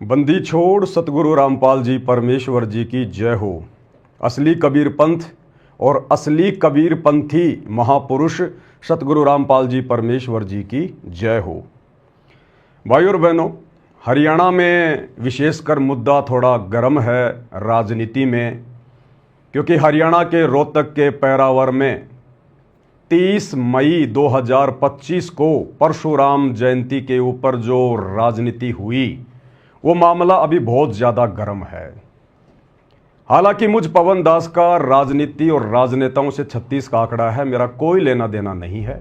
बंदी छोड़ सतगुरु रामपाल जी परमेश्वर जी की जय हो। असली कबीर पंथ और असली कबीर पंथी महापुरुष सतगुरु रामपाल जी परमेश्वर जी की जय हो। भाई और बहनों, हरियाणा में विशेषकर मुद्दा थोड़ा गर्म है राजनीति में, क्योंकि हरियाणा के रोहतक के पैरावर में 30 मई 2025 को परशुराम जयंती के ऊपर जो राजनीति हुई वो मामला अभी बहुत ज़्यादा गर्म है। हालांकि मुझ पवन दास का राजनीति और राजनेताओं से 36 का आंकड़ा है, मेरा कोई लेना देना नहीं है,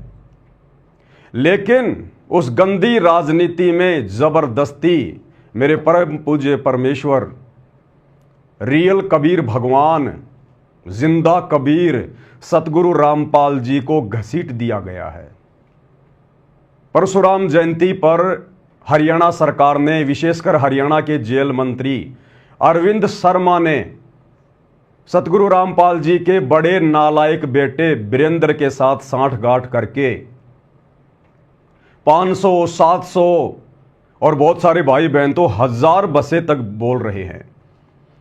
लेकिन उस गंदी राजनीति में जबरदस्ती मेरे परम पूज्य परमेश्वर रियल कबीर भगवान जिंदा कबीर सतगुरु रामपाल जी को घसीट दिया गया है। परशुराम जयंती पर हरियाणा सरकार ने, विशेषकर हरियाणा के जेल मंत्री अरविंद शर्मा ने सतगुरु रामपाल जी के बड़े नालायक बेटे वीरेंद्र के साथ सांठगांठ करके 500, 700 और बहुत सारे भाई बहन तो 1000 बसें तक बोल रहे हैं।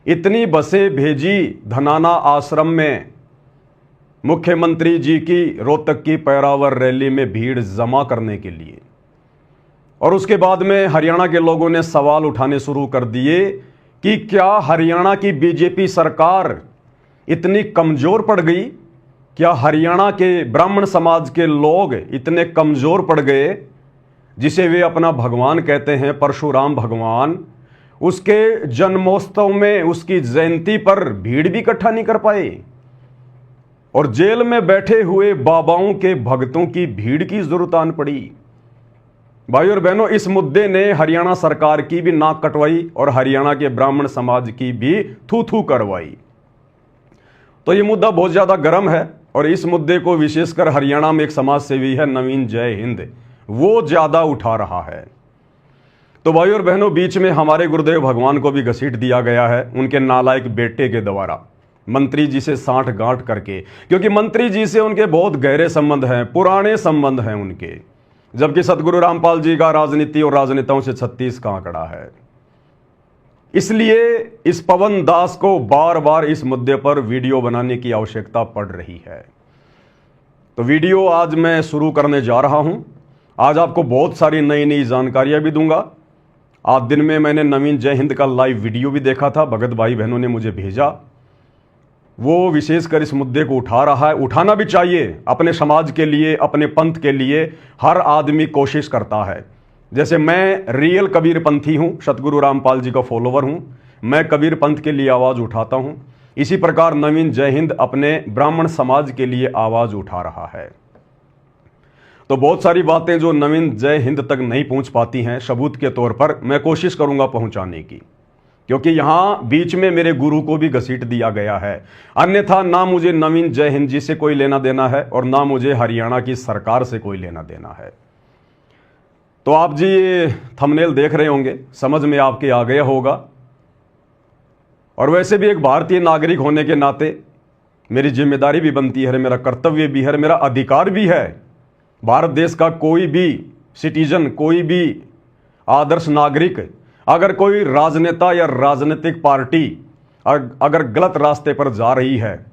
इतनी बसें भेजी धनाना आश्रम में मुख्यमंत्री जी की रोहतक की पैरावर रैली में भीड़ जमा करने के लिए। और उसके बाद में हरियाणा के लोगों ने सवाल उठाने शुरू कर दिए कि क्या हरियाणा की बीजेपी सरकार इतनी कमजोर पड़ गई? क्या हरियाणा के ब्राह्मण समाज के लोग इतने कमजोर पड़ गए जिसे वे अपना भगवान कहते हैं, परशुराम भगवान, उसके जन्मोत्सव में, उसकी जयंती पर भीड़ भी इकट्ठा नहीं कर पाए? और जेल में बैठे हुए बाबाओं के भक्तों की भीड़ की जरूरत आन पड़ी। भाई और बहनों, इस मुद्दे ने हरियाणा सरकार की भी नाक कटवाई और हरियाणा के ब्राह्मण समाज की भी थू थू करवाई। तो ये मुद्दा बहुत ज्यादा गर्म है और इस मुद्दे को विशेषकर हरियाणा में एक समाज सेवी है नवीन जय हिंद, वो ज्यादा उठा रहा है। तो भाई और बहनों, बीच में हमारे गुरुदेव भगवान को भी घसीट दिया गया है उनके नालायक बेटे के द्वारा, मंत्री जी से सांठगांठ करके, क्योंकि मंत्री जी से उनके बहुत गहरे संबंध हैं, पुराने संबंध हैं उनके, जबकि सतगुरु रामपाल जी का राजनीति और राजनेताओं से 36 का आंकड़ा है। इसलिए इस पवन दास को बार बार इस मुद्दे पर वीडियो बनाने की आवश्यकता पड़ रही है। तो वीडियो आज मैं शुरू करने जा रहा हूं। आज आपको बहुत सारी नई नई जानकारियां भी दूंगा। आज दिन में मैंने नवीन जय हिंद का लाइव वीडियो भी देखा था, भगत भाई बहनों ने मुझे भेजा। वो विशेषकर इस मुद्दे को उठा रहा है, उठाना भी चाहिए। अपने समाज के लिए, अपने पंथ के लिए हर आदमी कोशिश करता है। जैसे मैं रियल कबीर पंथी हूं, सतगुरु रामपाल जी का फॉलोवर हूं, मैं कबीर पंथ के लिए आवाज उठाता हूं। इसी प्रकार नवीन जय हिंद अपने ब्राह्मण समाज के लिए आवाज उठा रहा है। तो बहुत सारी बातें जो नवीन जय हिंद तक नहीं पहुंच पाती हैं, सबूत के तौर पर मैं कोशिश करूंगा पहुंचाने की, क्योंकि यहां बीच में मेरे गुरु को भी घसीट दिया गया है। अन्यथा ना मुझे नवीन जय हिंद जी से कोई लेना देना है और ना मुझे हरियाणा की सरकार से कोई लेना देना है। तो आप जी ये थंबनेल देख रहे होंगे, समझ में आपके आ गया होगा। और वैसे भी एक भारतीय नागरिक होने के नाते मेरी जिम्मेदारी भी बनती है, मेरा कर्तव्य भी है, मेरा अधिकार भी है। भारत देश का कोई भी सिटीजन, कोई भी आदर्श नागरिक, अगर कोई राजनेता या राजनीतिक पार्टी अगर गलत रास्ते पर जा रही है,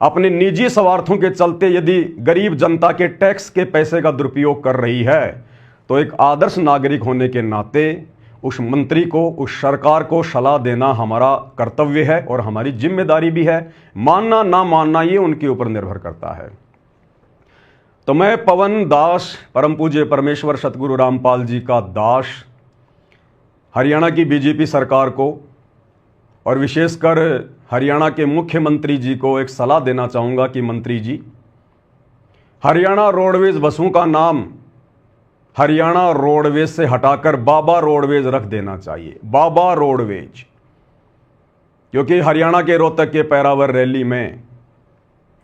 अपने निजी स्वार्थों के चलते यदि गरीब जनता के टैक्स के पैसे का दुरुपयोग कर रही है, तो एक आदर्श नागरिक होने के नाते उस मंत्री को, उस सरकार को सलाह देना हमारा कर्तव्य है और हमारी जिम्मेदारी भी है। मानना ना मानना ये उनके ऊपर निर्भर करता है। तो मैं पवन दास, परम पूज्य परमेश्वर सतगुरु रामपाल जी का दास, हरियाणा की बीजेपी सरकार को और विशेषकर हरियाणा के मुख्यमंत्री जी को एक सलाह देना चाहूँगा कि मंत्री जी, हरियाणा रोडवेज बसों का नाम हरियाणा रोडवेज से हटाकर बाबा रोडवेज रख देना चाहिए, बाबा रोडवेज। क्योंकि हरियाणा के रोहतक के पैरावर रैली में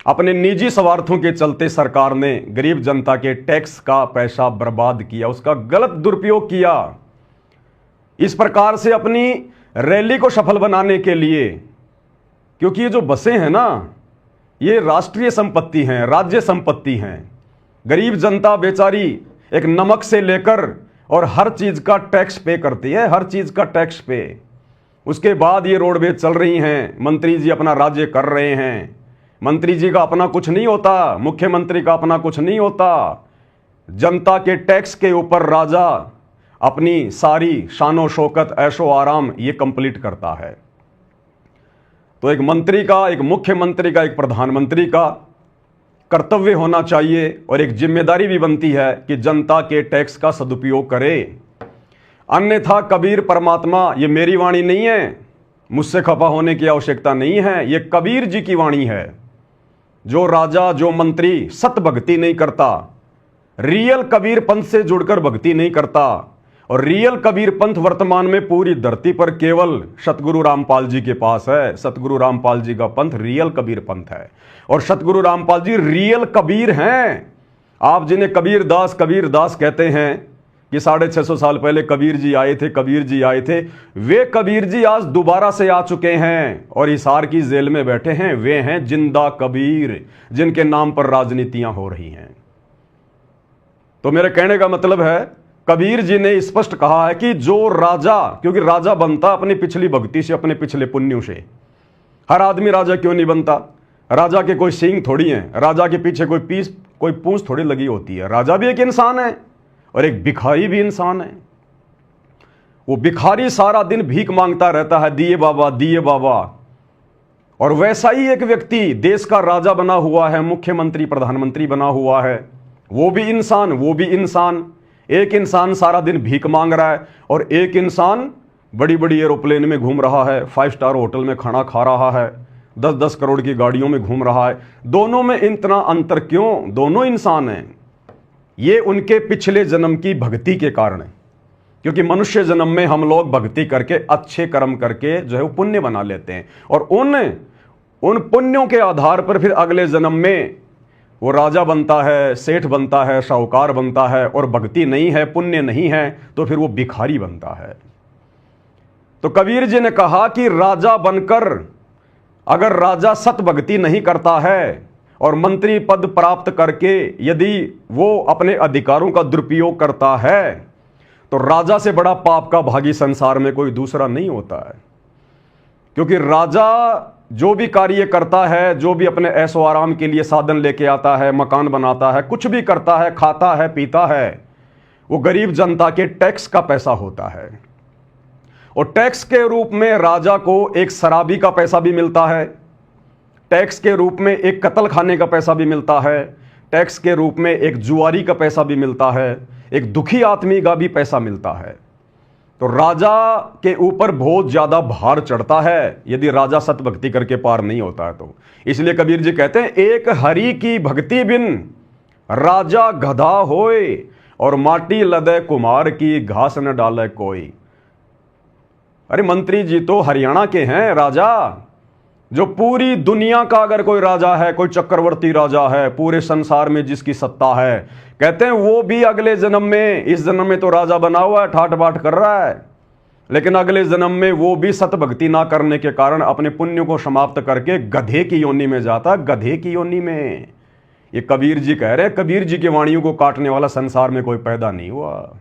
अपने निजी स्वार्थों के चलते सरकार ने गरीब जनता के टैक्स का पैसा बर्बाद किया, उसका गलत दुरुपयोग किया। इस प्रकार से अपनी रैली को सफल बनाने के लिए, क्योंकि ये जो बसें हैं ना, ये राष्ट्रीय संपत्ति हैं, राज्य संपत्ति हैं। गरीब जनता बेचारी एक नमक से लेकर और हर चीज का टैक्स पे करती है, हर चीज का टैक्स पे। उसके बाद ये रोडवेज चल रही हैं, मंत्री जी अपना राज्य कर रहे हैं। मंत्री जी का अपना कुछ नहीं होता, मुख्यमंत्री का अपना कुछ नहीं होता। जनता के टैक्स के ऊपर राजा अपनी सारी शानो शौकत ऐशो आराम ये कंप्लीट करता है। तो एक मंत्री का, एक मुख्यमंत्री का, एक प्रधानमंत्री का कर्तव्य होना चाहिए और एक जिम्मेदारी भी बनती है कि जनता के टैक्स का सदुपयोग करे। अन्यथा कबीर परमात्मा, ये मेरी वाणी नहीं है, मुझसे खफा होने की आवश्यकता नहीं है, ये कबीर जी की वाणी है। जो राजा, जो मंत्री सत भक्ति नहीं करता, रियल कबीर पंथ से जुड़कर भक्ति नहीं करता, और रियल कबीर पंथ वर्तमान में पूरी धरती पर केवल सतगुरु रामपाल जी के पास है। सतगुरु रामपाल जी का पंथ रियल कबीर पंथ है और सतगुरु रामपाल जी रियल कबीर हैं। आप जिन्हें कबीर दास कहते हैं कि 650 साल पहले कबीर जी आए थे, कबीर जी आए थे, वे कबीर जी आज दोबारा से आ चुके हैं और हिसार की जेल में बैठे हैं। वे हैं जिंदा कबीर, जिनके नाम पर राजनीतियां हो रही हैं। तो मेरे कहने का मतलब है, कबीर जी ने स्पष्ट कहा है कि जो राजा, क्योंकि राजा बनता अपनी पिछली भक्ति से, अपने पिछले पुण्यों से। हर आदमी राजा क्यों नहीं बनता? राजा के कोई सींग थोड़ी हैं, राजा के पीछे कोई पूंछ थोड़ी लगी होती है। राजा भी एक इंसान है और एक भिखारी भी इंसान है। वो भिखारी सारा दिन भीख मांगता रहता है, दिए बाबा, दिए बाबा। और वैसा ही एक व्यक्ति देश का राजा बना हुआ है, मुख्यमंत्री, प्रधानमंत्री बना हुआ है, वो भी इंसान। एक इंसान सारा दिन भीख मांग रहा है और एक इंसान बड़ी बड़ी एरोप्लेन में घूम रहा है, 5 स्टार होटल में खाना खा रहा है, 10-10 करोड़ की गाड़ियों में घूम रहा है। दोनों में इतना अंतर क्यों? दोनों इंसान हैं। ये उनके पिछले जन्म की भक्ति के कारण है, क्योंकि मनुष्य जन्म में हम लोग भक्ति करके, अच्छे कर्म करके जो है वो पुण्य बना लेते हैं और उन पुण्यों के आधार पर फिर अगले जन्म में वो राजा बनता है, सेठ बनता है, साहूकार बनता है। और भक्ति नहीं है, पुण्य नहीं है, तो फिर वो भिखारी बनता है। तो कबीर जी ने कहा कि राजा बनकर अगर राजा सत भक्ति नहीं करता है और मंत्री पद प्राप्त करके यदि वो अपने अधिकारों का दुरुपयोग करता है, तो राजा से बड़ा पाप का भागी संसार में कोई दूसरा नहीं होता है। क्योंकि राजा जो भी कार्य करता है, जो भी अपने ऐशो आराम के लिए साधन लेके आता है, मकान बनाता है, कुछ भी करता है, खाता है, पीता है, वो गरीब जनता के टैक्स का पैसा होता है। और टैक्स के रूप में राजा को एक शराबी का पैसा भी मिलता है, टैक्स के रूप में एक कत्ल खाने का पैसा भी मिलता है, टैक्स के रूप में एक जुआरी का पैसा भी मिलता है, एक दुखी आदमी का भी पैसा मिलता है। तो राजा के ऊपर बहुत ज्यादा भार चढ़ता है यदि राजा सत भक्ति करके पार नहीं होता है तो। इसलिए कबीर जी कहते हैं, एक हरि की भक्ति बिन राजा गधा होए और माटी लदे कुमार की घास न डाले कोई। अरे मंत्री जी तो हरियाणा के हैं राजा, जो पूरी दुनिया का अगर कोई राजा है, कोई चक्रवर्ती राजा है, पूरे संसार में जिसकी सत्ता है, कहते हैं वो भी अगले जन्म में, इस जन्म में तो राजा बना हुआ है, ठाट बाट कर रहा है, लेकिन अगले जन्म में वो भी सत भक्ति ना करने के कारण अपने पुण्य को समाप्त करके गधे की योनि में जाता, गधे की योनि में। ये कबीर जी कह रहे हैं, कबीर जी की वाणियों को काटने वाला संसार में कोई पैदा नहीं हुआ।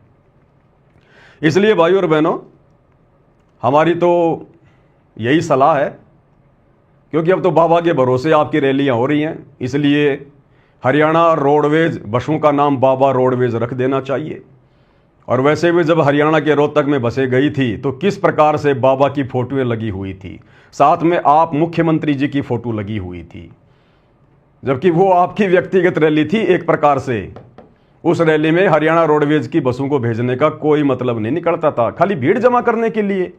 इसलिए भाइयों और बहनों, हमारी तो यही सलाह है, क्योंकि अब तो बाबा के भरोसे आपकी रैलियां हो रही हैं, इसलिए हरियाणा रोडवेज बसों का नाम बाबा रोडवेज रख देना चाहिए। और वैसे भी जब हरियाणा के रोहतक में बसें गई थी तो किस प्रकार से बाबा की फोटोएं लगी हुई थी, साथ में आप मुख्यमंत्री जी की फोटो लगी हुई थी, जबकि वो आपकी व्यक्तिगत रैली थी। एक प्रकार से उस रैली में हरियाणा रोडवेज की बसों को भेजने का कोई मतलब नहीं निकलता था, खाली भीड़ जमा करने के लिए।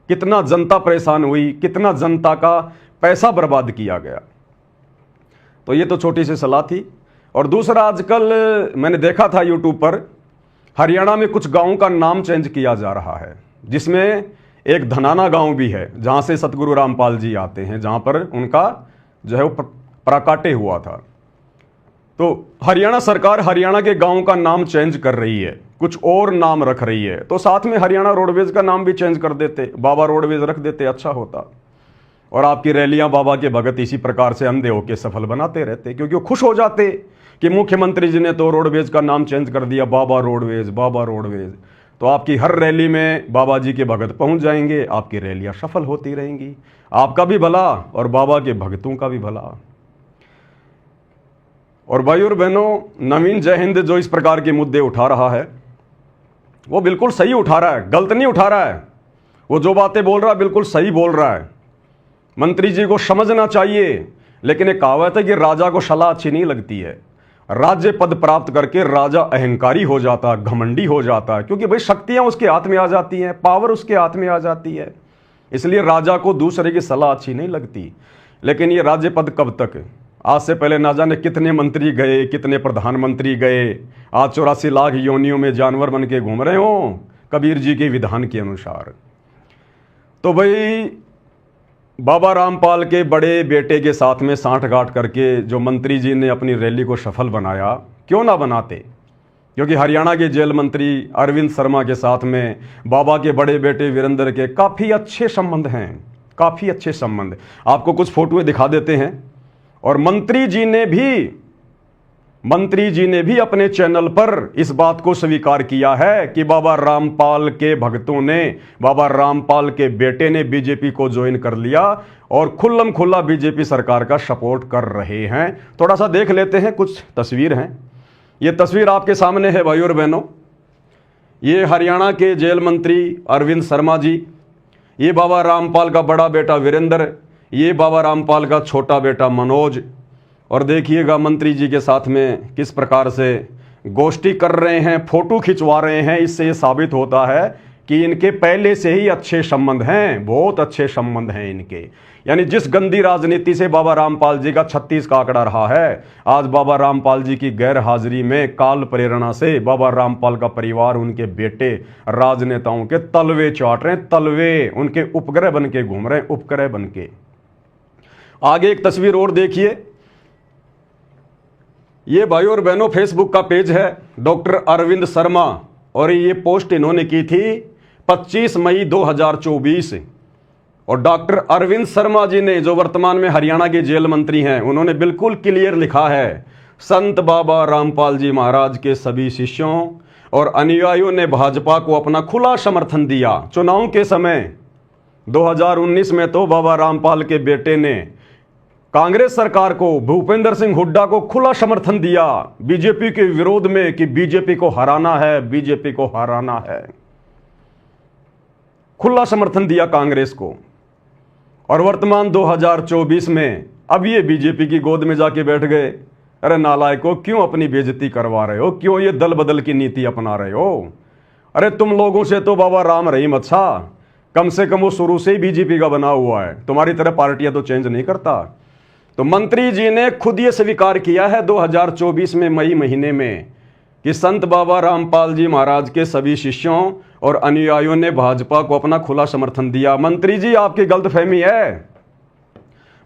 कितना जनता परेशान हुई, कितना जनता का पैसा बर्बाद किया गया। तो ये तो छोटी सी सलाह थी। और दूसरा, आजकल मैंने देखा था यूट्यूब पर, हरियाणा में कुछ गांवों का नाम चेंज किया जा रहा है, जिसमें एक धनाना गांव भी है जहां से सतगुरु रामपाल जी आते हैं, जहां पर उनका जो है वो प्राकाटे हुआ था। तो हरियाणा सरकार हरियाणा के गांव का नाम चेंज कर रही है, कुछ और नाम रख रही है, तो साथ में हरियाणा रोडवेज का नाम भी चेंज कर देते, बाबा रोडवेज रख देते, अच्छा होता। और आपकी रैलियां बाबा के भगत इसी प्रकार से अंधे होकर सफल बनाते रहते, क्योंकि वो खुश हो जाते, कि मुख्यमंत्री जी ने तो रोडवेज का नाम चेंज कर दिया, बाबा रोडवेज, बाबा रोडवेज। तो आपकी हर रैली में बाबा जी के भगत पहुंच जाएंगे, आपकी रैलियां सफल होती रहेंगी, आपका भी भला और बाबा के भगतों का भी भला। और भाई और बहनों, नवीन जय हिंद जो इस प्रकार के मुद्दे उठा रहा है वो बिल्कुल सही उठा रहा है, गलत नहीं उठा रहा है। वो जो बातें बोल रहा है बिल्कुल सही बोल रहा है। मंत्री जी को समझना चाहिए, लेकिन एक कहावत है कि राजा को सलाह अच्छी नहीं लगती है। राज्य पद प्राप्त करके राजा अहंकारी हो जाता है, घमंडी हो जाता है, क्योंकि भाई शक्तियां उसके हाथ में आ जाती हैं, पावर उसके हाथ में आ जाती है। इसलिए राजा को दूसरे की सलाह अच्छी नहीं लगती। लेकिन ये राज्य पद कब तक? आज से पहले ना जाने कितने मंत्री गए, कितने प्रधानमंत्री गए, आज 84 लाख योनियों में जानवर बन के घूम रहे हो कबीर जी के विधान के अनुसार। तो भाई बाबा रामपाल के बड़े बेटे के साथ में सांठगांठ करके जो मंत्री जी ने अपनी रैली को सफल बनाया, क्यों ना बनाते? क्योंकि हरियाणा के जेल मंत्री अरविंद शर्मा के साथ में बाबा के बड़े बेटे वीरेंद्र के काफ़ी अच्छे संबंध हैं, काफ़ी अच्छे संबंध। आपको कुछ फोटोएं दिखा देते हैं। और मंत्री जी ने भी अपने चैनल पर इस बात को स्वीकार किया है कि बाबा रामपाल के भक्तों ने, बाबा रामपाल के बेटे ने बीजेपी को ज्वाइन कर लिया और खुल्लम खुल्ला बीजेपी सरकार का सपोर्ट कर रहे हैं। थोड़ा सा देख लेते हैं, कुछ तस्वीर हैं। ये तस्वीर आपके सामने है भाई और बहनों। ये हरियाणा के जेल मंत्री अरविंद शर्मा जी, ये बाबा रामपाल का बड़ा बेटा वीरेंद्र, ये बाबा रामपाल का छोटा बेटा मनोज। और देखिएगा मंत्री जी के साथ में किस प्रकार से गोष्ठी कर रहे हैं, फोटो खिंचवा रहे हैं। इससे ये साबित होता है कि इनके पहले से ही अच्छे संबंध हैं, बहुत अच्छे संबंध हैं इनके। यानी जिस गंदी राजनीति से बाबा रामपाल जी का 36 का आंकड़ा रहा है, आज बाबा रामपाल जी की गैर हाजिरी में काल प्रेरणा से बाबा रामपाल का परिवार, उनके बेटे राजनेताओं के तलवे चाट रहे हैं, तलवे उनके उपग्रह बन के घूम रहे हैं, उपग्रह बन के। आगे एक तस्वीर और देखिए। ये भाई और बहनों फेसबुक का पेज है डॉक्टर अरविंद शर्मा, और ये पोस्ट इन्होंने की थी 25 मई 2024। और डॉक्टर अरविंद शर्मा जी ने, जो वर्तमान में हरियाणा के जेल मंत्री हैं, उन्होंने बिल्कुल क्लियर लिखा है, संत बाबा रामपाल जी महाराज के सभी शिष्यों और अनुयायियों ने भाजपा को अपना खुला समर्थन दिया। चुनाव के समय 2019 में तो बाबा रामपाल के बेटे ने कांग्रेस सरकार को, भूपेंद्र सिंह हुड्डा को खुला समर्थन दिया बीजेपी के विरोध में कि बीजेपी को हराना है, बीजेपी को हराना है। खुला समर्थन दिया कांग्रेस को। और वर्तमान 2024 में अब ये बीजेपी की गोद में जाके बैठ गए। अरे नालायकों, क्यों अपनी बेइज्जती करवा रहे हो? क्यों ये दल बदल की नीति अपना रहे हो? अरे तुम लोगों से तो बाबा राम रहीम अच्छा, कम से कम वो शुरू से ही बीजेपी का बना हुआ है, तुम्हारी तरह पार्टियां तो चेंज नहीं करता। तो मंत्री जी ने खुद ये स्वीकार किया है 2024 में मई महीने में कि संत बाबा रामपाल जी महाराज के सभी शिष्यों और अनुयायियों ने भाजपा को अपना खुला समर्थन दिया। मंत्री जी, आपकी गलतफहमी है।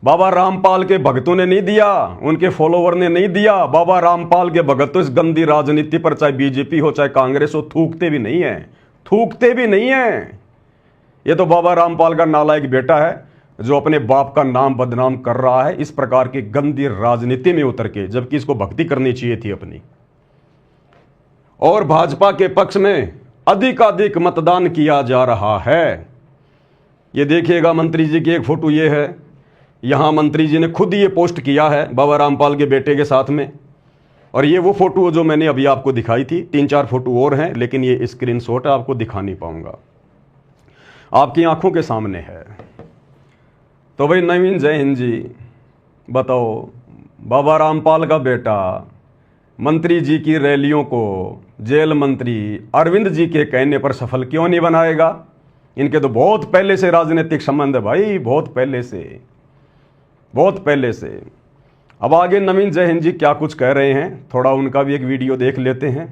बाबा रामपाल के भक्तों ने नहीं दिया, उनके फॉलोवर ने नहीं दिया। बाबा रामपाल के भगत तो इस गंदी राजनीति पर, चाहे बीजेपी हो चाहे कांग्रेस हो, थूकते भी नहीं है, थूकते भी नहीं है। ये तो बाबा रामपाल का नालायक बेटा है जो अपने बाप का नाम बदनाम कर रहा है इस प्रकार की गंदी राजनीति में उतर के, जबकि इसको भक्ति करनी चाहिए थी अपनी। और भाजपा के पक्ष में अधिकाधिक मतदान किया जा रहा है। ये देखिएगा मंत्री जी की एक फोटो ये है। यहां मंत्री जी ने खुद ये पोस्ट किया है बाबा रामपाल के बेटे के साथ में। और ये वो फोटो जो मैंने अभी आपको दिखाई थी, 3-4 फोटो और हैं, लेकिन ये स्क्रीनशॉट आपको दिखा नहीं पाऊंगा, आपकी आंखों के सामने है। तो भाई नवीन जय हिंद जी, बताओ बाबा रामपाल का बेटा मंत्री जी की रैलियों को जेल मंत्री अरविंद जी के कहने पर सफल क्यों नहीं बनाएगा? इनके तो बहुत पहले से राजनीतिक संबंध है भाई, बहुत पहले से, बहुत पहले से। अब आगे नवीन जय हिंद जी क्या कुछ कह रहे हैं, थोड़ा उनका भी एक वीडियो देख लेते हैं।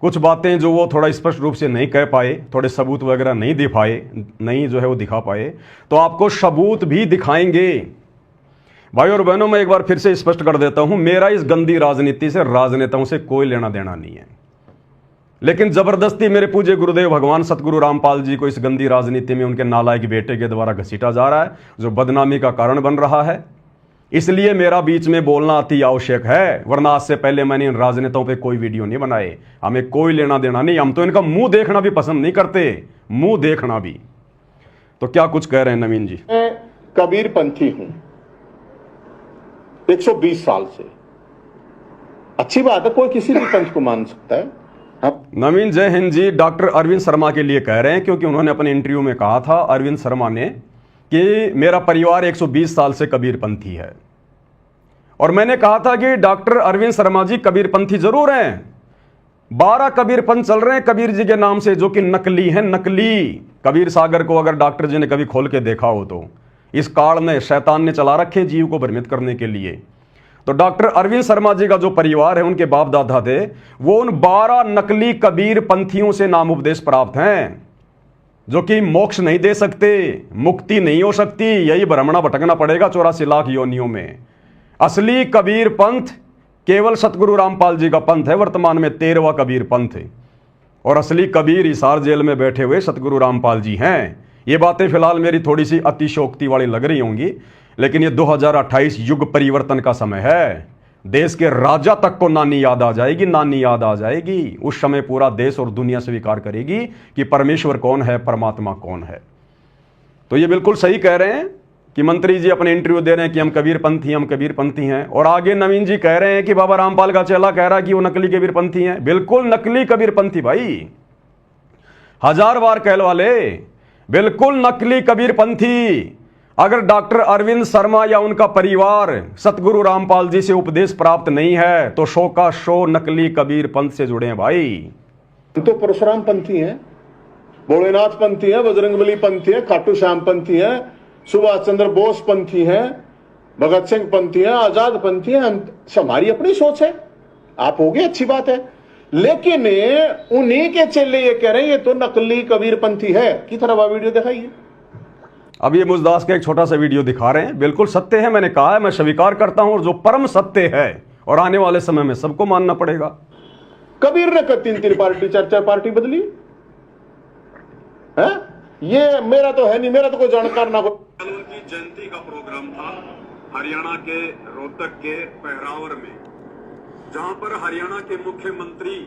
कुछ बातें जो वो थोड़ा स्पष्ट रूप से नहीं कह पाए, थोड़े सबूत वगैरह नहीं दे पाए, नहीं जो है वो दिखा पाए, तो आपको सबूत भी दिखाएंगे। भाई और बहनों, मैं एक बार फिर से स्पष्ट कर देता हूं, मेरा इस गंदी राजनीति से, राजनेताओं से कोई लेना देना नहीं है। लेकिन जबरदस्ती मेरे पूज्य गुरुदेव भगवान सतगुरु रामपाल जी को इस गंदी राजनीति में उनके नालायक बेटे के द्वारा घसीटा जा रहा है, जो बदनामी का कारण बन रहा है। इसलिए मेरा बीच में बोलना अति आवश्यक है, वरना आज से पहले मैंने इन राजनेताओं पे कोई वीडियो नहीं बनाए। हमें कोई लेना देना नहीं, हम तो इनका मुंह देखना भी पसंद नहीं करते, मुंह देखना भी। तो क्या कुछ कह रहे हैं नवीन जी? मैं कबीरपंथी हूं 120 साल से। अच्छी बात है, कोई किसी भी पंथ को मान सकता है। अब नवीन जय हिंद जी डॉक्टर अरविंद शर्मा के लिए कह रहे हैं, क्योंकि उन्होंने अपने इंटरव्यू में कहा था, अरविंद शर्मा ने, कि मेरा परिवार 120 साल से कबीरपंथी है। और मैंने कहा था कि डॉक्टर अरविंद शर्मा जी कबीरपंथी जरूर हैं, 12 कबीरपंथ चल रहे हैं कबीर जी के नाम से, जो कि नकली हैं, नकली। कबीर सागर को अगर डॉक्टर जी ने कभी खोल के देखा हो तो इस काल ने, शैतान ने चला रखे जीव को भ्रमित करने के लिए। तो डॉक्टर अरविंद शर्मा जी का जो परिवार है, उनके बाप दादा थे, वो उन 12 नकली कबीर पंथियों से नाम उपदेश प्राप्त हैं, जो कि मोक्ष नहीं दे सकते, मुक्ति नहीं हो सकती, यही भ्रमणा भटकना पड़ेगा 84 लाख योनियों में। असली कबीर पंथ केवल सतगुरु रामपाल जी का पंथ है, वर्तमान में 13वां कबीर पंथ है, और असली कबीर हिसार जेल में बैठे हुए सतगुरु रामपाल जी हैं। ये बातें फिलहाल मेरी थोड़ी सी अतिशयोक्ति वाली लग रही होंगी, लेकिन ये 2028 युग परिवर्तन का समय है। देश के राजा तक को नानी याद आ जाएगी, नानी याद आ जाएगी। उस समय पूरा देश और दुनिया स्वीकार करेगी कि परमेश्वर कौन है, परमात्मा कौन है। तो ये बिल्कुल सही कह रहे हैं कि मंत्री जी अपने इंटरव्यू दे रहे हैं कि हम कबीरपंथी, हम कबीरपंथी हैं। और आगे नवीन जी कह रहे हैं कि बाबा रामपाल का चेला कह रहा है कि वो नकली कबीरपंथी हैं। बिल्कुल नकली कबीरपंथी भाई, 1000 बार कहलवा ले, बिल्कुल नकली कबीरपंथी। अगर डॉक्टर अरविंद शर्मा या उनका परिवार सतगुरु रामपाल जी से उपदेश प्राप्त नहीं है, तो शो का शो नकली कबीर पंथ से जुड़े हैं भाई। तो परशुराम पंथी हैं, भोलेनाथ पंथी हैं, बजरंगबली पंथी हैं, खाटू श्याम पंथी हैं, सुभाष चंद्र बोस पंथी हैं, भगत सिंह पंथी हैं, आजाद पंथी हैं। हमारी अपनी सोच है, आप होगे, अच्छी बात है, लेकिन उन्हीं के चेले ये कह रहे हैं ये तो नकली कबीर पंथी है। की तरह वीडियो दिखाइए। अब ये मुझदास का एक छोटा सा वीडियो दिखा रहे हैं, बिल्कुल सत्य है, मैंने कहा है, मैं स्वीकार करता हूं, और जो परम सत्य है और आने वाले समय में सबको मानना पड़ेगा। कबीर ने 3 पार्टी 4 पार्टी बदली है। ये मेरा तो है नहीं, मेरा तो कोई जानकार ना हो। उनकी जयंती का प्रोग्राम था हरियाणा के रोहतक के पहरावर में, जहां पर हरियाणा के मुख्यमंत्री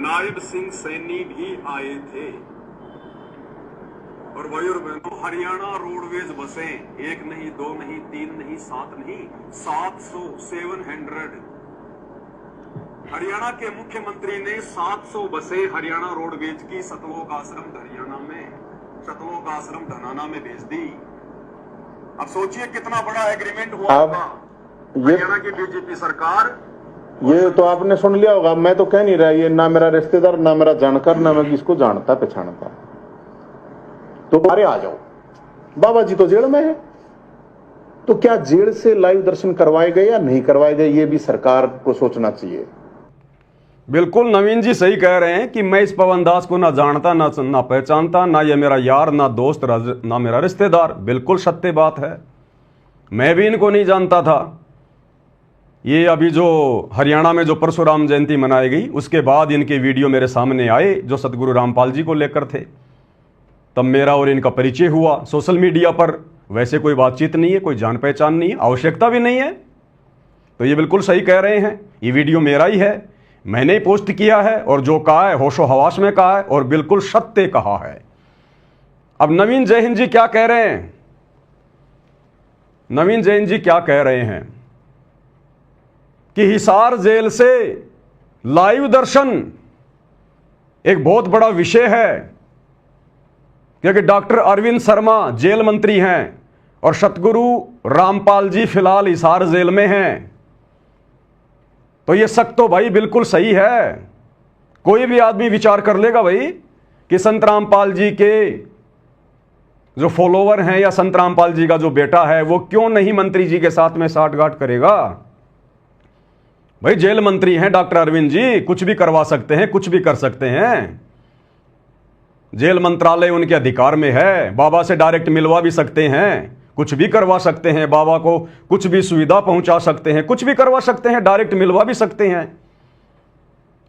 नायब सिंह सैनी भी आए थे। और भाई और बहनों, हरियाणा रोडवेज बसें 1 नहीं, 2 नहीं, 3 नहीं, 7 नहीं, 700 हरियाणा के मुख्यमंत्री ने 700 बसें हरियाणा रोडवेज की सतलोक आश्रम हरियाणा में, सतलोक आश्रम धनाना में भेज दी। अब सोचिए कितना बड़ा एग्रीमेंट हुआ होगा हरियाणा की बीजेपी सरकार। ये तो आपने सुन लिया होगा, मैं तो कह नहीं रहा, ये ना मेरा रिश्तेदार, ना मेरा जानकार, ना मैं किसको जानता पहचानता। तो अरे आ जाओ, बाबा जी तो जेल में है, तो क्या जेल से लाइव दर्शन करवाए गए या नहीं करवाए गए, ये भी सरकार को सोचना चाहिए। बिल्कुल नवीन जी सही कह रहे हैं कि मैं इस पवन दास को ना जानता, ना पहचानता, ना ये मेरा यार, ना दोस्त, ना मेरा रिश्तेदार। बिल्कुल सत्य बात है, मैं भी इनको नहीं जानता था। ये अभी जो हरियाणा में जो परशुराम जयंती मनाई गई, उसके बाद इनके वीडियो मेरे सामने आए जो सतगुरु रामपाल जी को लेकर थे, तब मेरा और इनका परिचय हुआ सोशल मीडिया पर। वैसे कोई बातचीत नहीं है, कोई जान पहचान नहीं है, आवश्यकता भी नहीं है। तो ये बिल्कुल सही कह रहे हैं, ये वीडियो मेरा ही है, मैंने ही पोस्ट किया है, और जो कहा है होशो हवास में कहा है, और बिल्कुल सत्य कहा है। अब नवीन जय हिंद जी क्या कह रहे हैं? नवीन जय हिंद जी क्या कह रहे हैं कि हिसार जेल से लाइव दर्शन एक बहुत बड़ा विषय है, क्योंकि डॉक्टर अरविंद शर्मा जेल मंत्री हैं और सतगुरु रामपाल जी फिलहाल हिसार जेल में हैं। तो ये शक तो भाई बिल्कुल सही है। कोई भी आदमी विचार कर लेगा भाई कि संत रामपाल जी के जो फॉलोवर हैं या संत रामपाल जी का जो बेटा है वो क्यों नहीं मंत्री जी के साथ में साठगांठ करेगा। भाई जेल मंत्री हैं डॉक्टर अरविंद जी, कुछ भी करवा सकते हैं, कुछ भी कर सकते हैं। जेल मंत्रालय उनके अधिकार में है, बाबा से डायरेक्ट मिलवा भी सकते हैं, कुछ भी करवा सकते हैं, बाबा को कुछ भी सुविधा पहुंचा सकते हैं, कुछ भी करवा सकते हैं, डायरेक्ट मिलवा भी सकते हैं।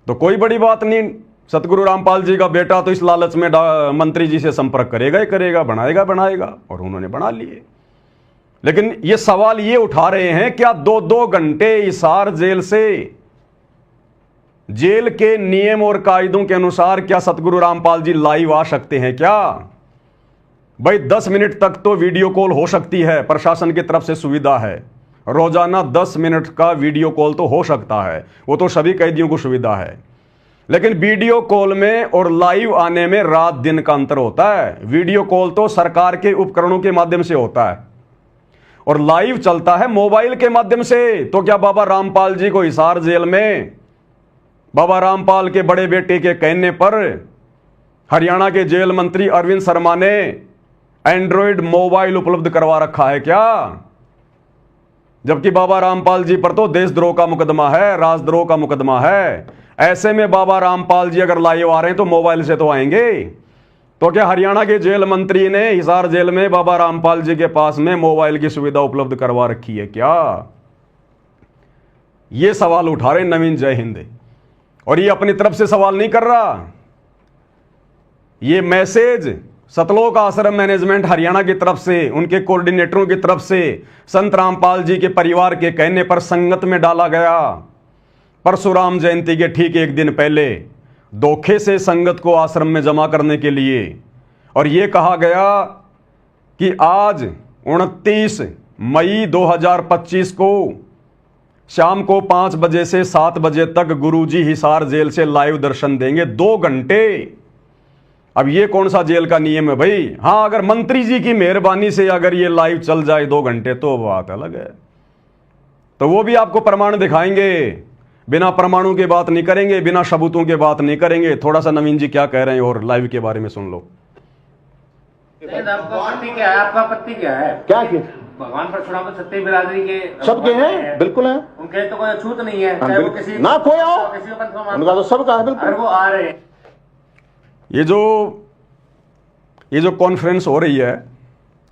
तो कोई बड़ी बात नहीं। सतगुरु रामपाल जी का बेटा तो इस लालच में मंत्री जी से संपर्क करेगा ही करेगा, बनाएगा, और उन्होंने बना लिए। लेकिन ये सवाल ये उठा रहे हैं, क्या 2-2 घंटे हिसार जेल से, जेल के नियम और कायदों के अनुसार क्या सतगुरु रामपाल जी लाइव आ सकते हैं क्या? भाई 10 मिनट तक तो वीडियो कॉल हो सकती है, प्रशासन की तरफ से सुविधा है, रोजाना 10 मिनट का वीडियो कॉल तो हो सकता है, वो तो सभी कैदियों को सुविधा है। लेकिन वीडियो कॉल में और लाइव आने में रात दिन का अंतर होता है। वीडियो कॉल तो सरकार के उपकरणों के माध्यम से होता है और लाइव चलता है मोबाइल के माध्यम से। तो क्या बाबा रामपाल जी को हिसार जेल में बाबा रामपाल के बड़े बेटे के कहने पर हरियाणा के जेल मंत्री अरविंद शर्मा ने एंड्रॉयड मोबाइल उपलब्ध करवा रखा है क्या? जबकि बाबा रामपाल जी पर तो देशद्रोह का मुकदमा है, राजद्रोह का मुकदमा है। ऐसे में बाबा रामपाल जी अगर लाइव आ रहे हैं तो मोबाइल से तो आएंगे। तो क्या हरियाणा के जेल मंत्री ने हिसार जेल में बाबा रामपाल जी के पास में मोबाइल की सुविधा उपलब्ध करवा रखी है क्या? यह सवाल उठा रहे नवीन जय हिंद। और ये अपनी तरफ से सवाल नहीं कर रहा, ये मैसेज सतलोक आश्रम मैनेजमेंट हरियाणा की तरफ से, उनके कोऑर्डिनेटरों की तरफ से संत रामपाल जी के परिवार के कहने पर संगत में डाला गया। परशुराम जयंती के ठीक एक दिन पहले धोखे से संगत को आश्रम में जमा करने के लिए, और यह कहा गया कि आज 29 मई 2025 को शाम को 5 बजे से 7 बजे तक गुरुजी हिसार जेल से लाइव दर्शन देंगे 2 घंटे। अब ये कौन सा जेल का नियम है भाई? हां, अगर मंत्री जी की मेहरबानी से अगर ये लाइव चल जाए 2 घंटे तो बात अलग है, तो वो भी आपको प्रमाण दिखाएंगे। बिना प्रमाणों की बात नहीं करेंगे, बिना सबूतों की बात नहीं करेंगे। थोड़ा सा नवीन जी क्या कह रहे हैं और लाइव के बारे में सुन लो। आपका आपत्ति क्या है? आपका आपत्ति क्या है? क्या किया? भगवान परशुराम तो सत्य बिरादरी के सबके हैं, बिल्कुल है। उनके तो कोई छूत नहीं है, चाहे वो किसी ना कोई आओ, किसी को पंथ में उनका तो सबका है, बिल्कुल। अगर वो आ रहे हैं, ये जो कॉन्फ्रेंस हो रही है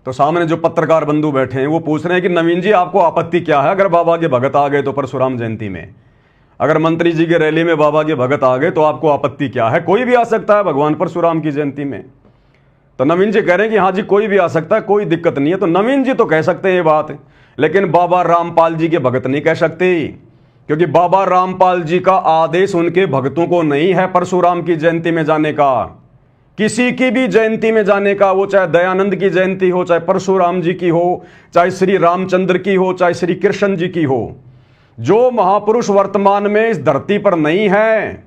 तो सामने जो पत्रकार बंधु बैठे हैं वो पूछ रहे हैं कि नवीन जी आपको आपत्ति क्या है अगर बाबा के भगत आ गए तो परशुराम जयंती में, अगर मंत्री जी के रैली में बाबा के भगत आ गए तो आपको आपत्ति क्या है? कोई भी आ सकता है भगवान परशुराम की जयंती में। तो नवीन जी कह रहे हैं कि हाँ जी कोई भी आ सकता है, कोई दिक्कत नहीं है। तो नवीन जी तो कह सकते हैं ये बात, लेकिन बाबा रामपाल जी के भगत नहीं कह सकते, क्योंकि बाबा रामपाल जी का आदेश उनके भक्तों को नहीं है परशुराम की जयंती में जाने का, किसी की भी जयंती में जाने का, वो चाहे दयानंद की जयंती हो, चाहे परशुराम जी की हो, चाहे श्री रामचंद्र की हो, चाहे श्री कृष्ण जी की हो। जो महापुरुष वर्तमान में इस धरती पर नहीं है,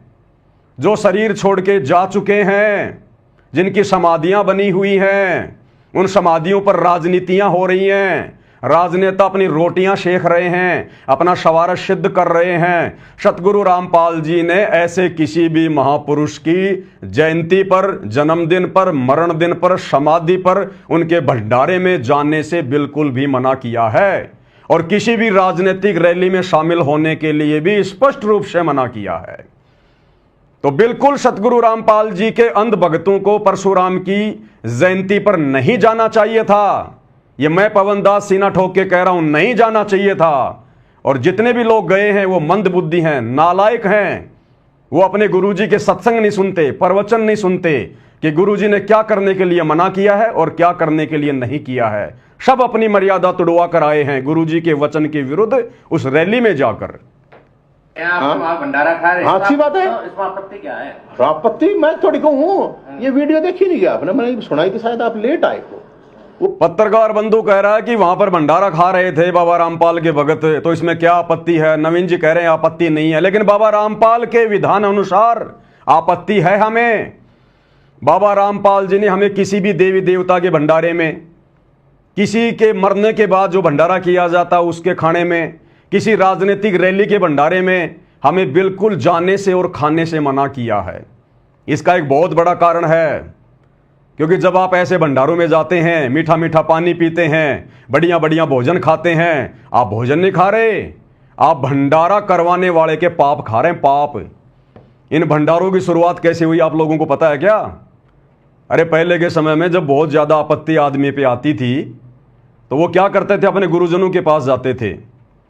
जो शरीर छोड़ के जा चुके हैं, जिनकी समाधियां बनी हुई हैं, उन समाधियों पर राजनीतियां हो रही हैं, राजनेता अपनी रोटियां सेक रहे हैं, अपना शवारत सिद्ध कर रहे हैं। सतगुरु रामपाल जी ने ऐसे किसी भी महापुरुष की जयंती पर, जन्मदिन पर, मरण दिन पर, समाधि पर उनके भंडारे में जाने से बिल्कुल भी मना किया है, और किसी भी राजनीतिक रैली में शामिल होने के लिए भी स्पष्ट रूप से मना किया है। तो बिल्कुल सतगुरु रामपाल जी के अंध भक्तों को परशुराम की जयंती पर नहीं जाना चाहिए था। ये मैं पवन दास सीना ठोक के कह रहा हूं, नहीं जाना चाहिए था। और जितने भी लोग गए हैं वो मंद बुद्धि हैं, नालायक हैं। वो अपने गुरुजी के सत्संग नहीं सुनते, प्रवचन नहीं सुनते कि गुरुजी ने क्या करने के लिए मना किया है और क्या करने के लिए नहीं किया है। सब अपनी मर्यादा तुड़वा कर आए हैं गुरुजी के वचन के विरुद्ध उस रैली में जाकर। आप भंडारा खा रहे हैं, अच्छी बात है। तो इसमें आपत्ति क्या है? आपत्ति मैं थोड़ी कहूँ, ये वीडियो देखी नहीं गया आपने, मैंने सुनाई थी, शायद आप लेट आए हो। वो पत्रकार बंधु कह रहा है कि वहां पर भंडारा खा रहे थे बाबा रामपाल के भगत, तो इसमें क्या आपत्ति है? नवीन जी कह रहे हैं आपत्ति नहीं है, लेकिन बाबा रामपाल के विधान अनुसार आपत्ति है हमें। बाबा रामपाल जी ने हमें किसी भी देवी देवता के भंडारे में, किसी के मरने के बाद जो भंडारा किया जाता उसके खाने में, किसी राजनीतिक रैली के भंडारे में हमें बिल्कुल जाने से और खाने से मना किया है। इसका एक बहुत बड़ा कारण है, क्योंकि जब आप ऐसे भंडारों में जाते हैं, मीठा मीठा पानी पीते हैं, बढ़िया बढ़िया भोजन खाते हैं, आप भोजन नहीं खा रहे, आप भंडारा करवाने वाले के पाप खा रहे हैं, पाप। इन भंडारों की शुरुआत कैसे हुई आप लोगों को पता है क्या? अरे पहले के समय में जब बहुत ज्यादा आपत्ति आदमी पे आती थी तो वो क्या करते थे? अपने गुरुजनों के पास जाते थे,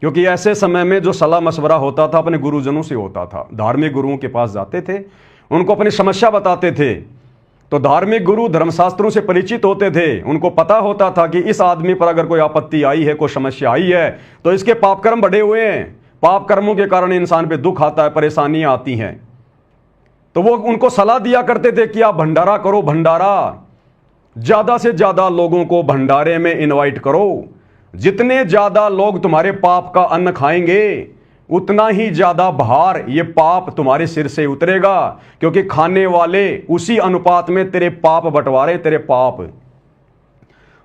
क्योंकि ऐसे समय में जो सलाह मशवरा होता था अपने गुरुजनों से होता था। धार्मिक गुरुओं के पास जाते थे, उनको अपनी समस्या बताते थे, तो धार्मिक गुरु धर्मशास्त्रों से परिचित होते थे, उनको पता होता था कि इस आदमी पर अगर कोई आपत्ति आई है, कोई समस्या आई है, तो इसके पाप कर्म बढ़े हुए हैं, पाप कर्मों के कारण इंसान पे दुख आता है, परेशानियां आती हैं। तो वो उनको सलाह दिया करते थे कि आप भंडारा करो, भंडारा ज्यादा से ज्यादा लोगों को भंडारे में इनवाइट करो। जितने ज्यादा लोग तुम्हारे पाप का अन्न खाएंगे, उतना ही ज्यादा भार ये पाप तुम्हारे सिर से उतरेगा, क्योंकि खाने वाले उसी अनुपात में तेरे पाप बंटवारे, तेरे पाप।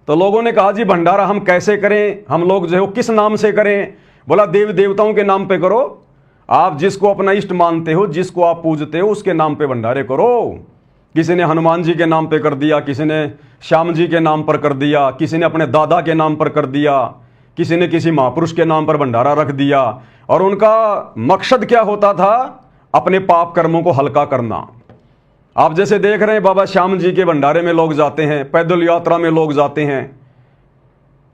तो लोगों ने कहा जी भंडारा हम कैसे करें, हम लोग जो है किस नाम से करें? बोला देव देवताओं के नाम पे करो, आप जिसको अपना इष्ट मानते हो, जिसको आप पूजते हो, उसके नाम पे भंडारे करो। किसी ने हनुमान जी के नाम पे कर दिया, किसी ने श्याम जी के नाम पर कर दिया, किसी ने अपने दादा के नाम पर कर दिया, किसी ने किसी महापुरुष के नाम पर भंडारा रख दिया। और उनका मकसद क्या होता था? अपने पाप कर्मों को हल्का करना। आप जैसे देख रहे हैं बाबा श्याम जी के भंडारे में लोग जाते हैं, पैदल यात्रा में लोग जाते हैं।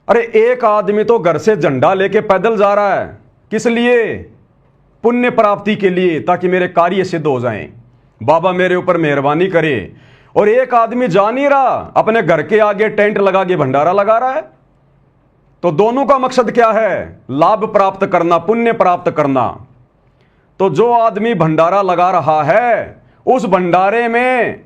अरे एक आदमी तो घर से झंडा लेके पैदल जा रहा है, किस लिए? पुण्य प्राप्ति के लिए, ताकि मेरे कार्य सिद्ध हो जाएं, बाबा मेरे ऊपर मेहरबानी करे। और एक आदमी जा नहीं रहा, अपने घर के आगे टेंट लगा के भंडारा लगा रहा है। तो दोनों का मकसद क्या है? लाभ प्राप्त करना, पुण्य प्राप्त करना। तो जो आदमी भंडारा लगा रहा है, उस भंडारे में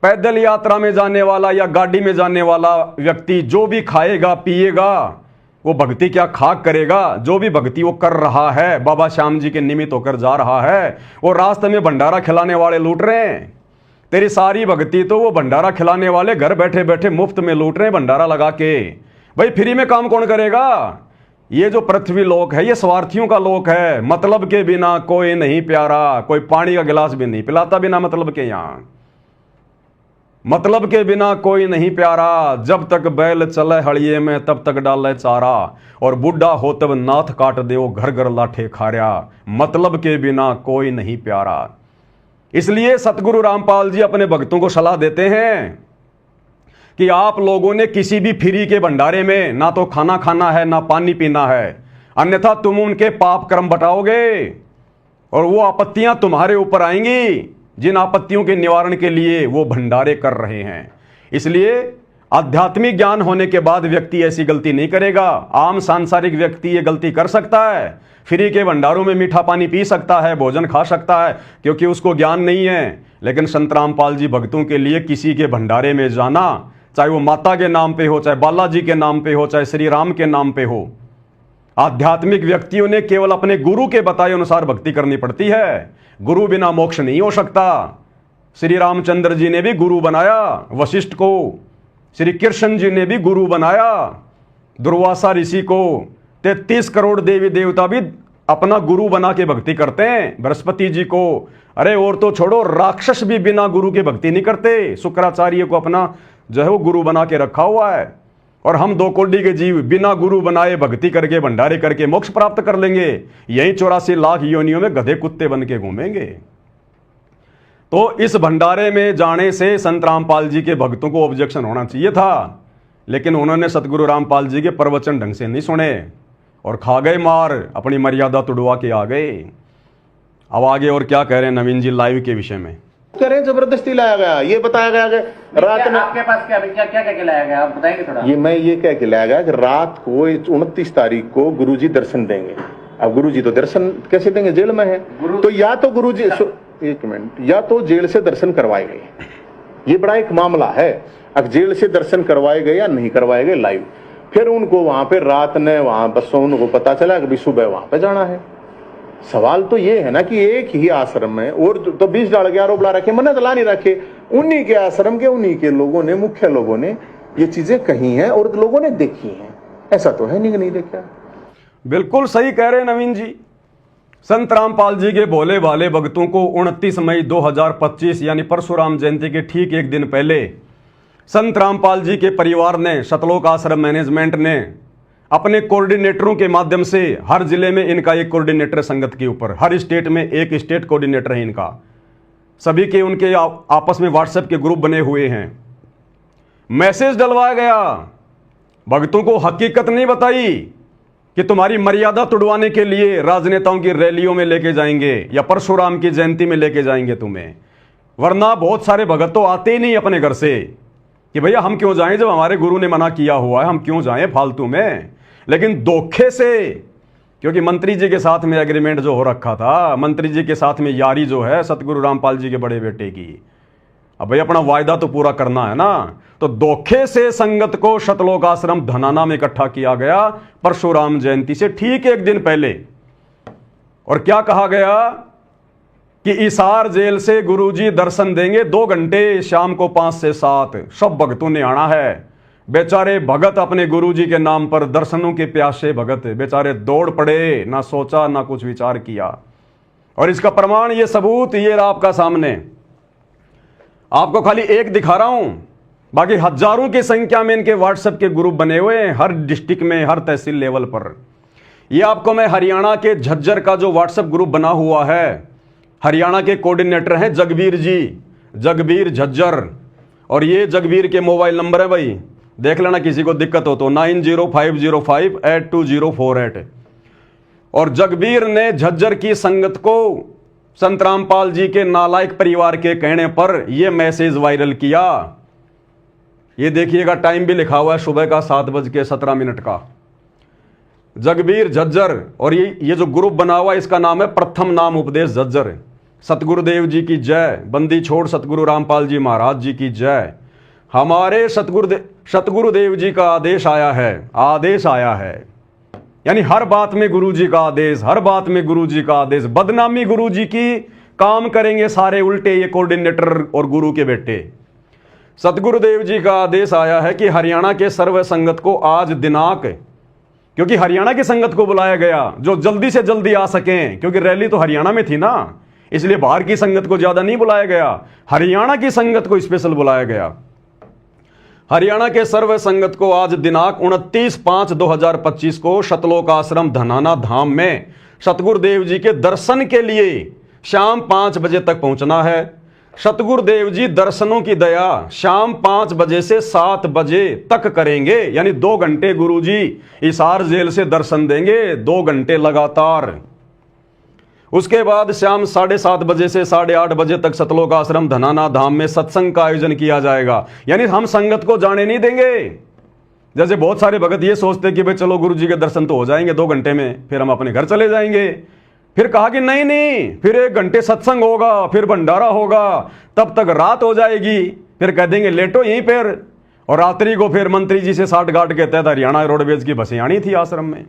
पैदल यात्रा में जाने वाला या गाड़ी में जाने वाला व्यक्ति जो भी खाएगा पिएगा, वो भक्ति क्या खाक करेगा? जो भी भक्ति वो कर रहा है, बाबा श्याम जी के निमित्त होकर जा रहा है, वो रास्ते में भंडारा खिलाने वाले लूट रहे हैं। तेरी सारी भक्ति तो वो भंडारा खिलाने वाले घर बैठे बैठे मुफ्त में लूट रहे हैं भंडारा लगा के। भाई फ्री में काम कौन करेगा? ये जो पृथ्वी लोक है, ये स्वार्थियों का लोक है। मतलब के बिना कोई नहीं प्यारा, कोई पानी का गिलास भी नहीं पिलाता बिना मतलब के। यहां मतलब के बिना कोई नहीं प्यारा। जब तक बैल चले हड़िए में, तब तक डाले चारा। और बुढ़ा हो तब नाथ काट दे, घर घर लाठे खारिया। मतलब के बिना कोई नहीं प्यारा। इसलिए सतगुरु रामपाल जी अपने भक्तों को सलाह देते हैं कि आप लोगों ने किसी भी फ्री के भंडारे में ना तो खाना खाना है, ना पानी पीना है, अन्यथा तुम उनके पाप कर्म बटाओगे और वो आपत्तियां तुम्हारे ऊपर आएंगी, जिन आपत्तियों के निवारण के लिए वो भंडारे कर रहे हैं। इसलिए आध्यात्मिक ज्ञान होने के बाद व्यक्ति ऐसी गलती नहीं करेगा। आम सांसारिक व्यक्ति ये गलती कर सकता है, फ्री के भंडारों में मीठा पानी पी सकता है, भोजन खा सकता है, क्योंकि उसको ज्ञान नहीं है। लेकिन संत रामपाल जी भक्तों के लिए किसी के भंडारे में जाना, चाहे वो माता के नाम पे हो, चाहे बालाजी के नाम पे हो, चाहे श्री राम के नाम पे हो, आध्यात्मिक व्यक्तियों ने केवल अपने गुरु के बताए अनुसार भक्ति करनी पड़ती है। गुरु बिना मोक्ष नहीं हो सकता। श्री रामचंद्र जी ने भी गुरु बनाया वशिष्ठ को, श्री कृष्ण जी ने भी गुरु बनाया दुर्वासा ऋषि को। 33 करोड़ देवी देवता भी अपना गुरु बना के भक्ति करते हैं, बृहस्पति जी को। अरे और तो छोड़ो, राक्षस भी बिना गुरु के भक्ति नहीं करते। शुक्राचार्य को अपना जो है वो गुरु बना के रखा हुआ है। और हम 2 कोटि के जीव बिना गुरु बनाए भक्ति करके भंडारे करके मोक्ष प्राप्त कर लेंगे। यही 84 लाख योनियों में गधे कुत्ते बन के घूमेंगे। तो इस भंडारे में जाने से संत रामपाल जी के भक्तों को ऑब्जेक्शन होना चाहिए था, लेकिन उन्होंने सतगुरु रामपाल जी के प्रवचन ढंग से नहीं सुने और खा गए मार, अपनी मर्यादा तुड़वा के आ गए। अब आगे और क्या कह रहे हैं नवीन जी लाइव के विषय में? करें जबरदस्ती लाया गया, ये बताया गया कि रात में आपके पास क्या क्या क्या क्या लाया गया, आप बताएंगे थोड़ा? ये कह के लाया गया कि रात को 29 तारीख को गुरुजी दर्शन देंगे। अब गुरुजी तो दर्शन कैसे देंगे? जेल में है। तो या तो गुरुजी, एक मिनट, या तो जेल से दर्शन करवाए गए, ये बड़ा एक मामला है। अब जेल से दर्शन करवाए गए या नहीं करवाए गए लाइव, फिर उनको वहां पे रात ने वहां बसों उनको पता चला कि सुबह वहां पे जाना है। सवाल तो ये है ना कि एक ही आश्रम में और तो 20 डाल के आरोप ला रखे, मन्नत ला नहीं रखे। उन्हीं के आश्रम के उन्हीं के लोगों ने, मुख्य लोगों ने ये चीजें कही हैं और लोगों ने देखी हैं। ऐसा तो है नहीं कि नहीं देखा। बिल्कुल सही कह रहे हैं नवीन जी। संत रामपाल जी के भोले भाले भक्तों को 29 मई 2025 यानी परशुराम जयंती के ठीक एक दिन पहले संत रामपाल जी के परिवार ने, सतलोक आश्रम मैनेजमेंट ने अपने कोऑर्डिनेटरों के माध्यम से, हर जिले में इनका एक कोऑर्डिनेटर संगत के ऊपर, हर स्टेट में एक स्टेट कोऑर्डिनेटर है इनका, सभी के उनके आपस में व्हाट्सएप के ग्रुप बने हुए हैं। मैसेज डलवाया गया, भक्तों को हकीकत नहीं बताई कि तुम्हारी मर्यादा तुड़वाने के लिए राजनेताओं की रैलियों में लेके जाएंगे या परशुराम की जयंती में लेके जाएंगे तुम्हें। वरना बहुत सारे भगत तो आते ही नहीं अपने घर से कि भैया हम क्यों जाएं, जब हमारे गुरु ने मना किया हुआ है हम क्यों जाएं फालतू में। लेकिन धोखे से, क्योंकि मंत्री जी के साथ में एग्रीमेंट जो हो रखा था, मंत्री जी के साथ में यारी जो है सतगुरु रामपाल जी के बड़े बेटे की, अब भाई अपना वायदा तो पूरा करना है ना। तो धोखे से संगत को शतलोक आश्रम धनाना में इकट्ठा किया गया परशुराम जयंती से ठीक एक दिन पहले। और क्या कहा गया कि इसार जेल से गुरुजी दर्शन देंगे 2 घंटे शाम को 5 से 7। सब भक्तों ने आना है। बेचारे भगत अपने गुरुजी के नाम पर दर्शनों के प्यासे भगत बेचारे दौड़ पड़े, ना सोचा ना कुछ विचार किया। और इसका प्रमाण, ये सबूत, ये रहा आपका सामने। आपको खाली एक दिखा रहा हूं, बाकी हजारों की संख्या में इनके व्हाट्सएप के ग्रुप बने हुए हैं हर डिस्ट्रिक्ट में, हर तहसील लेवल पर। ये आपको मैं हरियाणा के झज्जर का जो व्हाट्सएप ग्रुप बना हुआ है, हरियाणा के कोऑर्डिनेटर हैं जगबीर जी, जगबीर झज्जर। और ये जगबीर के मोबाइल नंबर है भाई, देख लेना किसी को दिक्कत हो तो 9050582048। और जगबीर ने झज्जर की संगत को संत रामपाल जी के नालायक परिवार के कहने पर यह मैसेज वायरल किया। ये देखिएगा, टाइम भी लिखा हुआ है, सुबह का 7:17 का। जगबीर झज्जर। और ये जो ग्रुप बना हुआ है इसका नाम है प्रथम नाम उपदेश झज्जर। सतगुरुदेव जी की जय, बंदी छोड़ सतगुरु रामपाल जी महाराज जी की जय। हमारे सतगुरुदेव जी का आदेश आया है, आदेश आया है, यानी हर बात में गुरु जी का आदेश, हर बात में गुरु जी का आदेश। बदनामी गुरु जी की काम करेंगे सारे उल्टे ये कोऑर्डिनेटर और गुरु के बेटे। सतगुरुदेव जी का आदेश आया है कि हरियाणा के सर्व संगत को आज दिनांक, क्योंकि हरियाणा की संगत को बुलाया गया जो जल्दी से जल्दी आ सकें, क्योंकि रैली तो हरियाणा में थी ना, इसलिए बाहर की संगत को ज्यादा नहीं बुलाया गया, हरियाणा की संगत को स्पेशल बुलाया गया। हरियाणा के सर्व संगत को आज दिनांक 29/5/2025 को शतलोक आश्रम धनाना धाम में सतगुरुदेव जी के दर्शन के लिए शाम 5 बजे तक पहुंचना है। सतगुरुदेव जी दर्शनों की दया शाम 5 बजे से 7 बजे तक करेंगे, यानी 2 घंटे गुरुजी हिसार जेल से दर्शन देंगे, 2 घंटे लगातार। उसके बाद शाम 7:30 बजे से 8:30 बजे तक सतलोक आश्रम धनाना धाम में सत्संग का आयोजन किया जाएगा। यानी हम संगत को जाने नहीं देंगे। जैसे बहुत सारे भगत ये सोचते कि भाई चलो गुरु जी के दर्शन तो हो जाएंगे 2 घंटे में, फिर हम अपने घर चले जाएंगे। फिर कहा कि नहीं नहीं, फिर 1 घंटे सत्संग होगा, फिर भंडारा होगा, तब तक रात हो जाएगी, फिर कह देंगे लेटो यहीं पर। और रात्रि को फिर मंत्री जी से 60 घाट के तहत हरियाणा रोडवेज की बसें आनी थी आश्रम में।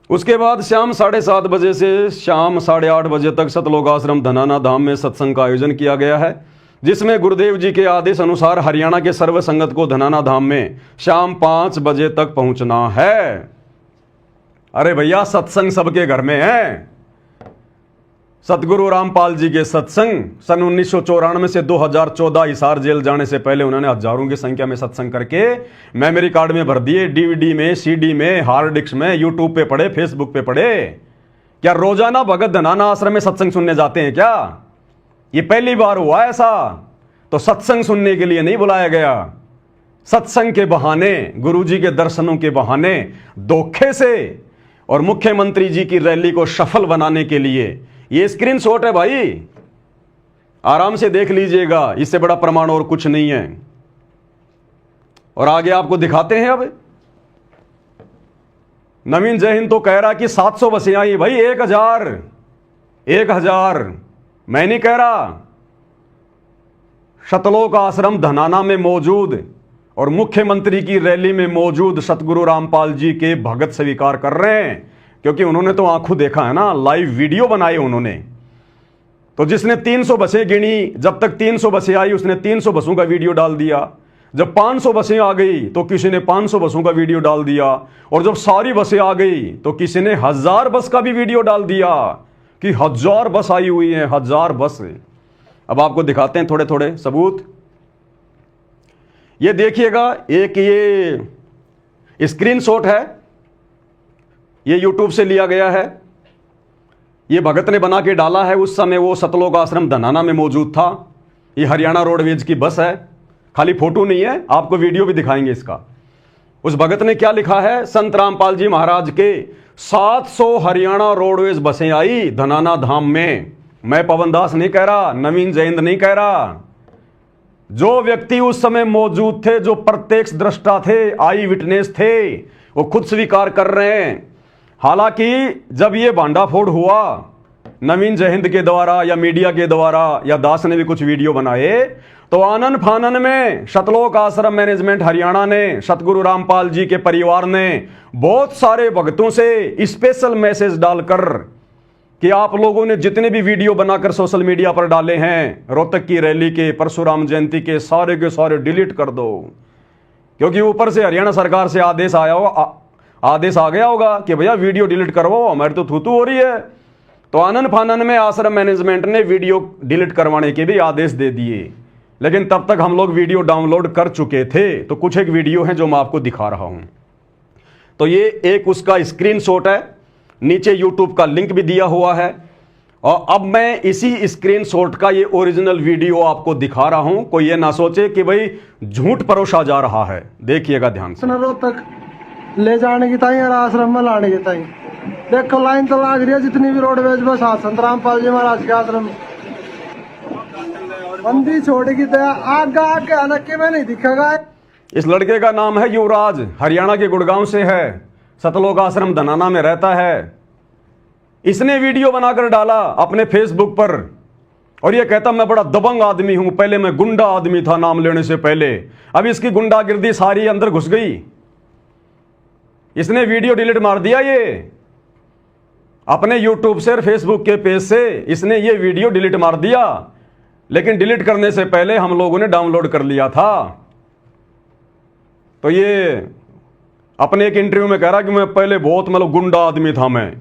उसके बाद शाम 7:30 बजे से शाम 8:30 बजे तक सतलोक आश्रम धनाना धाम में सत्संग का आयोजन किया गया है, जिसमें गुरुदेव जी के आदेश अनुसार हरियाणा के सर्व संगत को धनाना धाम में शाम 5 बजे तक पहुंचना है। अरे भैया, सत्संग सबके घर में है। सतगुरु रामपाल जी के सत्संग सन 1994 से 2014 हिसार जेल जाने से पहले उन्होंने हजारों की संख्या में सत्संग करके मेमोरी कार्ड में भर दिए, डीवीडी में, सीडी में, हार्ड डिस्क में, यूट्यूब पे पढ़े, फेसबुक पे पढ़े। क्या रोजाना भगत धनाना आश्रम में सत्संग सुनने जाते हैं क्या? ये पहली बार हुआ ऐसा। तो सत्संग सुनने के लिए नहीं बुलाया गया, सत्संग के बहाने, गुरुजी के दर्शनों के बहाने, धोखे से और मुख्यमंत्री जी की रैली को सफल बनाने के लिए। ये स्क्रीनशॉट है भाई, आराम से देख लीजिएगा, इससे बड़ा प्रमाण और कुछ नहीं है। और आगे आपको दिखाते हैं। अब नवीन जय हिंद तो कह रहा कि 700 बसें आई। भाई 1000 मैं नहीं कह रहा। शतलोक आश्रम धनाना में मौजूद और मुख्यमंत्री की रैली में मौजूद सतगुरु रामपाल जी के भगत स्वीकार कर रहे हैं, क्योंकि उन्होंने तो आंखों देखा है ना, लाइव वीडियो बनाए उन्होंने। तो जिसने 300 बसें गिनी, जब तक 300 बसें आई उसने 300 बसों का वीडियो डाल दिया। जब 500 बसें आ गई तो किसी ने 500 बसों का वीडियो डाल दिया। और जब सारी बसें आ गई तो किसी ने 1000 बस का भी वीडियो डाल दिया कि 1000 बस आई हुई है, 1000 बस। अब आपको दिखाते हैं थोड़े थोड़े सबूत। ये देखिएगा, एक ये स्क्रीनशॉट है, ये यूट्यूब से लिया गया है। ये भगत ने बना के डाला है, उस समय वो सतलोक आश्रम धनाना में मौजूद था। ये हरियाणा रोडवेज की बस है, खाली फोटो नहीं है, आपको वीडियो भी दिखाएंगे इसका। उस भगत ने क्या लिखा है, संत रामपाल जी महाराज के 700 हरियाणा रोडवेज बसें आई धनाना धाम में। मैं पवन दास नहीं कह रहा, नवीन जयंत नहीं कह रहा, जो व्यक्ति उस समय मौजूद थे, जो प्रत्यक्ष दृष्टा थे, आई विटनेस थे, वो खुद स्वीकार कर रहे हैं। हालांकि जब ये भांडाफोड़ हुआ नवीन जयंत के द्वारा या मीडिया के द्वारा या दास ने भी कुछ वीडियो बनाए, तो आनन फानन में शतलोक आश्रम मैनेजमेंट हरियाणा ने, सतगुरु रामपाल जी के परिवार ने बहुत सारे भक्तों से स्पेशल मैसेज डालकर कि आप लोगों ने जितने भी वीडियो बनाकर सोशल मीडिया पर डाले हैं रोहतक की रैली के, परशुराम जयंती के सारे डिलीट कर दो, क्योंकि ऊपर से हरियाणा सरकार से आदेश आया होगा, आदेश आ गया होगा कि भैया वीडियो डिलीट करवाओ, हमारी तो थूतू हो रही है। तो आनन फानन में आश्रम मैनेजमेंट ने वीडियो डिलीट करवाने के भी आदेश दे दिए, लेकिन तब तक हम लोग वीडियो डाउनलोड कर चुके थे। तो कुछ एक वीडियो है जो मैं आपको दिखा रहा हूं। तो ये एक उसका स्क्रीनशॉट है, नीचे यूट्यूब का लिंक भी दिया हुआ है, और अब मैं इसी स्क्रीनशॉट का ये ओरिजिनल वीडियो आपको दिखा रहा हूं। कोई ये ना सोचे कि भाई झूठ परोसा जा रहा है, देखिएगा ध्यान से। रोहतक ले जाने की ताई और आश्रम में लाने की ताई देखो लाइन तो लाग रही है, जितनी भी रोडवेज बस संत रामपाल जी महाराज के आश्रम बंदी छोड़ेगी तो आगे आगे हालांकि में नहीं दिखेगा। इस लड़के का नाम है युवराज, हरियाणा के गुड़गांव से है, सतलोक आश्रम धनाना में रहता है। इसने वीडियो बनाकर डाला अपने फेसबुक पर और ये कहता मैं बड़ा दबंग आदमी हूं, पहले मैं गुंडा आदमी था नाम लेने से पहले, अब इसकी गुंडागिर्दी सारी अंदर घुस गई। इसने वीडियो डिलीट मार दिया, ये अपने यूट्यूब से और फेसबुक के पेज से इसने ये वीडियो डिलीट मार दिया, लेकिन डिलीट करने से पहले हम लोगों ने डाउनलोड कर लिया था। तो ये अपने एक इंटरव्यू में कह रहा कि मैं पहले बहुत मतलब गुंडा आदमी था, मैं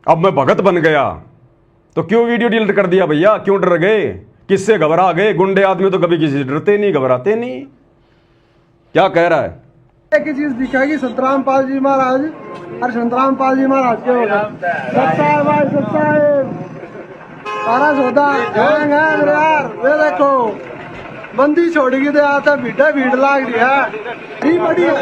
अब मैं भगत बन गया। तो क्यों वीडियो डिलीट कर दिया भैया, क्यों डर गए, किससे घबरा गए? गुंडे आदमी तो कभी किसी से डरते नहीं, घबराते नहीं। क्या कह रहा है? एक ही चीज दिखेगी, संत रामपाल जी महाराज और संत रामपाल जी महाराज के होगा सत्ता है भाई, सत्ता है सारा सौदा गैंग है मेरे यार। वे देखो बंदी छोड़ेगी तो आता भीड़ लाग रही है, ठीक बढ़िया।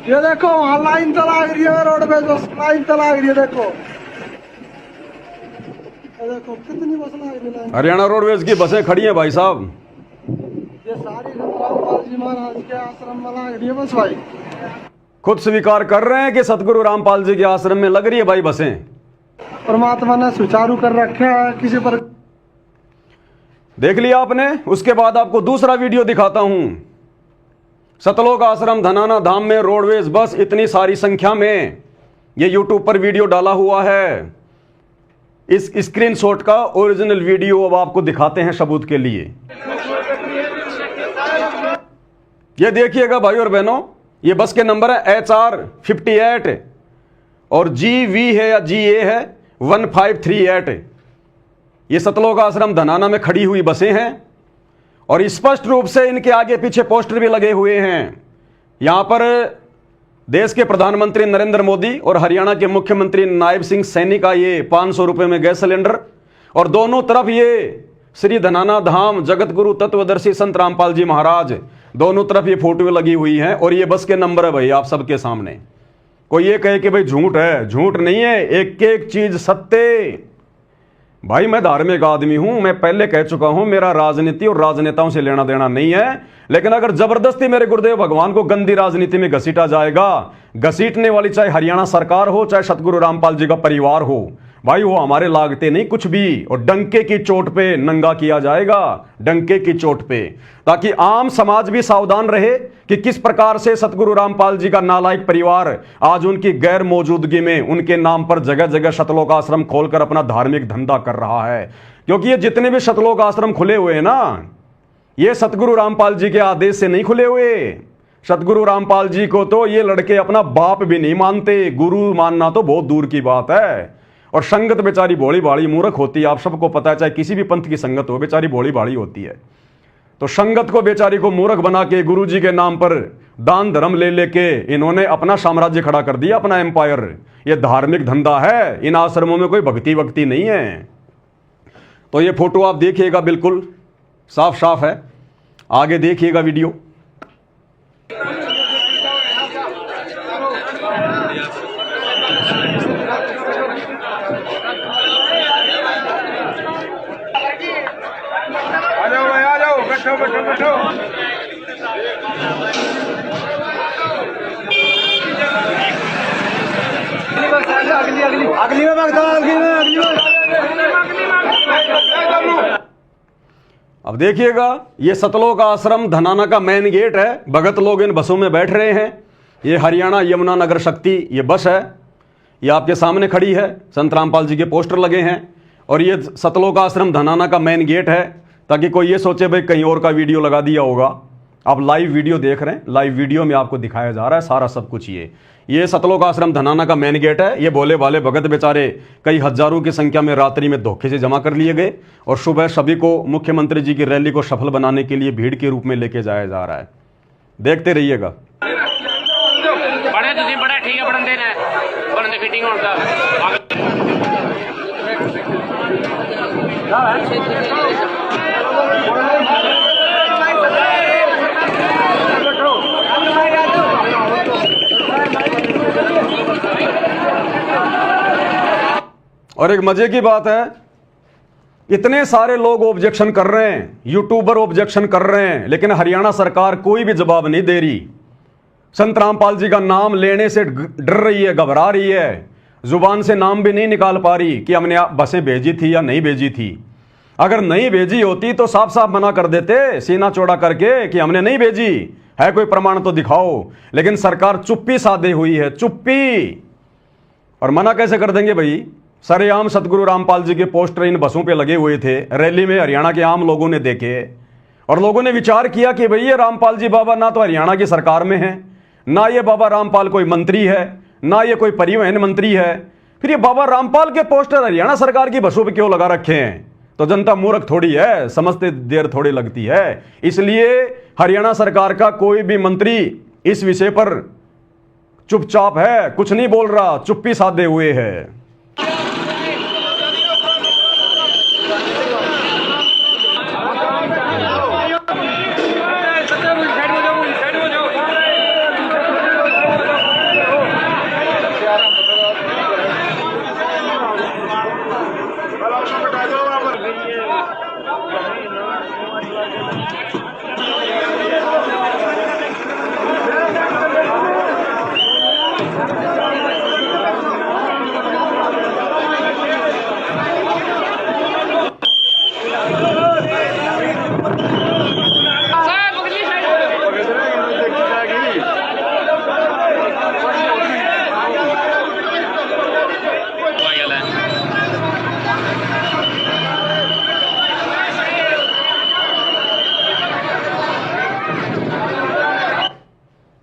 ये देखो वहाँ लाइन तो लाग रही है, रोड पे लाइन तो लाग रही है, देखो देखो कितनी बस लाग रही है। हरियाणा रोडवेज की बसें खड़ी हैं भाई साहब, ये सारी संत रामपाल जी महाराज के आश्रम में लाग रही है बस भाई। खुद स्वीकार कर रहे हैं कि सतगुरु रामपाल जी के आश्रम में लग रही है भाई बसें। परमात्मा ने सुचारू कर रखा है, किसी पर देख लिया आपने। उसके बाद आपको दूसरा वीडियो दिखाता हूं। सतलोक आश्रम धनाना धाम में रोडवेज बस इतनी सारी संख्या में, ये यूट्यूब पर वीडियो डाला हुआ है। इस स्क्रीनशॉट का ओरिजिनल वीडियो अब आपको दिखाते हैं सबूत के लिए। ये देखिएगा भाई और बहनों, ये बस के नंबर है HR58 और GV है या GA है 1538। ये सतलोक आश्रम धनाना में खड़ी हुई बसें हैं और स्पष्ट रूप से इनके आगे पीछे पोस्टर भी लगे हुए हैं। यहां पर देश के प्रधानमंत्री नरेंद्र मोदी और हरियाणा के मुख्यमंत्री नायब सिंह सैनी का ये 500 रुपए में गैस सिलेंडर, और दोनों तरफ ये श्री धनाना धाम जगत गुरु तत्वदर्शी संत रामपाल जी महाराज, दोनों तरफ ये फोटो लगी हुई हैं और ये बस के नंबर है भाई आप सबके सामने। कोई ये कहे कि भाई झूठ है, झूठ नहीं है, एक एक चीज सत्य। भाई मैं धार्मिक आदमी हूं, मैं पहले कह चुका हूं, मेरा राजनीति और राजनेताओं से लेना देना नहीं है, लेकिन अगर जबरदस्ती मेरे गुरुदेव भगवान को गंदी राजनीति में घसीटा जाएगा, घसीटने वाली चाहे हरियाणा सरकार हो चाहे सतगुरु रामपाल जी का परिवार हो, भाई वो हमारे लागते नहीं कुछ भी, और डंके की चोट पे नंगा किया जाएगा, डंके की चोट पे, ताकि आम समाज भी सावधान रहे कि किस प्रकार से सतगुरु रामपाल जी का नालायक परिवार आज उनकी गैर मौजूदगी में उनके नाम पर जगह जगह सतलोक आश्रम खोलकर अपना धार्मिक धंधा कर रहा है। क्योंकि ये जितने भी सतलोक आश्रम खुले हुए हैं ना, ये सतगुरु रामपाल जी के आदेश से नहीं खुले हुए। सतगुरु रामपाल जी को तो ये लड़के अपना बाप भी नहीं मानते, गुरु मानना तो बहुत दूर की बात है। और संगत बेचारी भोली भाली मूर्ख होती है, आप सबको पता है, चाहे किसी भी पंथ की संगत हो बेचारी भोली भाली होती है। तो संगत को बेचारी को मूर्ख बना के गुरु जी के नाम पर दान धर्म ले लेके इन्होंने अपना साम्राज्य खड़ा कर दिया, अपना एम्पायर। ये धार्मिक धंधा है, इन आश्रमों में कोई भक्ति वक्ति नहीं है। तो ये फोटो आप देखिएगा, बिल्कुल साफ साफ है, आगे देखिएगा वीडियो। अगली में भगता अगली में अब देखिएगा, ये सतलोक आश्रम धनाना का मेन गेट है। भगत लोग इन बसों में बैठ रहे हैं। ये हरियाणा यमुना नगर शक्ति ये बस है, ये आपके सामने खड़ी है। संत रामपाल जी के पोस्टर लगे हैं और ये सतलोक आश्रम धनाना का मेन गेट है, ताकि कोई ये सोचे भाई कहीं और का वीडियो लगा दिया होगा। आप लाइव वीडियो देख रहे हैं, लाइव वीडियो में आपको दिखाया जा रहा है सारा सब कुछ। ये सतलोक आश्रम धनाना का मेन गेट है। ये भोले भाले भगत बेचारे कई हजारों की संख्या में रात्रि में धोखे से जमा कर लिए गए और सुबह सभी को मुख्यमंत्री जी की रैली को सफल बनाने के लिए भीड़ के रूप में लेके जाया जा रहा है। देखते रहिएगा। बड़ा ठीक है, बढ़न देना है, बढ़न फिटिंग होगा। और एक मजे की बात है, इतने सारे लोग ऑब्जेक्शन कर रहे हैं, यूट्यूबर ऑब्जेक्शन कर रहे हैं, लेकिन हरियाणा सरकार कोई भी जवाब नहीं दे रही। संत रामपाल जी का नाम लेने से डर रही है, घबरा रही है, जुबान से नाम भी नहीं निकाल पा रही कि हमने बसें भेजी थी या नहीं भेजी थी। अगर नहीं भेजी होती तो साफ साफ मना कर देते, सीना चौड़ा करके कि हमने नहीं भेजी है, कोई प्रमाण तो दिखाओ। लेकिन सरकार चुप्पी साधे हुई है, चुप्पी। और मना कैसे कर देंगे भाई? सरेआम सतगुरु रामपाल जी के पोस्टर इन बसों पे लगे हुए थे, रैली में हरियाणा के आम लोगों ने देखे और लोगों ने विचार किया कि भाई ये रामपाल जी बाबा ना तो हरियाणा की सरकार में है, ना ये बाबा रामपाल कोई मंत्री है, ना ये कोई परिवहन मंत्री है, फिर ये बाबा रामपाल के पोस्टर हरियाणा सरकार की बसों पे क्यों लगा रखे हैं? तो जनता मूर्ख थोड़ी है, समझते देर थोड़ी लगती है। इसलिए हरियाणा सरकार का कोई भी मंत्री इस विषय पर चुपचाप है, कुछ नहीं बोल रहा, चुप्पी साधे हुए है।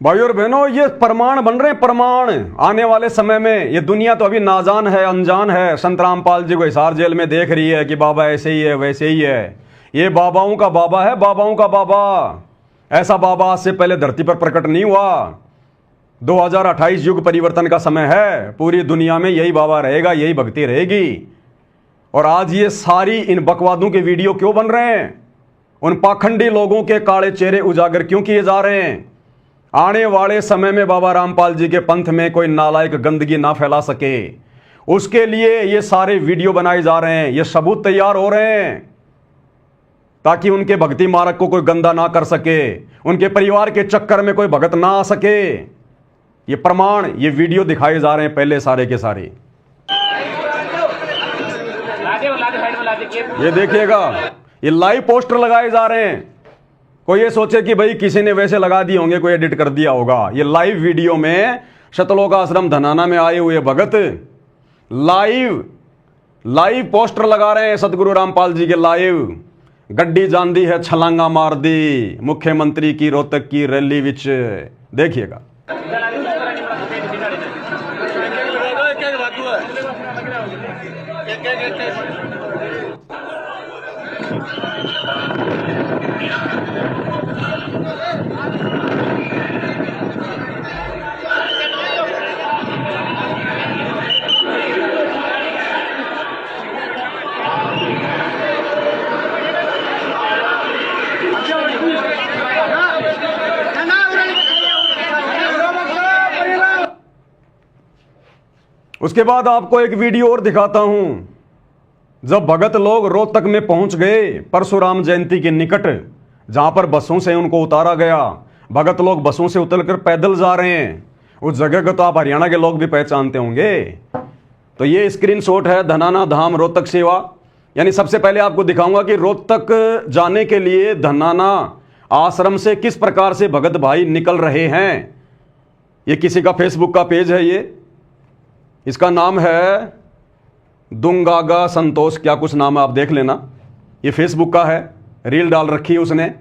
भाई और बहनों, ये प्रमाण बन रहे हैं, प्रमाण। आने वाले समय में ये दुनिया तो अभी नाजान है, अनजान है। संत रामपाल जी को हिसार जेल में देख रही है कि बाबा ऐसे ही है, वैसे ही है। ये बाबाओं का बाबा है, बाबाओं का बाबा। ऐसा बाबा आज से पहले धरती पर प्रकट नहीं हुआ। 2028 युग परिवर्तन का समय है, पूरी दुनिया में यही बाबा रहेगा, यही भक्ति रहेगी। और आज ये सारी इन बकवादों के वीडियो क्यों बन रहे हैं? उन पाखंडी लोगों के काले चेहरे उजागर क्यों किए जा रहे हैं? आने वाले समय में बाबा रामपाल जी के पंथ में कोई नालायक गंदगी ना फैला सके, उसके लिए ये सारे वीडियो बनाए जा रहे हैं, ये सबूत तैयार हो रहे हैं, ताकि उनके भक्ति मार्ग को कोई गंदा ना कर सके, उनके परिवार के चक्कर में कोई भगत ना आ सके। ये प्रमाण, ये वीडियो दिखाए जा रहे हैं पहले सारे के सारे। ये देखिएगा, ये लाइव पोस्टर लगाए जा रहे हैं। कोई ये सोचे कि भाई किसी ने वैसे लगा दिए होंगे, कोई एडिट कर दिया होगा। ये लाइव वीडियो में सतलोक आश्रम धनाना में आए हुए भगत लाइव पोस्टर लगा रहे हैं सतगुरु रामपाल जी के। लाइव गड्डी जान दी है, छलांगा मार दी मुख्यमंत्री की रोहतक की रैली विच। देखिएगा। उसके बाद आपको एक वीडियो और दिखाता हूं। जब भगत लोग रोहतक में पहुंच गए परशुराम जयंती के निकट, जहां पर बसों से उनको उतारा गया। भगत लोग बसों से उतरकर पैदल जा रहे हैं। उस जगह को तो आप हरियाणा के लोग भी पहचानते होंगे। तो ये स्क्रीनशॉट है धनाना धाम रोहतक सेवा। यानी सबसे पहले आपको दिखाऊंगा कि रोहतक जाने के लिए धनाना आश्रम से किस प्रकार से भगत भाई निकल रहे हैं। ये किसी का फेसबुक का पेज है, ये इसका नाम है दुंगागा संतोष, क्या कुछ नाम है, आप देख लेना। ये फेसबुक का है, रील डाल रखी है उसने,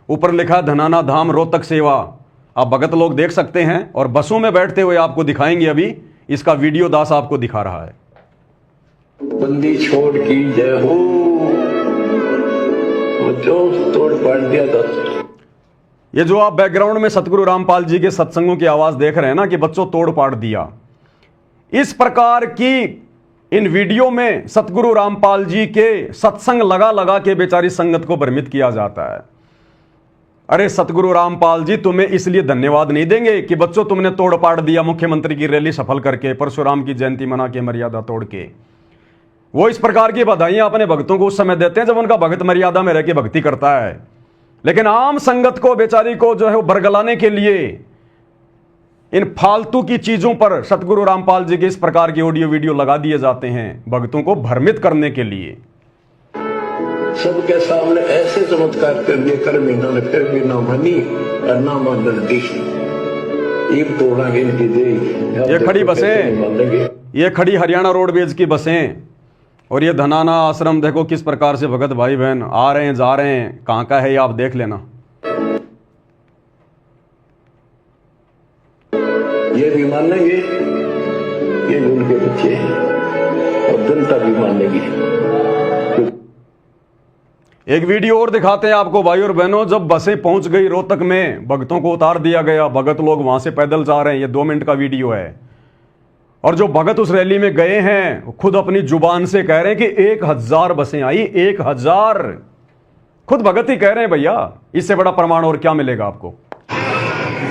ऊपर लिखा है धनाना धाम रोहतक सेवा। आप भगत लोग देख सकते हैं और बसों में बैठते हुए आपको दिखाएंगे। अभी इसका वीडियो दास आपको दिखा रहा है। बंदी छोड़ की जय हो, बच्चों तोड़ पाड़ दिया था। ये जो आप बैकग्राउंड में सतगुरु रामपाल जी के सत्संगों की आवाज देख रहे हैं ना कि बच्चों तोड़ पाड़ दिया, इस प्रकार की इन वीडियो में सतगुरु रामपाल जी के सत्संग लगा लगा के बेचारी संगत को भ्रमित किया जाता है। अरे सतगुरु रामपाल जी तुम्हें इसलिए धन्यवाद नहीं देंगे कि बच्चों तुमने तोड़ पाड़ दिया मुख्यमंत्री की रैली सफल करके, परशुराम की जयंती मना के, मर्यादा तोड़ के। वो इस प्रकार की बधाइयां अपने भक्तों को उस समय देते हैं जब उनका भक्त मर्यादा में रह के भक्ति करता है। लेकिन आम संगत को बेचारी को जो है वो बरगलाने के लिए इन फालतू की चीजों पर सतगुरु रामपाल जी के इस प्रकार की ऑडियो वीडियो लगा दिए जाते हैं भक्तों को भ्रमित करने के लिए। सबके सामने ऐसे चमत्कार कर दिए, कर भी ना फिर भी ना मानी और ना मान देश एक तोड़ांगे इनकी दे। ये खड़ी बसें, ये खड़ी हरियाणा रोडवेज की बसें और ये धनाना आश्रम देखो किस प्रकार से भगत भाई बहन आ रहे हैं जा रहे हैं। कहां का है ये आप देख लेना। ये भी मान लेंगे, ये उनके बच्चे हैं और जनता भी मान लेगी। एक वीडियो और दिखाते हैं आपको भाई और बहनों। जब बसें पहुंच गई रोहतक में, भक्तों को उतार दिया गया, भगत लोग वहां से पैदल जा रहे हैं। ये 2 मिनट का वीडियो है और जो भगत उस रैली में गए हैं खुद अपनी जुबान से कह रहे हैं कि 1000 बसें आई, 1000। खुद भगत ही कह रहे हैं भैया, इससे बड़ा प्रमाण और क्या मिलेगा आपको।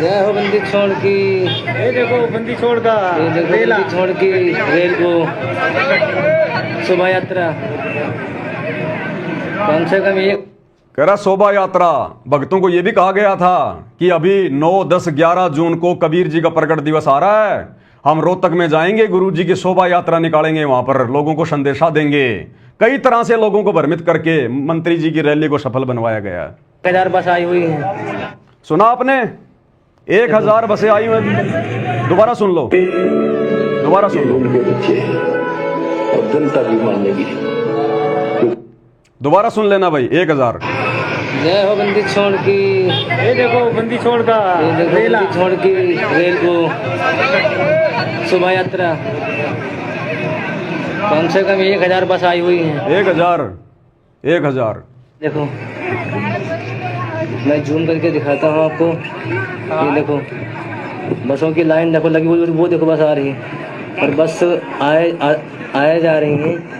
जय हो बंदी छोड़ की, ये देखो बंदी छोड़ का ये देखो बंदी छोड़ की रेल को शोभा यात्रा कम से कम एक कह रहा शोभा यात्रा। भक्तों को यह भी कहा गया था कि अभी 9, 10, 11 जून को कबीर जी का प्रकट दिवस आ रहा है, हम रोहतक में जाएंगे, गुरु जी की शोभा यात्रा निकालेंगे, वहां पर लोगों को संदेशा देंगे। कई तरह से लोगों को भ्रमित करके मंत्री जी की रैली को सफल बनवाया गया। 1000 बस आई हुई है। सुना आपने, 1000 बसें आई हुई हैं। दोबारा सुन लो, दोबारा सुन लो, उनके बच्चे हैं और जनता भी मान लेगी। दोबारा सुन लेना भाई। 1000। जय हो बंदी छोड़ की, ये देखो बंदी छोड़ का ये देखो बंदी छोड़ की रेल को शोभा यात्रा कम से कम 1000 बस आई हुई है। 1000। देखो मैं जूम करके दिखाता हूँ आपको। ये देखो बसों की लाइन देखो लगी हुई, वो देखो बस आ रही है और बस आए जा रही हैं।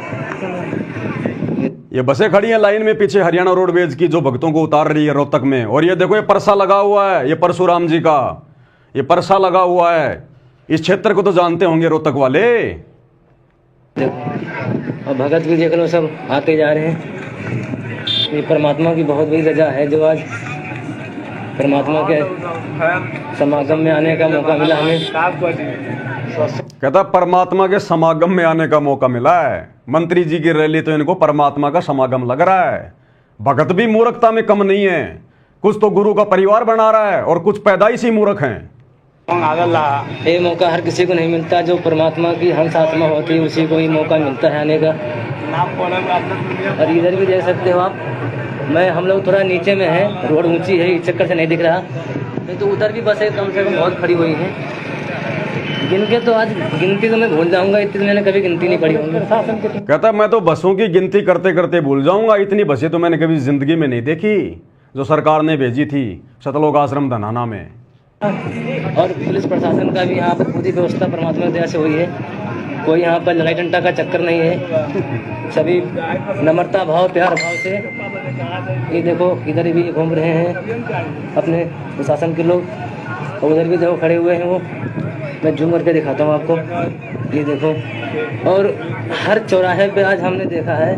ये बसें खड़ी हैं लाइन में पीछे हरियाणा रोडवेज की, जो भक्तों को उतार रही है रोहतक में। और ये देखो ये परसा लगा हुआ है, ये परशुराम जी का ये परसा लगा हुआ है। इस क्षेत्र को तो जानते होंगे रोहतक वाले। और भगत भी देख लो सब आते जा रहे हैं। ये परमात्मा की बहुत बड़ी रजा है जो आज परमात्मा के समागम में आने का मौका मिला हमें। कहता परमात्मा के समागम में आने का मौका मिला है। मंत्री जी की रैली तो इनको परमात्मा का समागम लग रहा है। भगत भी मूर्खता में कम नहीं है, कुछ तो गुरु का परिवार बना रहा है और कुछ पैदाइशी मूर्ख हैं। ये मौका हर किसी को नहीं मिलता, जो परमात्मा की हंस आत्मा होती है उसी को ही मौका मिलता है आने का। और इधर भी देख सकते हो आप, हम लोग थोड़ा नीचे में है, रोड ऊंची है, इस चक्कर से नहीं दिख रहा। नहीं तो उधर भी बसें कम से कम बहुत खड़ी हुई हैं। गिनके तो आज गिनती तो मैं भूल जाऊंगा, इतनी मैंने कभी गिनती नहीं पड़ी होगी। कहता मैं तो बसों की गिनती करते करते भूल जाऊंगा, इतनी बसें तो मैंने कभी जिंदगी में नहीं देखी जो सरकार ने भेजी थी सतलोक आश्रम धनाना में। और पुलिस प्रशासन का भी यहाँ पर पूरी व्यवस्था परमात्मा की दया से हुई है। कोई यहाँ पर लड़ाई डंडा का चक्कर नहीं है, सभी नम्रता भाव प्यार भाव से। ये देखो इधर भी घूम रहे हैं अपने प्रशासन के लोग, और उधर भी देखो खड़े हुए हैं वो। मैं जूम करके दिखाता हूँ आपको। ये देखो, और हर चौराहे पे आज हमने देखा है,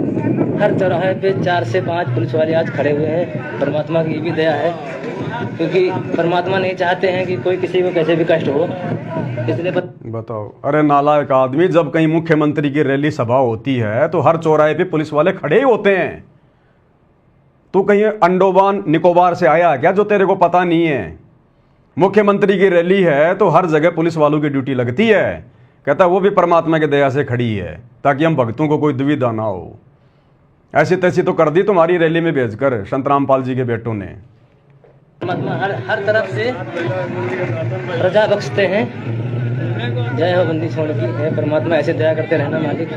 हर चौराहे पे 4 से 5 पुलिस वाले आज खड़े हुए हैं। परमात्मा की ये भी दया है, क्योंकि परमात्मा नहीं चाहते हैं कि कोई किसी को कैसे भी कष्ट हो, इसलिए बताओ। अरे नालायक आदमी, जब कहीं मुख्यमंत्री की रैली सभा होती है तो हर चौराहे पे पुलिस वाले खड़े ही होते हैं। तू कहीं अंडोबान निकोबार से आया क्या जो तेरे को पता नहीं है? मुख्यमंत्री की रैली है तो हर जगह पुलिस वालों की ड्यूटी लगती है। कहता है वो भी परमात्मा की दया से खड़ी है ताकि हम भक्तों को कोई दुविधा ना हो। ऐसी तैसी तो कर दी तुम्हारी रैली में भेजकर संत रामपाल जी के बेटों ने। परमात्मा हर तरफ से रजा बख्शते हैं। जय हो बंदी छोड़ की है परमात्मा, ऐसे दया करते रहना मालिक।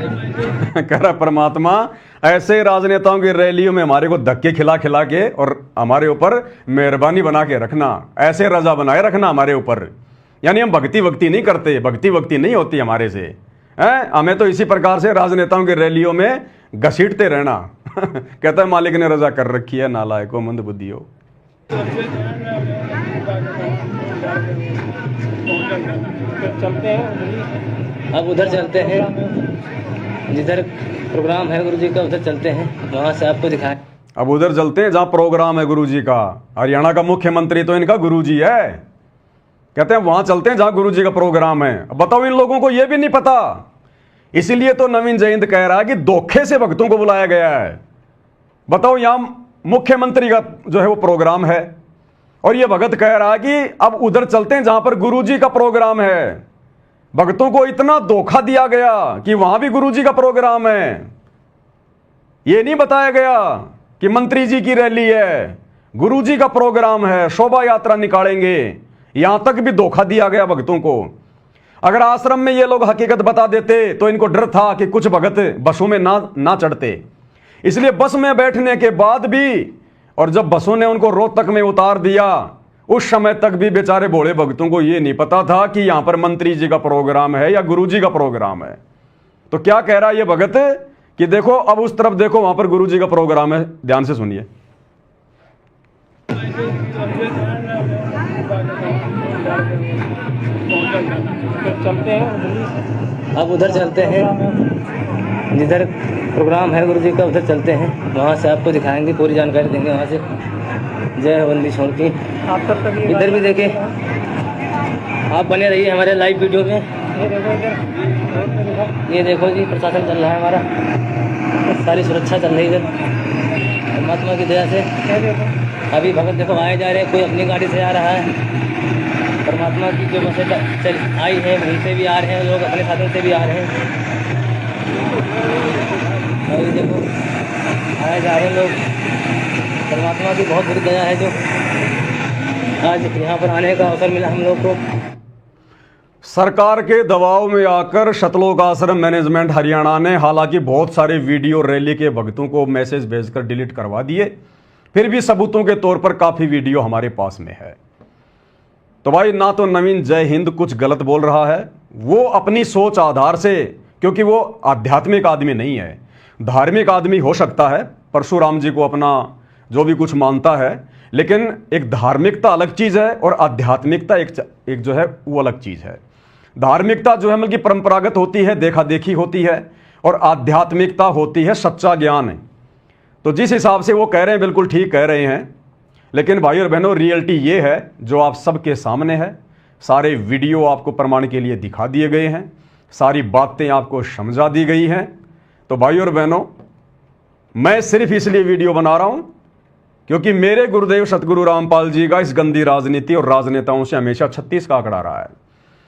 कह रहा परमात्मा ऐसे राजनेताओं की रैलियों में हमारे को धक्के खिला खिला के और हमारे ऊपर मेहरबानी बना के रखना, ऐसे रजा बनाए रखना हमारे ऊपर। यानी हम भक्ति वक्ति नहीं करते, भक्ति वक्ति नहीं होती हमारे से हैं। हमें तो इसी प्रकार से राजनेताओं की रैलियों में घसीटते रहना। कहता है मालिक ने रजा कर रखी है, नालायको मंद बुद्धि हो। अब उधर चलते हैं, जिधर प्रोग्राम है गुरुजी का उधर चलते हैं, वहां से आपको दिखाएं। अब उधर चलते हैं जहां प्रोग्राम है गुरुजी का। हरियाणा का मुख्यमंत्री तो इनका गुरुजी है। कहते हैं वहां चलते हैं जहां गुरुजी का प्रोग्राम है। अब बताओ, इन लोगों को यह भी नहीं पता। इसीलिए तो नवीन जयंत कह रहा है कि धोखे से भक्तों को बुलाया गया है। बताओ, यहां मुख्यमंत्री का जो है वो प्रोग्राम है और ये भगत कह रहा है कि अब उधर चलते हैं जहां पर गुरुजी का प्रोग्राम है। भक्तों को इतना धोखा दिया गया कि वहां भी गुरुजी का प्रोग्राम है। ये नहीं बताया गया कि मंत्री जी की रैली है, गुरुजी का प्रोग्राम है, शोभा यात्रा निकालेंगे। यहां तक भी धोखा दिया गया भक्तों को। अगर आश्रम में ये लोग हकीकत बता देते तो इनको डर था कि कुछ भगत बसों में ना चढ़ते। इसलिए बस में बैठने के बाद भी और जब बसों ने उनको रोहतक में उतार दिया, उस समय तक भी बेचारे भोले भक्तों को यह नहीं पता था कि यहां पर मंत्री जी का प्रोग्राम है या गुरुजी का प्रोग्राम है। तो क्या कह रहा है ये भगत कि देखो अब उस तरफ देखो, वहां पर गुरुजी का प्रोग्राम है। ध्यान से सुनिए। अब उधर चलते हैं, जिधर प्रोग्राम है गुरुजी का उधर चलते हैं, वहाँ से आपको दिखाएंगे, पूरी जानकारी देंगे वहाँ से। जय हो बंदी छोड़ की। इधर भी देखें, आप बने रहिए हमारे लाइव वीडियो में। ये देखो जी, प्रशासन चल रहा है हमारा, सारी सुरक्षा चल रही है परमात्मा की दया से। अभी भगत देखो आए जा रहे हैं, कोई अपनी गाड़ी से आ रहा है। परमात्मा की जो बसें चल आई हैं वहीं से भी आ रहे हैं लोग, अपने साधन से भी आ रहे हैं। अभी देखो आए जा रहे हैं लोग। परमात्मा की बहुत बड़ी दया है जो आज यहाँ पर आने का अवसर मिला हम लोग को। सरकार के दबाव में आकर शतलोक आश्रम मैनेजमेंट हरियाणा ने हालांकि बहुत सारे वीडियो रैली के भक्तों को मैसेज भेजकर डिलीट करवा दिए, फिर भी सबूतों के तौर पर काफ़ी वीडियो हमारे पास में है। तो भाई, ना तो नवीन जय हिंद कुछ गलत बोल रहा है, वो अपनी सोच आधार से, क्योंकि वो आध्यात्मिक आदमी नहीं है, धार्मिक आदमी हो सकता है, परशुराम जी को अपना जो भी कुछ मानता है, लेकिन एक धार्मिकता अलग चीज़ है और आध्यात्मिकता एक जो है वो अलग चीज़ है। धार्मिकता जो है मतलब परंपरागत होती है, देखा देखी होती है, और आध्यात्मिकता होती है सच्चा ज्ञान। तो जिस हिसाब से वो कह रहे हैं बिल्कुल ठीक कह रहे हैं, लेकिन भाई और बहनों रियलिटी ये है जो आप सबके सामने है। सारे वीडियो आपको प्रमाण के लिए दिखा दिए गए हैं, सारी बातें आपको समझा दी गई हैं। तो भाई और बहनों, मैं सिर्फ इसलिए वीडियो बना रहा हूं क्योंकि मेरे गुरुदेव सतगुरु रामपाल जी का इस गंदी राजनीति और राजनेताओं से हमेशा 36 का आंकड़ा रहा है।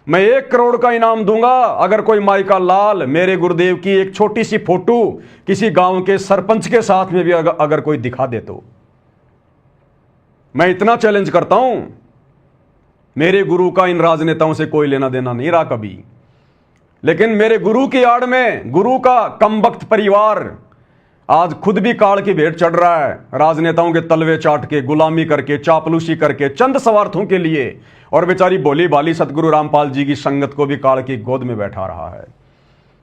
मैं 1 करोड़ का इनाम दूंगा अगर कोई माई का लाल मेरे गुरुदेव की एक छोटी सी फोटो किसी गांव के सरपंच के साथ में भी अगर कोई दिखा दे तो। मैं इतना चैलेंज करता हूं, मेरे गुरु का इन राजनेताओं से कोई लेना देना नहीं रहा कभी, लेकिन मेरे गुरु की आड़ में गुरु का कमबख्त परिवार आज खुद भी काल की भेंट चढ़ रहा है, राजनेताओं के तलवे चाट के, गुलामी करके, चापलूसी करके, चंद स्वार्थों के लिए, और बेचारी भोली भाली सतगुरु रामपाल जी की संगत को भी काल की गोद में बैठा रहा है।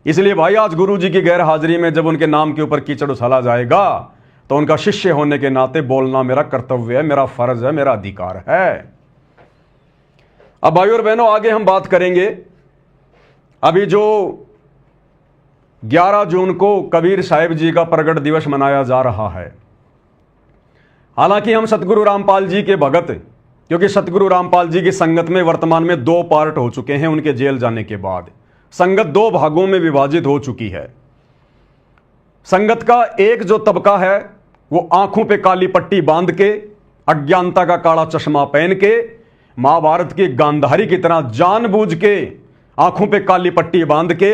इसलिए भाई, आज गुरु जी की गैर हाजिरी में जब उनके नाम के ऊपर कीचड़ उछाला जाएगा तो उनका शिष्य होने के नाते बोलना मेरा कर्तव्य है, मेरा फर्ज है, मेरा अधिकार है। अब भाई और बहनों, आगे हम बात करेंगे अभी जो 11 जून को कबीर साहिब जी का प्रगट दिवस मनाया जा रहा है, हालांकि हम सतगुरु रामपाल जी के भगत, क्योंकि सतगुरु रामपाल जी की संगत में वर्तमान में 2 पार्ट हो चुके हैं उनके जेल जाने के बाद। संगत 2 भागों में विभाजित हो चुकी है। संगत का एक जो तबका है वो आंखों पे काली पट्टी बांध के, अज्ञानता का काला चश्मा पहन के, महाभारत की गांधारी की तरह जानबूझ के आंखों पे काली पट्टी बांध के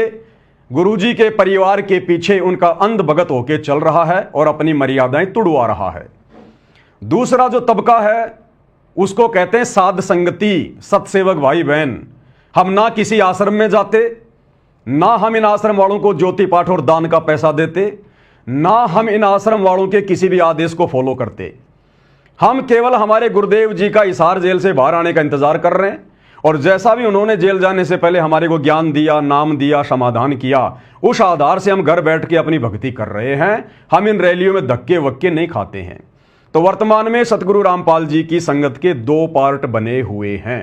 गुरुजी के परिवार के पीछे उनका अंध भगत होके चल रहा है और अपनी मर्यादाएं तुड़वा रहा है। दूसरा जो तबका है उसको कहते हैं साध संगति, सत्सेवक भाई बहन। हम ना किसी आश्रम में जाते, ना हम इन आश्रम वालों को ज्योति पाठ और दान का पैसा देते, ना हम इन आश्रम वालों के किसी भी आदेश को फॉलो करते। हम केवल हमारे गुरुदेव जी का हिसार जेल से बाहर आने का इंतजार कर रहे हैं, और जैसा भी उन्होंने जेल जाने से पहले हमारे को ज्ञान दिया, नाम दिया, समाधान किया, उस आधार से हम घर बैठ के अपनी भक्ति कर रहे हैं। हम इन रैलियों में धक्के वक्के नहीं खाते हैं। तो वर्तमान में सतगुरु रामपाल जी की संगत के 2 पार्ट बने हुए हैं।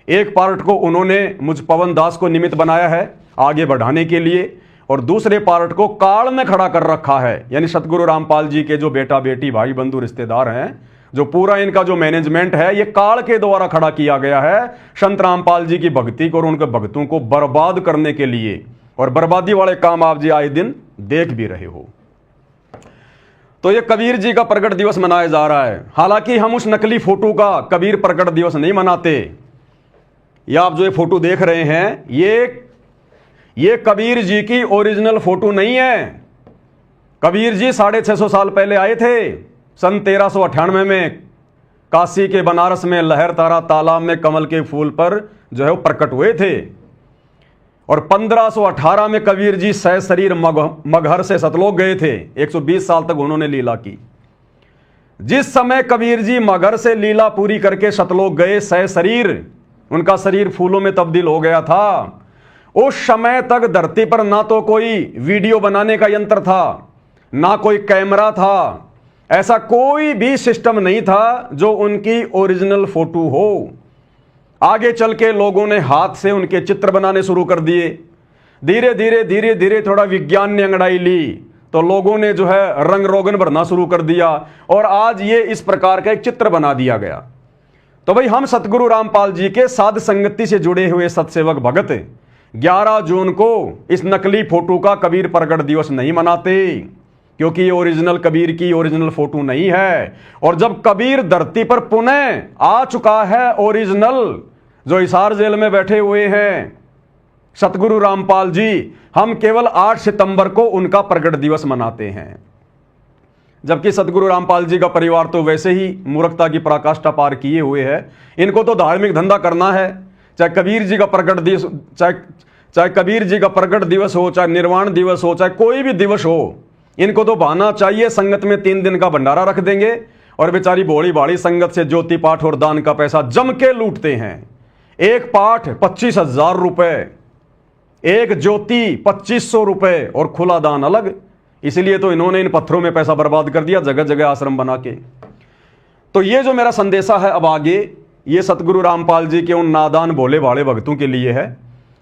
एक पार्ट को उन्होंने मुझ पवन दास को निमित्त बनाया है आगे बढ़ाने के लिए, और दूसरे पार्ट को काल में खड़ा कर रखा है, यानी सतगुरु रामपाल जी के जो बेटा बेटी, भाई बंधु, रिश्तेदार हैं, जो पूरा इनका जो मैनेजमेंट है, ये काल के द्वारा खड़ा किया गया है संत रामपाल जी की भक्ति को और उनके भक्तों को बर्बाद करने के लिए। और बर्बादी वाले काम आप जी आए दिन देख भी रहे हो। तो ये कबीर जी का प्रगट दिवस मनाया जा रहा है। हालांकि हम उस नकली फोटो का कबीर प्रगट दिवस नहीं मनाते। ये आप जो ये फोटो देख रहे हैं, ये कबीर जी की ओरिजिनल फोटो नहीं है। कबीर जी 650 साल पहले आए थे, सन 1398 में काशी के बनारस में लहर तारा तालाब में कमल के फूल पर जो है वो प्रकट हुए थे। और 1518 में कबीर जी सशरीर मगहर से सतलोक गए थे। 120 साल तक उन्होंने लीला की। जिस समय कबीर जी मगहर से लीला पूरी करके सतलोक गए सशरीर, उनका शरीर फूलों में तब्दील हो गया था, उस समय तक धरती पर ना तो कोई वीडियो बनाने का यंत्र था, ना कोई कैमरा था, ऐसा कोई भी सिस्टम नहीं था जो उनकी ओरिजिनल फोटो हो। आगे चल के लोगों ने हाथ से उनके चित्र बनाने शुरू कर दिए। धीरे धीरे थोड़ा विज्ञान ने अंगड़ाई ली तो लोगों ने जो है रंग रोगन भरना शुरू कर दिया, और आज ये इस प्रकार का एक चित्र बना दिया गया। तो भाई हम सतगुरु रामपाल जी के साध संगति से जुड़े हुए सत्सेवक भगत 11 जून को इस नकली फोटो का कबीर प्रगट दिवस नहीं मनाते, क्योंकि ये ओरिजिनल कबीर की ओरिजिनल फोटो नहीं है। और जब कबीर धरती पर पुनः आ चुका है ओरिजिनल, जो हिसार जेल में बैठे हुए हैं सतगुरु रामपाल जी, हम केवल 8 सितंबर को उनका प्रगट दिवस मनाते हैं। जबकि सतगुरु रामपाल जी का परिवार तो वैसे ही मूर्खता की पराकाष्ठा पार किए हुए है। इनको तो धार्मिक धंधा करना है, चाहे कबीर जी का प्रगट दिवस, चाहे कबीर जी का प्रगट दिवस हो, चाहे निर्वाण दिवस हो, चाहे कोई भी दिवस हो, इनको तो बहाना चाहिए। संगत में 3 दिन का भंडारा रख देंगे और बेचारी भोली भाड़ी संगत से ज्योति पाठ और दान का पैसा जम के लूटते हैं। एक पाठ 25,000 रुपए, एक ज्योति 2500 रुपए और खुला दान अलग। इसलिए तो इन्होंने इन पत्थरों में पैसा बर्बाद कर दिया, जगह जगह आश्रम बना के। तो ये जो मेरा संदेशा है अब आगे, ये सतगुरु रामपाल जी के उन नादान भोले भाले भक्तों के लिए है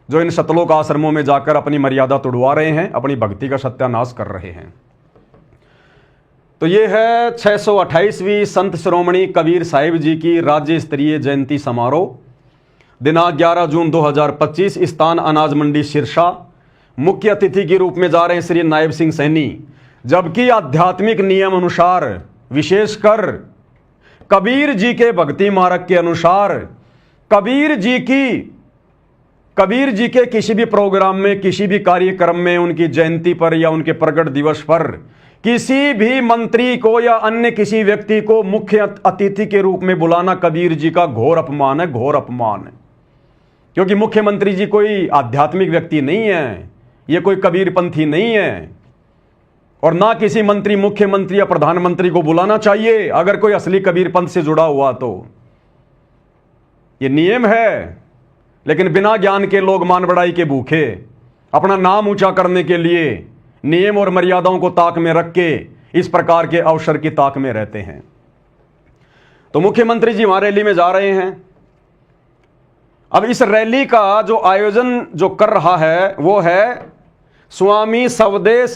जो इन सतलोक आश्रमों में जाकर अपनी मर्यादा तोड़वा रहे हैं, अपनी भक्ति का सत्यानाश कर रहे हैं। तो ये है 628वीं संत शिरोमणि कबीर साहिब जी की राज्य स्तरीय जयंती समारोह, दिनांक 11 जून 2025, स्थान अनाज मंडी सिरसा। मुख्य अतिथि के रूप में जा रहे हैं श्री नायब सिंह सैनी। जबकि आध्यात्मिक नियम अनुसार, विशेषकर कबीर जी के भक्ति मार्ग के अनुसार, कबीर जी के किसी भी प्रोग्राम में, किसी भी कार्यक्रम में, उनकी जयंती पर या उनके प्रगट दिवस पर किसी भी मंत्री को या अन्य किसी व्यक्ति को मुख्य अतिथि के रूप में बुलाना कबीर जी का घोर अपमान है, घोर अपमान है। क्योंकि मुख्यमंत्री जी कोई आध्यात्मिक व्यक्ति नहीं है, ये कोई कबीरपंथी नहीं है, और ना किसी मंत्री, मुख्यमंत्री या प्रधानमंत्री को बुलाना चाहिए अगर कोई असली कबीरपंथ से जुड़ा हुआ तो। ये नियम है, लेकिन बिना ज्ञान के लोग मान बढ़ाई के भूखे अपना नाम ऊंचा करने के लिए नियम और मर्यादाओं को ताक में रख के इस प्रकार के अवसर की ताक में रहते हैं। तो मुख्यमंत्री जी वहां रैली में जा रहे हैं अब इस रैली का जो आयोजन जो कर रहा है वो है स्वामी सवदेश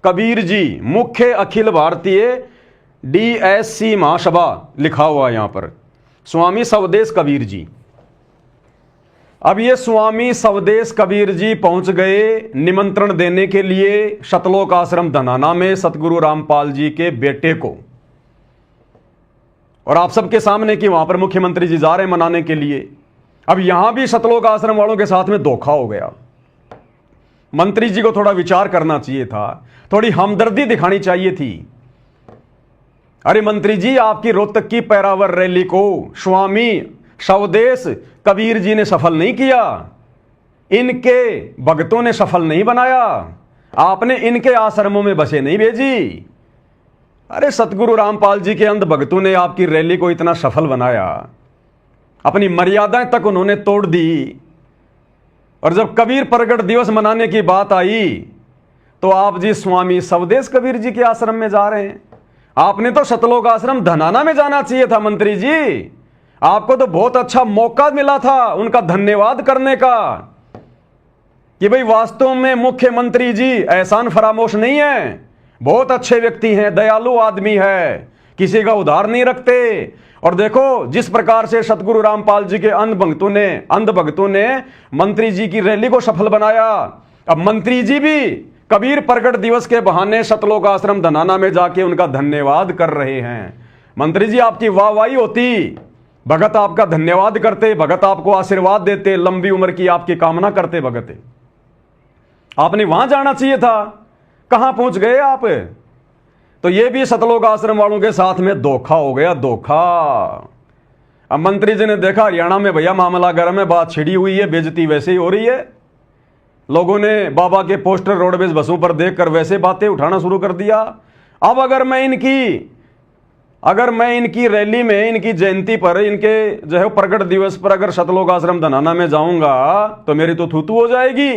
कबीर जी, मुख्य अखिल भारतीय DSC महासभा, लिखा हुआ है यहां पर स्वामी सवदेश कबीर जी। अब ये स्वामी सवदेश कबीर जी पहुंच गए निमंत्रण देने के लिए सतलोक आश्रम धनाना में सतगुरु रामपाल जी के बेटे को, और आप सबके सामने कि वहां पर मुख्यमंत्री जी जा रहे हैं मनाने के लिए। अब यहां भी सतलोक आश्रम वालों के साथ में धोखा हो गया। मंत्री जी को थोड़ा विचार करना चाहिए था, थोड़ी हमदर्दी दिखानी चाहिए थी। अरे मंत्री जी, आपकी रोहतक की पैरावर रैली को स्वामी सवदेश कबीर जी ने सफल नहीं किया, इनके भक्तों ने सफल नहीं बनाया, आपने इनके आश्रमों में बसें नहीं भेजी। अरे सतगुरु रामपाल जी के अंध भक्तों ने आपकी रैली को इतना सफल बनाया, अपनी मर्यादाएं तक उन्होंने तोड़ दी। और जब कबीर प्रगट दिवस मनाने की बात आई तो आप जी स्वामी सवदेश कबीर जी के आश्रम में जा रहे हैं। आपने तो सतलोक आश्रम धनाना में जाना चाहिए था मंत्री जी, आपको तो बहुत अच्छा मौका मिला था उनका धन्यवाद करने का कि भाई वास्तव में मुख्यमंत्री जी एहसान फरामोश नहीं है, बहुत अच्छे व्यक्ति हैं, दयालु आदमी है, किसी का उधार नहीं रखते। और देखो जिस प्रकार से सतगुरु रामपाल जी के अंध भक्तों ने मंत्री जी की रैली को सफल बनाया। अब मंत्री जी भी कबीर प्रगट दिवस के बहाने सतलोक आश्रम धनाना में जाके उनका धन्यवाद कर रहे हैं। मंत्री जी, आपकी वाहवाही होती, भगत आपका धन्यवाद करते, भगत आपको आशीर्वाद देते, लंबी उम्र की आपकी कामना करते भगत। आपने वहां जाना चाहिए था, कहां पहुंच गए आप? तो ये भी सतलोक आश्रम वालों के साथ में धोखा हो गया, धोखा। अब मंत्री जी ने देखा हरियाणा में भैया मामला गर्म है, बात छिड़ी हुई है, बेइज्जती वैसे ही हो रही है, लोगों ने बाबा के पोस्टर रोडवेज बसों पर देखकर वैसे बातें उठाना शुरू कर दिया। अब अगर मैं इनकी रैली में, इनकी जयंती पर, इनके जो है प्रगट दिवस पर अगर सतलोक आश्रम धनाना में जाऊंगा तो मेरी तो थूथू हो जाएगी।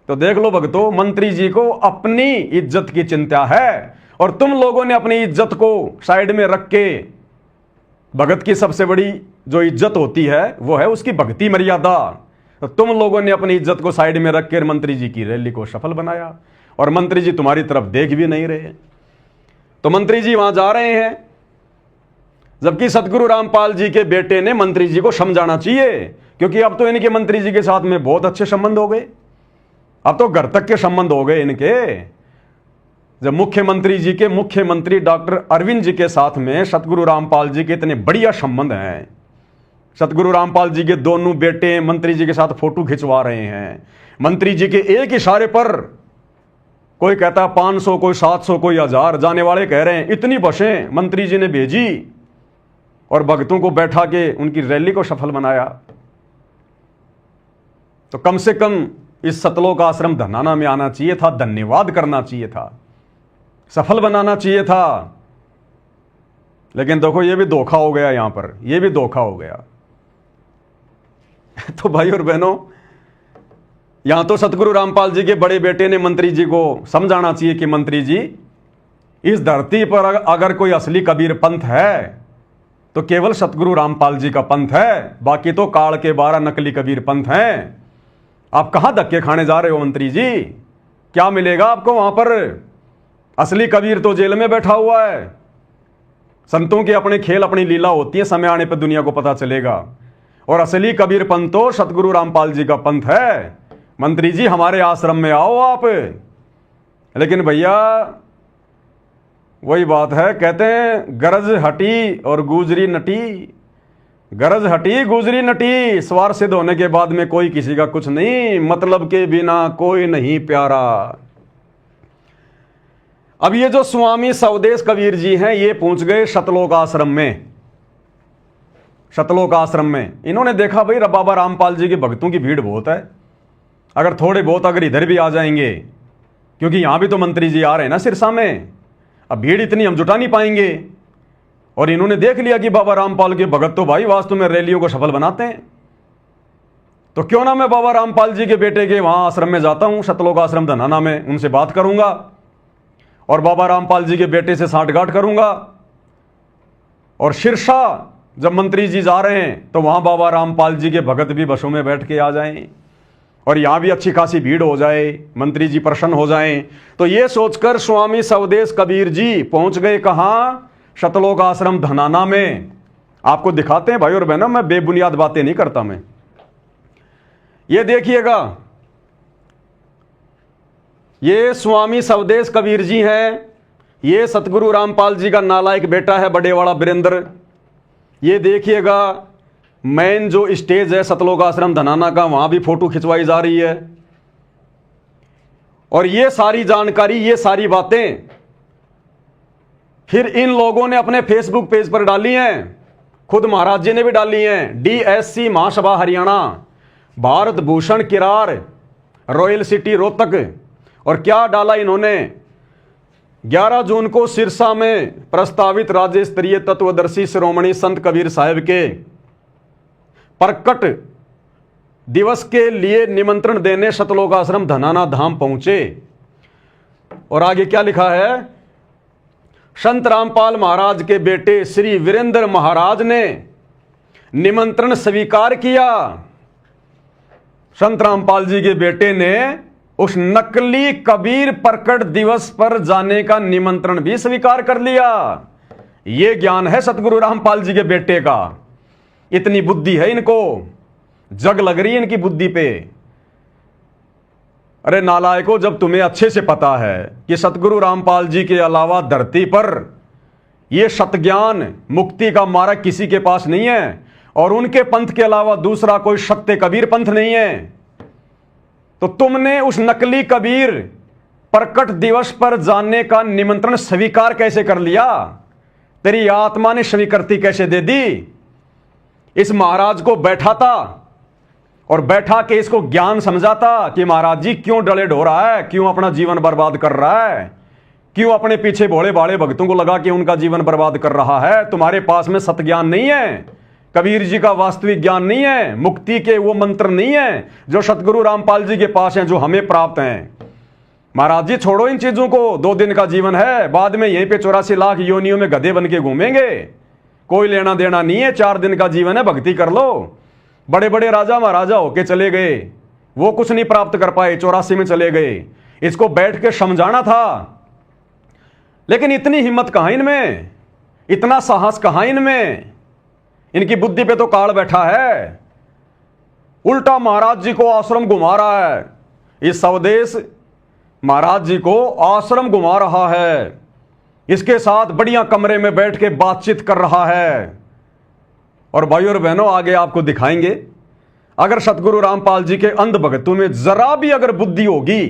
तो देख लो भक्तों, मंत्री जी को अपनी इज्जत की चिंता है और तुम लोगों ने अपनी इज्जत को साइड में रख के, भगत की सबसे बड़ी जो इज्जत होती है वो है उसकी भक्ति मर्यादा, तो तुम लोगों ने अपनी इज्जत को साइड में रख कर मंत्री जी की रैली को सफल बनाया और मंत्री जी तुम्हारी तरफ देख भी नहीं रहे। तो मंत्री जी वहां जा रहे हैं, जबकि सतगुरु रामपाल जी के बेटे ने मंत्री जी को समझाना चाहिए, क्योंकि अब तो इनके मंत्री जी के साथ में बहुत अच्छे संबंध हो गए, अब तो घर तक के संबंध हो गए इनके। जब मुख्यमंत्री डॉक्टर अरविंद जी के साथ में सतगुरु रामपाल जी के इतने बढ़िया संबंध हैं, सतगुरु रामपाल जी के दोनों बेटे मंत्री जी के साथ फोटो खिंचवा रहे हैं, मंत्री जी के एक इशारे पर कोई कहता है 500, कोई 700, कोई 1000, जाने वाले कह रहे हैं इतनी बसें मंत्री जी ने भेजी और भक्तों को बैठा के उनकी रैली को सफल बनाया। तो कम से कम इस सतलोक आश्रम धनाना में आना चाहिए था, धन्यवाद करना चाहिए था, सफल बनाना चाहिए था। लेकिन देखो ये भी धोखा हो गया, यहां पर ये भी धोखा हो गया। तो भाई और बहनों, यहां तो सतगुरु रामपाल जी के बड़े बेटे ने मंत्री जी को समझाना चाहिए कि मंत्री जी, इस धरती पर अगर कोई असली कबीर पंथ है तो केवल सतगुरु रामपाल जी का पंथ है, बाकी तो काल के 12 नकली कबीर पंथ हैं। आप कहां धक्के खाने जा रहे हो मंत्री जी? क्या मिलेगा आपको वहां पर? असली कबीर तो जेल में बैठा हुआ है। संतों के अपने खेल, अपनी लीला होती है, समय आने पर दुनिया को पता चलेगा। और असली कबीर पंथ तो सतगुरु रामपाल जी का पंथ है। मंत्री जी, हमारे आश्रम में आओ आप। लेकिन भैया वही बात है, कहते हैं गरज हटी और गुजरी नटी, गरज हटी गुजरी नटी, स्वार सिद्ध होने के बाद में कोई किसी का कुछ नहीं, मतलब के बिना कोई नहीं प्यारा। अब ये जो स्वामी सवदेश कबीर जी हैं, ये पहुंच गए सतलोक आश्रम में। सतलोक आश्रम में इन्होंने देखा भाई बाबा रामपाल जी के भक्तों की भीड़ बहुत है, अगर थोड़े बहुत अगर इधर भी आ जाएंगे, क्योंकि यहां भी तो मंत्री जी आ रहे हैं ना सिरसा में, अब भीड़ इतनी हम जुटा नहीं पाएंगे। और इन्होंने देख लिया कि बाबा रामपाल के भगत तो भाई वास्तव में रैलियों को सफल बनाते हैं, तो क्यों ना मैं बाबा रामपाल जी के बेटे के वहां आश्रम में जाता हूं, सतलोक आश्रम धनाना में, उनसे बात करूंगा और बाबा रामपाल जी के बेटे से सांठगांठ करूंगा और सिरसा जब मंत्री जी जा रहे हैं तो वहां बाबा रामपाल जी के भगत भी बसों में बैठ के आ जाएं और यहां भी अच्छी खासी भीड़ हो जाए, मंत्री जी प्रसन्न हो जाएं। तो ये सोचकर स्वामी सवदेश कबीर जी पहुंच गए कहां? शतलोक आश्रम धनाना में। आपको दिखाते हैं भाई और बहनों, मैं बेबुनियाद बातें नहीं करता मैं। ये देखिएगा, ये स्वामी सवदेश कबीर जी हैं। ये सतगुरु रामपाल जी का नालायक बेटा है बड़ेवाड़ा वीरेंद्र। ये देखिएगा मेन जो स्टेज है सतलोक आश्रम धनाना का, वहां भी फोटो खिंचवाई जा रही है। और ये सारी जानकारी, ये सारी बातें फिर इन लोगों ने अपने फेसबुक पेज पर डाली हैं। खुद महाराज जी ने भी डाली हैं। डीएससी महासभा हरियाणा, भारत भूषण किरार, रॉयल सिटी रोहतक। और क्या डाला इन्होंने? 11 जून को सिरसा में प्रस्तावित राज्य स्तरीय तत्वदर्शी श्रोमणी संत कबीर साहिब के प्रकट दिवस के लिए निमंत्रण देने शतलोक आश्रम धनाना धाम पहुंचे। और आगे क्या लिखा है? संत रामपाल महाराज के बेटे श्री वीरेंद्र महाराज ने निमंत्रण स्वीकार किया। संत रामपाल जी के बेटे ने उस नकली कबीर प्रकट दिवस पर जाने का निमंत्रण भी स्वीकार कर लिया। यह ज्ञान है सतगुरु रामपाल जी के बेटे का। इतनी बुद्धि है इनको, जग लग रही है इनकी बुद्धि पे। अरे नालायकों, जब तुम्हें अच्छे से पता है कि सतगुरु रामपाल जी के अलावा धरती पर यह सतज्ञान मुक्ति का मार्ग किसी के पास नहीं है और उनके पंथ के अलावा दूसरा कोई सत्य कबीर पंथ नहीं है, तो तुमने उस नकली कबीर प्रकट दिवस पर जाने का निमंत्रण स्वीकार कैसे कर लिया? तेरी आत्मा ने स्वीकृति कैसे दे दी? इस महाराज को बैठाता और बैठा के इसको ज्ञान समझाता कि महाराज जी क्यों डले ढो रहा है, क्यों अपना जीवन बर्बाद कर रहा है, क्यों अपने पीछे भोले भाले भक्तों को लगा के उनका जीवन बर्बाद कर रहा है। तुम्हारे पास में सतज्ञान नहीं है, कबीर जी का वास्तविक ज्ञान नहीं है, मुक्ति के वो मंत्र नहीं है जो सतगुरु रामपाल जी के पास हैं, जो हमें प्राप्त हैं। महाराज जी छोड़ो इन चीजों को, 2 दिन का जीवन है, बाद में यहीं पे 84 लाख योनियों में गधे बन के घूमेंगे, कोई लेना देना नहीं है। 4 दिन का जीवन है, भक्ति कर लो। बड़े बड़े राजा महाराजा होके चले गए, वो कुछ नहीं प्राप्त कर पाए, 84 में चले गए। इसको बैठ के समझाना था, लेकिन इतनी हिम्मत कहां इनमें, इतना साहस कहां इनमें। इनकी बुद्धि पे तो काल बैठा है, उल्टा महाराज जी को आश्रम घुमा रहा है। इस सवदेश महाराज जी को आश्रम घुमा रहा है, इसके साथ बढ़िया कमरे में बैठ के बातचीत कर रहा है। और भाई और बहनों, आगे आपको दिखाएंगे, अगर सतगुरु रामपाल जी के अंध भक्तों में जरा भी अगर बुद्धि होगी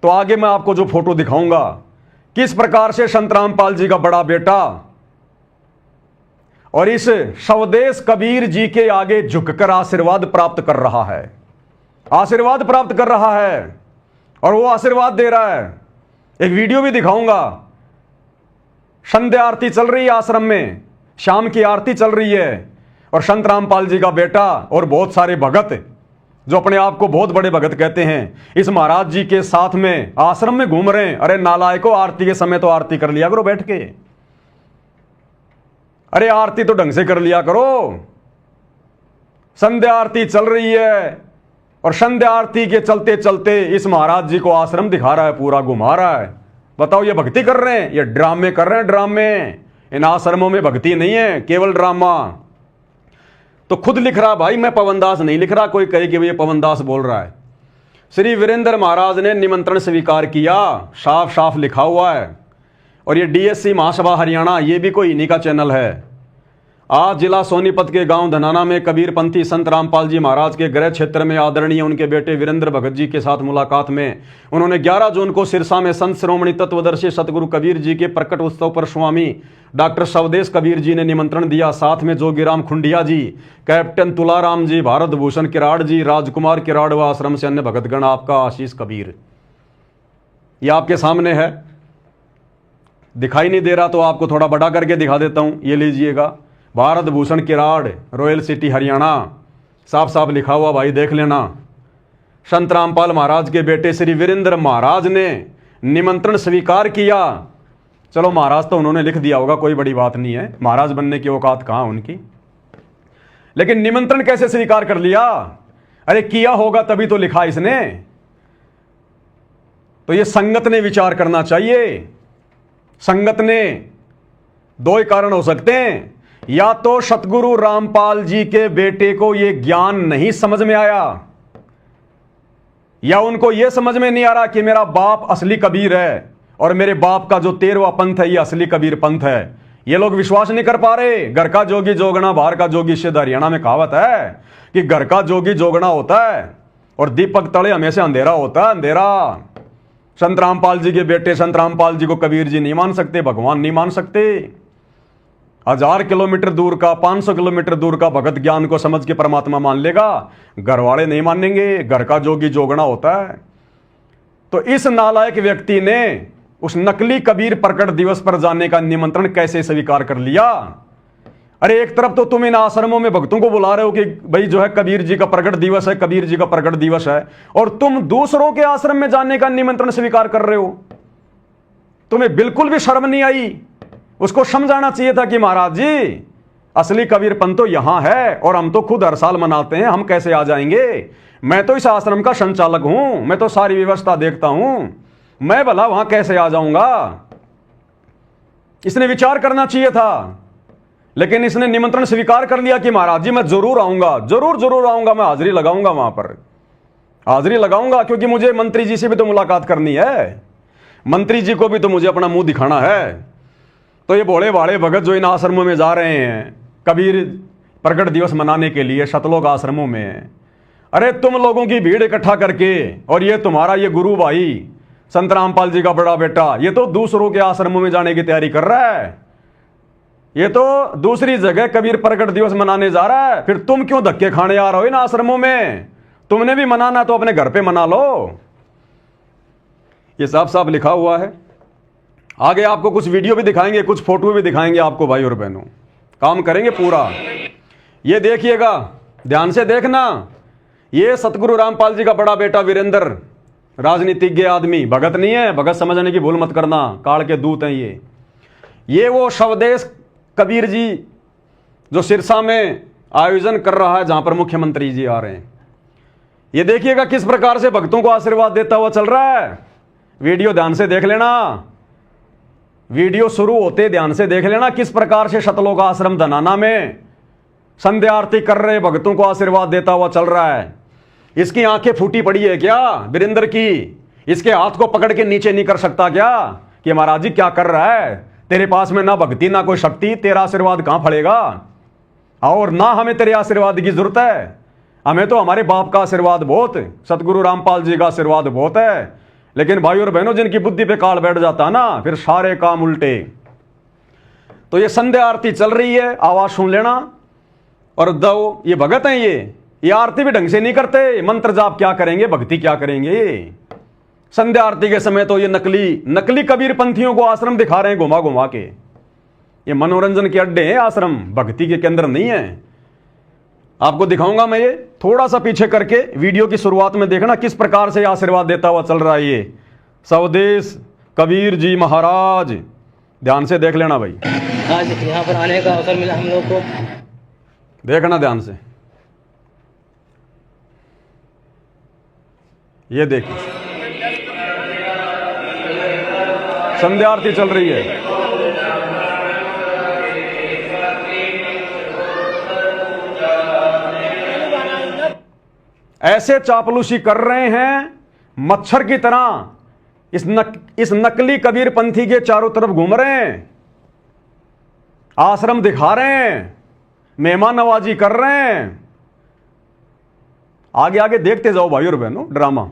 तो आगे मैं आपको जो फोटो दिखाऊंगा, किस प्रकार से संत रामपाल जी का बड़ा बेटा और इस सवदेश कबीर जी के आगे झुककर आशीर्वाद प्राप्त कर रहा है, आशीर्वाद प्राप्त कर रहा है और वो आशीर्वाद दे रहा है। एक वीडियो भी दिखाऊंगा। संध्या आरती चल रही है आश्रम में, शाम की आरती चल रही है और संत रामपाल जी का बेटा और बहुत सारे भगत जो अपने आप को बहुत बड़े भगत कहते हैं, इस महाराज जी के साथ में आश्रम में घूम रहे हैं। अरे नालायकों, आरती के समय तो आरती कर लिया करो बैठ के। अरे आरती तो ढंग से कर लिया करो। संध्या आरती चल रही है और संध्या आरती के चलते चलते इस महाराज जी को आश्रम दिखा रहा है, पूरा घुमा रहा है। बताओ, ये भक्ति कर रहे हैं, ये ड्रामे कर रहे हैं, ड्रामे। इन आश्रमों में भक्ति नहीं है, केवल ड्रामा। तो खुद लिख रहा भाई, मैं पवनदास नहीं लिख रहा, कोई कहे कि ये पवनदास बोल रहा है। श्री वीरेंद्र महाराज ने निमंत्रण स्वीकार किया, साफ साफ लिखा हुआ है। और ये डीएससी महासभा हरियाणा, ये भी कोई इन्हीं का चैनल है। आज जिला सोनीपत के गांव धनाना में कबीरपंथी संत रामपाल जी महाराज के गृह क्षेत्र में आदरणीय उनके बेटे वीरेंद्र भगत जी के साथ मुलाकात में उन्होंने 11 जून को सिरसा में संत श्रोमणी तत्वदर्शी सतगुरु कबीर जी के प्रकट उत्सव पर स्वामी डॉक्टर सवदेश कबीर जी ने निमंत्रण दिया। साथ में जोगीराम खुंडिया जी, कैप्टन तुलाराम जी, भारत भूषण किराड़ जी, राजकुमार किराड़ व आश्रम से अन्य भगतगण, आपका आशीष कबीर। ये आपके सामने है, दिखाई नहीं दे रहा तो आपको थोड़ा बड़ा करके दिखा देता हूं। ये लीजिएगा, भारत भूषण किराड़, रॉयल सिटी हरियाणा, साफ साफ लिखा हुआ भाई, देख लेना। संत रामपाल महाराज के बेटे श्री वीरेंद्र महाराज ने निमंत्रण स्वीकार किया। चलो महाराज तो उन्होंने लिख दिया होगा, कोई बड़ी बात नहीं है, महाराज बनने की औकात कहां उनकी। लेकिन निमंत्रण कैसे स्वीकार कर लिया? अरे किया होगा तभी तो लिखा इसने। तो ये संगत ने विचार करना चाहिए। संगत ने दो ही कारण हो सकते हैं, या तो सतगुरु रामपाल जी के बेटे को यह ज्ञान नहीं समझ में आया, या उनको यह समझ में नहीं आ रहा कि मेरा बाप असली कबीर है और मेरे बाप का जो 13वां पंथ है ये असली कबीर पंथ है। ये लोग विश्वास नहीं कर पा रहे। घर का जोगी जोगना बाहर का जोगी सिद्ध। हरियाणा में कहावत है कि घर का जोगी जोगना होता है और दीपक तले हमेशा अंधेरा होता है, अंधेरा। संत रामपाल जी के बेटे संत रामपाल जी को कबीर जी नहीं मान सकते, भगवान नहीं मान सकते। 1000 किलोमीटर दूर का, 500 किलोमीटर दूर का भगत ज्ञान को समझ के परमात्मा मान लेगा, घर वाले नहीं मानेंगे। घर का जोगी जोगना होता है। तो इस नालायक व्यक्ति ने उस नकली कबीर प्रकट दिवस पर जाने का निमंत्रण कैसे स्वीकार कर लिया? अरे एक तरफ तो तुम इन आश्रमों में भक्तों को बुला रहे हो कि भाई जो है कबीर जी का प्रकट दिवस है, कबीर जी का प्रकट दिवस है, और तुम दूसरों के आश्रम में जाने का निमंत्रण स्वीकार कर रहे हो। तुम्हें बिल्कुल भी शर्म नहीं आई? उसको समझाना चाहिए था कि महाराज जी असली कबीर पंथ तो यहां है और हम तो खुद हर साल मनाते हैं, हम कैसे आ जाएंगे? मैं तो इस आश्रम का संचालक हूं, मैं तो सारी व्यवस्था देखता हूं, मैं भला वहां कैसे आ जाऊंगा? इसने विचार करना चाहिए था। लेकिन इसने निमंत्रण स्वीकार कर लिया कि महाराज जी मैं जरूर आऊंगा, जरूर आऊंगा, मैं हाजिरी लगाऊंगा, वहां पर हाजिरी लगाऊंगा, क्योंकि मुझे मंत्री जी से भी तो मुलाकात करनी है, मंत्री जी को भी तो मुझे अपना मुंह दिखाना है। तो ये भोले भाले भगत जो इन आश्रमों में जा रहे हैं कबीर प्रकट दिवस मनाने के लिए, शतलोक आश्रमों में, अरे तुम लोगों की भीड़ इकट्ठा करके, और ये तुम्हारा ये गुरु भाई संत रामपाल जी का बड़ा बेटा ये तो दूसरों के आश्रमों में जाने की तैयारी कर रहा है, ये तो दूसरी जगह कबीर प्रकट दिवस मनाने जा रहा है। फिर तुम क्यों धक्के खाने आ रहे हो इन आश्रमों में? तुमने भी मनाना तो अपने घर पे मना लो। ये साफ साफ लिखा हुआ है। आगे आपको कुछ वीडियो भी दिखाएंगे, कुछ फोटो भी दिखाएंगे आपको भाई और बहनों, काम करेंगे पूरा। ये देखिएगा, ध्यान से देखना, ये सतगुरु रामपाल जी का बड़ा बेटा वीरेंद्र, राजनीतिज्ञ आदमी, भगत नहीं है, भगत समझने की भूल मत करना, काल के दूत हैं ये वो स्वदेश कबीर जी जो सिरसा में आयोजन कर रहा है, जहां पर मुख्यमंत्री जी आ रहे हैं। ये देखिएगा किस प्रकार से भक्तों को आशीर्वाद देता हुआ चल रहा है। वीडियो ध्यान से देख लेना, वीडियो शुरू होते ध्यान से देख लेना किस प्रकार से शतलोक आश्रम धनाना में संध्या आरती कर रहे भक्तों को आशीर्वाद देता हुआ चल रहा है। इसकी आंखें फूटी पड़ी है क्या वीरेंद्र की? इसके हाथ को पकड़ के नीचे नहीं कर सकता क्या कि महाराज जी क्या कर रहा है? तेरे पास में ना भक्ति ना कोई शक्ति, तेरा आशीर्वाद कहां फलेगा? और ना हमें तेरे आशीर्वाद की जरूरत है, हमें तो हमारे बाप का आशीर्वाद बहुत, सतगुरु रामपाल जी का आशीर्वाद बहुत है। लेकिन भाई और बहनों जिनकी बुद्धि पे काल बैठ जाता ना, फिर सारे काम उल्टे। तो ये संध्या आरती चल रही है, आवाज सुन लेना। और दो ये भगत हैं, ये आरती भी ढंग से नहीं करते, मंत्र जाप क्या करेंगे, भक्ति क्या करेंगे? संध्या आरती के समय तो ये नकली कबीर पंथियों को आश्रम दिखा रहे हैं घुमा घुमा के। ये मनोरंजन के अड्डे हैं आश्रम, भक्ति के केंद्र नहीं है। आपको दिखाऊंगा मैं, ये थोड़ा सा पीछे करके वीडियो की शुरुआत में देखना किस प्रकार से आशीर्वाद देता हुआ चल रहा है ये स्वदेश कबीर जी महाराज। ध्यान से देख लेना भाई, आज यहाँ पर आने का अवसर मिला हम लोग को। देखना ध्यान से, ये देखिए संध्या आरती चल रही है। ऐसे चापलूसी कर रहे हैं मच्छर की तरह, इस नकली कबीर पंथी के चारों तरफ घूम रहे हैं, आश्रम दिखा रहे हैं, मेहमान नवाजी कर रहे हैं। आगे आगे देखते जाओ भाई और बहनों ड्रामा।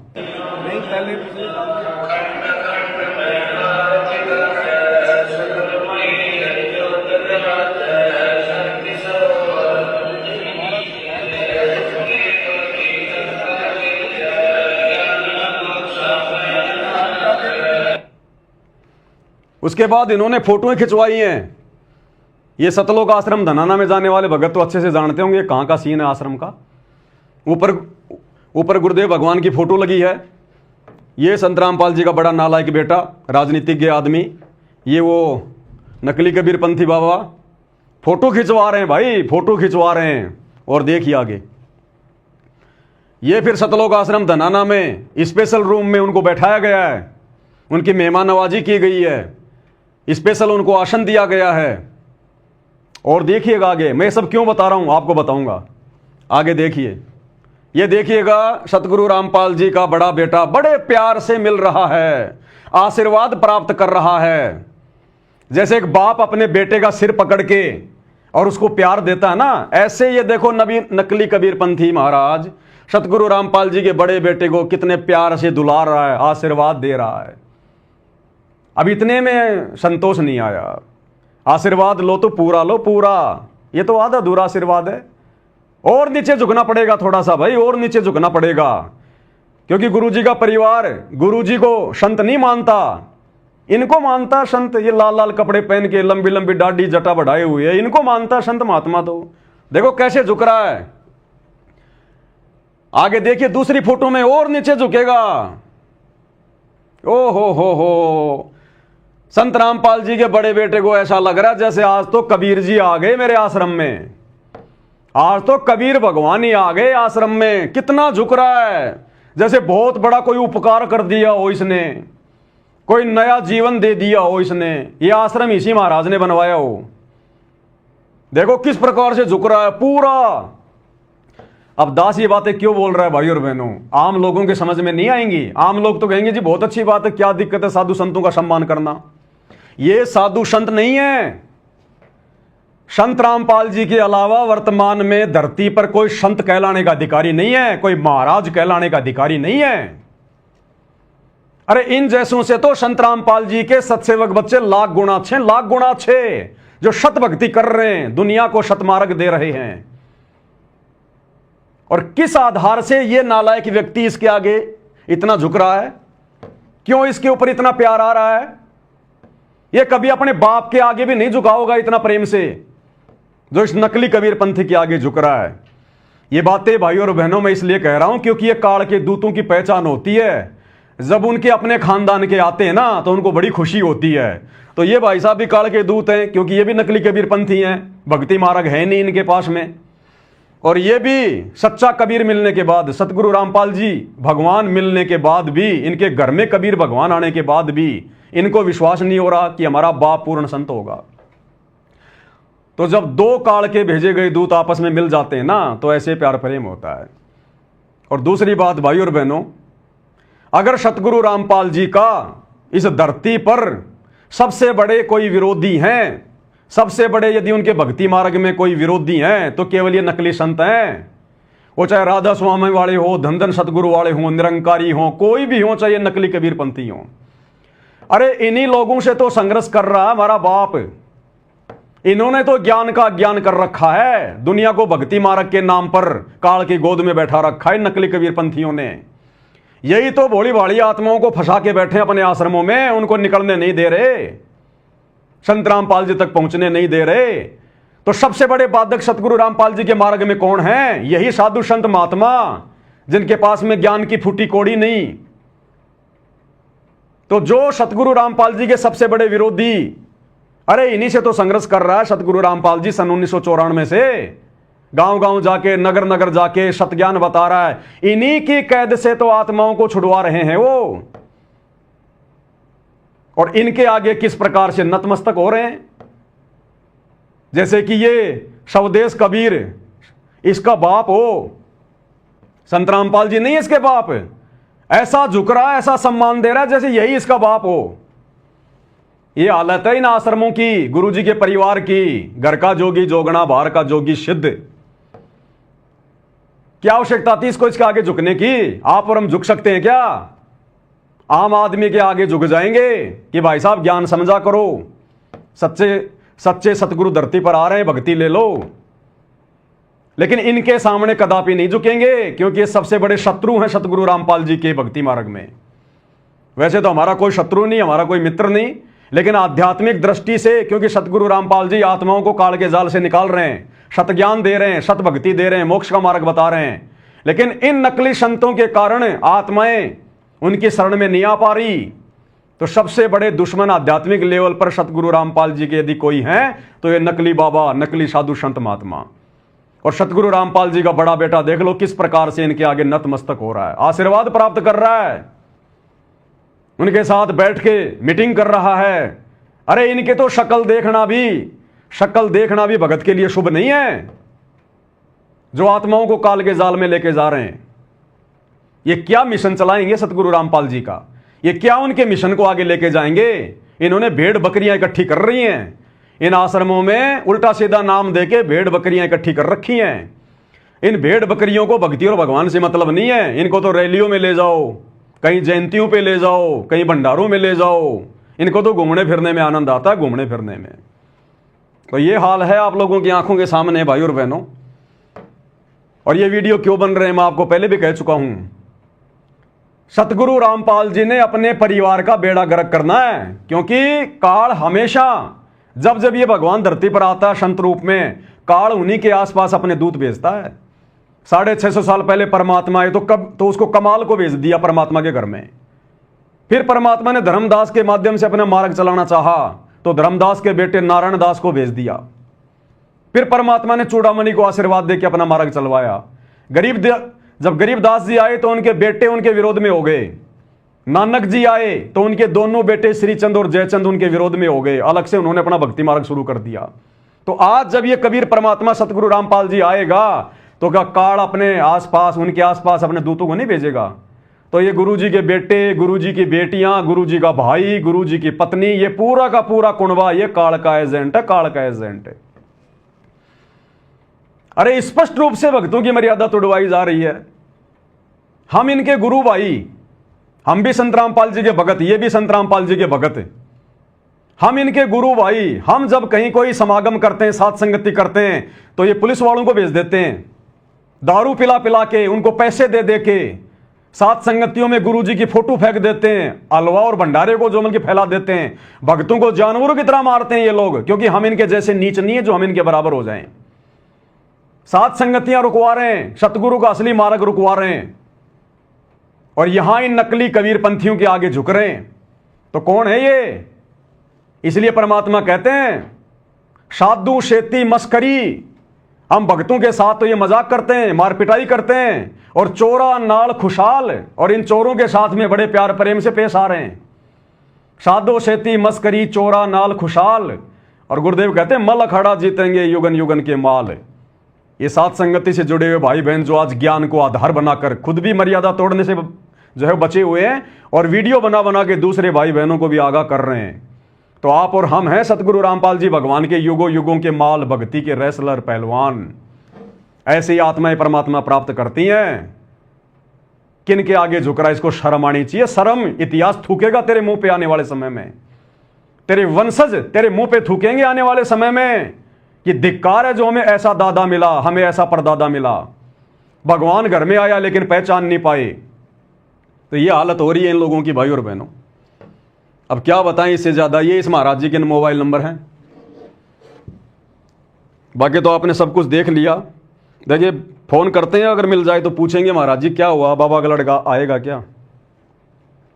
उसके बाद इन्होंने फोटोएं खिंचवाई हैं। ये सतलोक आश्रम धनाना में जाने वाले भगत तो अच्छे से जानते होंगे कहां का सीन है आश्रम का। ऊपर गुरुदेव भगवान की फोटो लगी है। ये संत रामपाल जी का बड़ा नालायक बेटा, राजनीतिज्ञ आदमी, ये वो नकली कबीरपंथी बाबा फोटो खिंचवा रहे हैं भाई, फोटो खिंचवा रहे हैं। और देखिए आगे, ये फिर सतलोक आश्रम धनाना में स्पेशल रूम में उनको बैठाया गया है, उनकी मेहमान नवाजी की गई है, स्पेशल उनको आसन दिया गया है। और देखिएगा आगे, मैं सब क्यों बता रहा हूं आपको बताऊंगा, आगे देखिए। ये देखिएगा सतगुरु रामपाल जी का बड़ा बेटा बड़े प्यार से मिल रहा है, आशीर्वाद प्राप्त कर रहा है। जैसे एक बाप अपने बेटे का सिर पकड़ के और उसको प्यार देता है ना, ऐसे ये देखो नकली कबीरपंथी महाराज सतगुरु रामपाल जी के बड़े बेटे को कितने प्यार से दुलार रहा है, आशीर्वाद दे रहा है। अब इतने में संतोष नहीं आया, आशीर्वाद लो तो पूरा लो, पूरा, ये तो आधा अधूरा आशीर्वाद है। और नीचे झुकना पड़ेगा थोड़ा सा भाई, और नीचे झुकना पड़ेगा, क्योंकि गुरुजी का परिवार गुरुजी को संत नहीं मानता, इनको मानता संत। ये लाल लाल कपड़े पहन के लंबी लंबी दाढ़ी जटा बढ़ाए हुए है, इनको मानता संत महात्मा। तो देखो कैसे झुक रहा है। आगे देखिए दूसरी फोटो में और नीचे झुकेगा। ओ हो, संत रामपाल जी के बड़े बेटे को ऐसा लग रहा है जैसे आज तो कबीर जी आ गए मेरे आश्रम में, आज तो कबीर भगवान ही आ गए आश्रम में। कितना झुक रहा है, जैसे बहुत बड़ा कोई उपकार कर दिया हो इसने, कोई नया जीवन दे दिया हो इसने, ये आश्रम इसी महाराज ने बनवाया हो। देखो किस प्रकार से झुक रहा है पूरा। अब दास ये बातें क्यों बोल रहा है भाई और बहनों, आम लोगों के समझ में नहीं आएंगी। आम लोग तो कहेंगे जी बहुत अच्छी बात है, क्या दिक्कत है साधु संतों का सम्मान करना। ये साधु संत नहीं है। संत रामपाल जी के अलावा वर्तमान में धरती पर कोई संत कहलाने का अधिकारी नहीं है, कोई महाराज कहलाने का अधिकारी नहीं है। अरे इन जैसों से तो संत रामपाल जी के सत्सेवक बच्चे लाख गुना अच्छे, जो शत भक्ति कर रहे हैं, दुनिया को शतमार्ग दे रहे हैं। और किस आधार से ये नालायक व्यक्ति इसके आगे इतना झुक रहा है, क्यों इसके ऊपर इतना प्यार आ रहा है। ये कभी अपने बाप के आगे भी नहीं झुका होगा इतना प्रेम से, जो इस नकली कबीरपंथी के आगे झुक रहा है। ये बातें भाई और बहनों मैं इसलिए कह रहा हूं क्योंकि ये काल के दूतों की पहचान होती है। जब उनके अपने खानदान के आते हैं ना तो उनको बड़ी खुशी होती है। तो ये भाई साहब भी काल के दूत हैं, क्योंकि ये भी नकली कबीरपंथी हैं, भक्ति मार्ग है नहीं इनके पास में। और ये भी सच्चा कबीर मिलने के बाद, सतगुरु रामपाल जी भगवान मिलने के बाद भी, इनके घर में कबीर भगवान आने के बाद भी इनको विश्वास नहीं हो रहा कि हमारा बाप पूर्ण संत होगा। तो जब दो काल के भेजे गए दूत आपस में मिल जाते हैं ना, तो ऐसे प्यार प्रेम होता है। और दूसरी बात भाई और बहनों, अगर सतगुरु रामपाल जी का इस धरती पर सबसे बड़े कोई विरोधी हैं, सबसे बड़े यदि उनके भक्ति मार्ग में कोई विरोधी हैं, तो केवल ये नकली संत हैं। वो चाहे राधा स्वामी वाले हो, धन धन सतगुरु वाले हो, निरंकारी हो, कोई भी हो, चाहे नकली कबीरपंथी हो। अरे इन्हीं लोगों से तो संघर्ष कर रहा है हमारा बाप। इन्होंने तो ज्ञान का ज्ञान कर रखा है, दुनिया को भक्ति मार्ग के नाम पर काल की गोद में बैठा रखा है नकली कबीरपंथियों ने। यही तो भोली भाली आत्माओं को फंसा के बैठे अपने आश्रमों में, उनको निकलने नहीं दे रहे, संत रामपाल जी तक पहुंचने नहीं दे रहे। तो सबसे बड़े बाधक सतगुरु रामपाल जी के मार्ग में कौन है? यही साधु संत महात्मा, जिनके पास में ज्ञान की फूटी कोड़ी नहीं। तो जो सतगुरु रामपाल जी के सबसे बड़े विरोधी, अरे इन्हीं से तो संघर्ष कर रहा है सतगुरु रामपाल जी सन 1994 से। गांव गांव जाके, नगर नगर जाके सतज्ञान बता रहा है। इन्हीं की कैद से तो आत्माओं को छुड़वा रहे हैं वो। और इनके आगे किस प्रकार से नतमस्तक हो रहे हैं, जैसे कि ये स्वदेश कबीर इसका बाप हो। संत रामपाल जी नहीं इसके बाप, ऐसा झुक रहा है, ऐसा सम्मान दे रहा है जैसे यही इसका बाप हो। ये हालत है इन आश्रमों की, गुरुजी के परिवार की। घर का जोगी जोगना, बाहर का जोगी सिद्ध। क्या आवश्यकता थी इसको इसके आगे झुकने की? आप और हम झुक सकते हैं क्या? आम आदमी के आगे झुक जाएंगे कि भाई साहब ज्ञान समझा करो, सच्चे सतगुरु धरती पर आ रहे हैं, भक्ति ले लो। लेकिन इनके सामने कदापि नहीं झुकेंगे, क्योंकि ये सबसे बड़े शत्रु हैं सतगुरु रामपाल जी के भक्ति मार्ग में। वैसे तो हमारा कोई शत्रु नहीं, हमारा कोई मित्र नहीं, लेकिन आध्यात्मिक दृष्टि से, क्योंकि सतगुरु रामपाल जी आत्माओं को काल के जाल से निकाल रहे हैं, सत ज्ञान दे रहे हैं, सत भक्ति दे रहे हैं, मोक्ष का मार्ग बता रहे हैं। लेकिन इन नकली संतों के कारण आत्माएं उनकी शरण में नहीं आ पा रही। तो सबसे बड़े दुश्मन आध्यात्मिक लेवल पर सतगुरु रामपाल जी के यदि कोई हैं तो ये नकली बाबा, नकली साधु संत महात्मा। और सतगुरु रामपाल जी का बड़ा बेटा देख लो किस प्रकार से इनके आगे नतमस्तक हो रहा है, आशीर्वाद प्राप्त कर रहा है, उनके साथ बैठ के मीटिंग कर रहा है। अरे इनके तो शक्ल देखना भी भगत के लिए शुभ नहीं है, जो आत्माओं को काल के जाल में लेके जा रहे हैं। ये क्या मिशन चलाएंगे सतगुरु रामपाल जी का, ये क्या उनके मिशन को आगे लेके जाएंगे। इन्होंने भेड़ बकरियां इकट्ठी कर रही हैं इन आश्रमों में, उल्टा सीधा नाम देके भेड़ बकरियां इकट्ठी कर रखी हैं। इन भेड़ बकरियों को भक्ति और भगवान से मतलब नहीं है। इनको तो रैलियों में ले जाओ, कहीं जयंतियों पे ले जाओ, कहीं भंडारों में ले जाओ, इनको तो घूमने फिरने में आनंद आता है, घूमने फिरने में। तो ये हाल है आप लोगों की आंखों के सामने भाई और बहनों। और ये वीडियो क्यों बन रहे हैं मैं आपको पहले भी कह चुका हूं। सतगुरु रामपाल जी ने अपने परिवार का बेड़ा गर्क करना है, क्योंकि काल हमेशा जब जब ये भगवान धरती पर आता है संत रूप में, काल उन्हीं के आसपास अपने दूत भेजता है। 650 साल पहले परमात्मा आए तो उसको कमाल को भेज दिया परमात्मा के घर में। फिर परमात्मा ने धर्मदास के माध्यम से अपना मार्ग चलाना चाहा तो धर्मदास के बेटे नारायण दास को भेज दिया। फिर परमात्मा ने चूड़ामणि को आशीर्वाद देकर अपना मार्ग चलवाया। जब गरीबदास जी आए तो उनके बेटे उनके विरोध में हो गए। नानक जी आए तो उनके दोनों बेटे श्रीचंद और जयचंद उनके विरोध में हो गए। अलग से उन्होंने अपना भक्ति मार्ग शुरू कर दिया। तो आज जब ये कबीर परमात्मा सतगुरु रामपाल जी आएगा तो क्या काल अपने आसपास, उनके आसपास अपने दूतों को नहीं भेजेगा? तो ये गुरु जी के बेटे, गुरु जी की बेटियां, गुरु जी का भाई, गुरु जी की पत्नी, ये पूरा का पूरा कुनबा ये काल का एजेंट है, काल का एजेंट है। अरे स्पष्ट रूप से भक्तों की मर्यादा तोड़वाई जा रही है। हम इनके गुरु भाई, हम भी संत रामपाल जी के भगत, ये भी संत रामपाल जी के भगत हैं। हम इनके गुरु भाई। हम जब कहीं कोई समागम करते हैं, साथ संगति करते हैं, तो ये पुलिस वालों को भेज देते हैं, दारू पिला पिला के, उनको पैसे दे दे के, साथ संगतियों में गुरु जी की फोटो फेंक देते हैं, हलवा और भंडारे को जो मन की फैला देते हैं। भक्तों को जानवरों की तरह मारते हैं ये लोग, क्योंकि हम इनके जैसे नीच नहीं है जो हम इनके बराबर हो जाएं। साथ संगतियां रुकवा रहे हैं, सतगुरु का असली मार्ग रुकवा रहे हैं, और यहां इन नकली कबीर पंथियों के आगे झुक रहे हैं। तो कौन है ये? इसलिए परमात्मा कहते हैं साधु शेती मस्करी। हम भक्तों के साथ तो ये मजाक करते हैं, मार पिटाई करते हैं, और चोरा नाल खुशहाल, और इन चोरों के साथ में बड़े प्यार प्रेम से पेश आ रहे हैं। साधु शेती मस्करी, चोरा नाल खुशहाल। और गुरुदेव कहते हैं मल अखाड़ा जीतेंगे युगन युगन के माल। ये साथ संगति से जुड़े हुए भाई बहन जो आज ज्ञान को आधार बनाकर खुद भी मर्यादा तोड़ने से जो है बचे हुए हैं, और वीडियो बना बना के दूसरे भाई बहनों को भी आगाह कर रहे हैं। तो आप और हम हैं सतगुरु रामपाल जी भगवान के युगों युगों के माल, भक्ति के रेसलर, पहलवान। ऐसी आत्माएं परमात्मा प्राप्त करती हैं। किन के आगे झुक रहा है, इसको शर्म आनी चाहिए। शर्म इतिहास थूकेगा तेरे मुंह पे आने वाले समय में, तेरे वंशज तेरे मुंह पे थूकेंगे आने वाले समय में कि धिक्कार है जो हमें ऐसा दादा मिला, हमें ऐसा परदादा मिला। भगवान घर में आया लेकिन पहचान नहीं पाए। तो ये हालत हो रही है इन लोगों की भाई और बहनों। अब क्या बताएं इससे ज्यादा। ये इस महाराज जी के मोबाइल नंबर हैं, बाकी तो आपने सब कुछ देख लिया। देखिए फोन करते हैं, अगर मिल जाए तो पूछेंगे महाराज जी क्या हुआ, बाबा का लड़का आएगा क्या?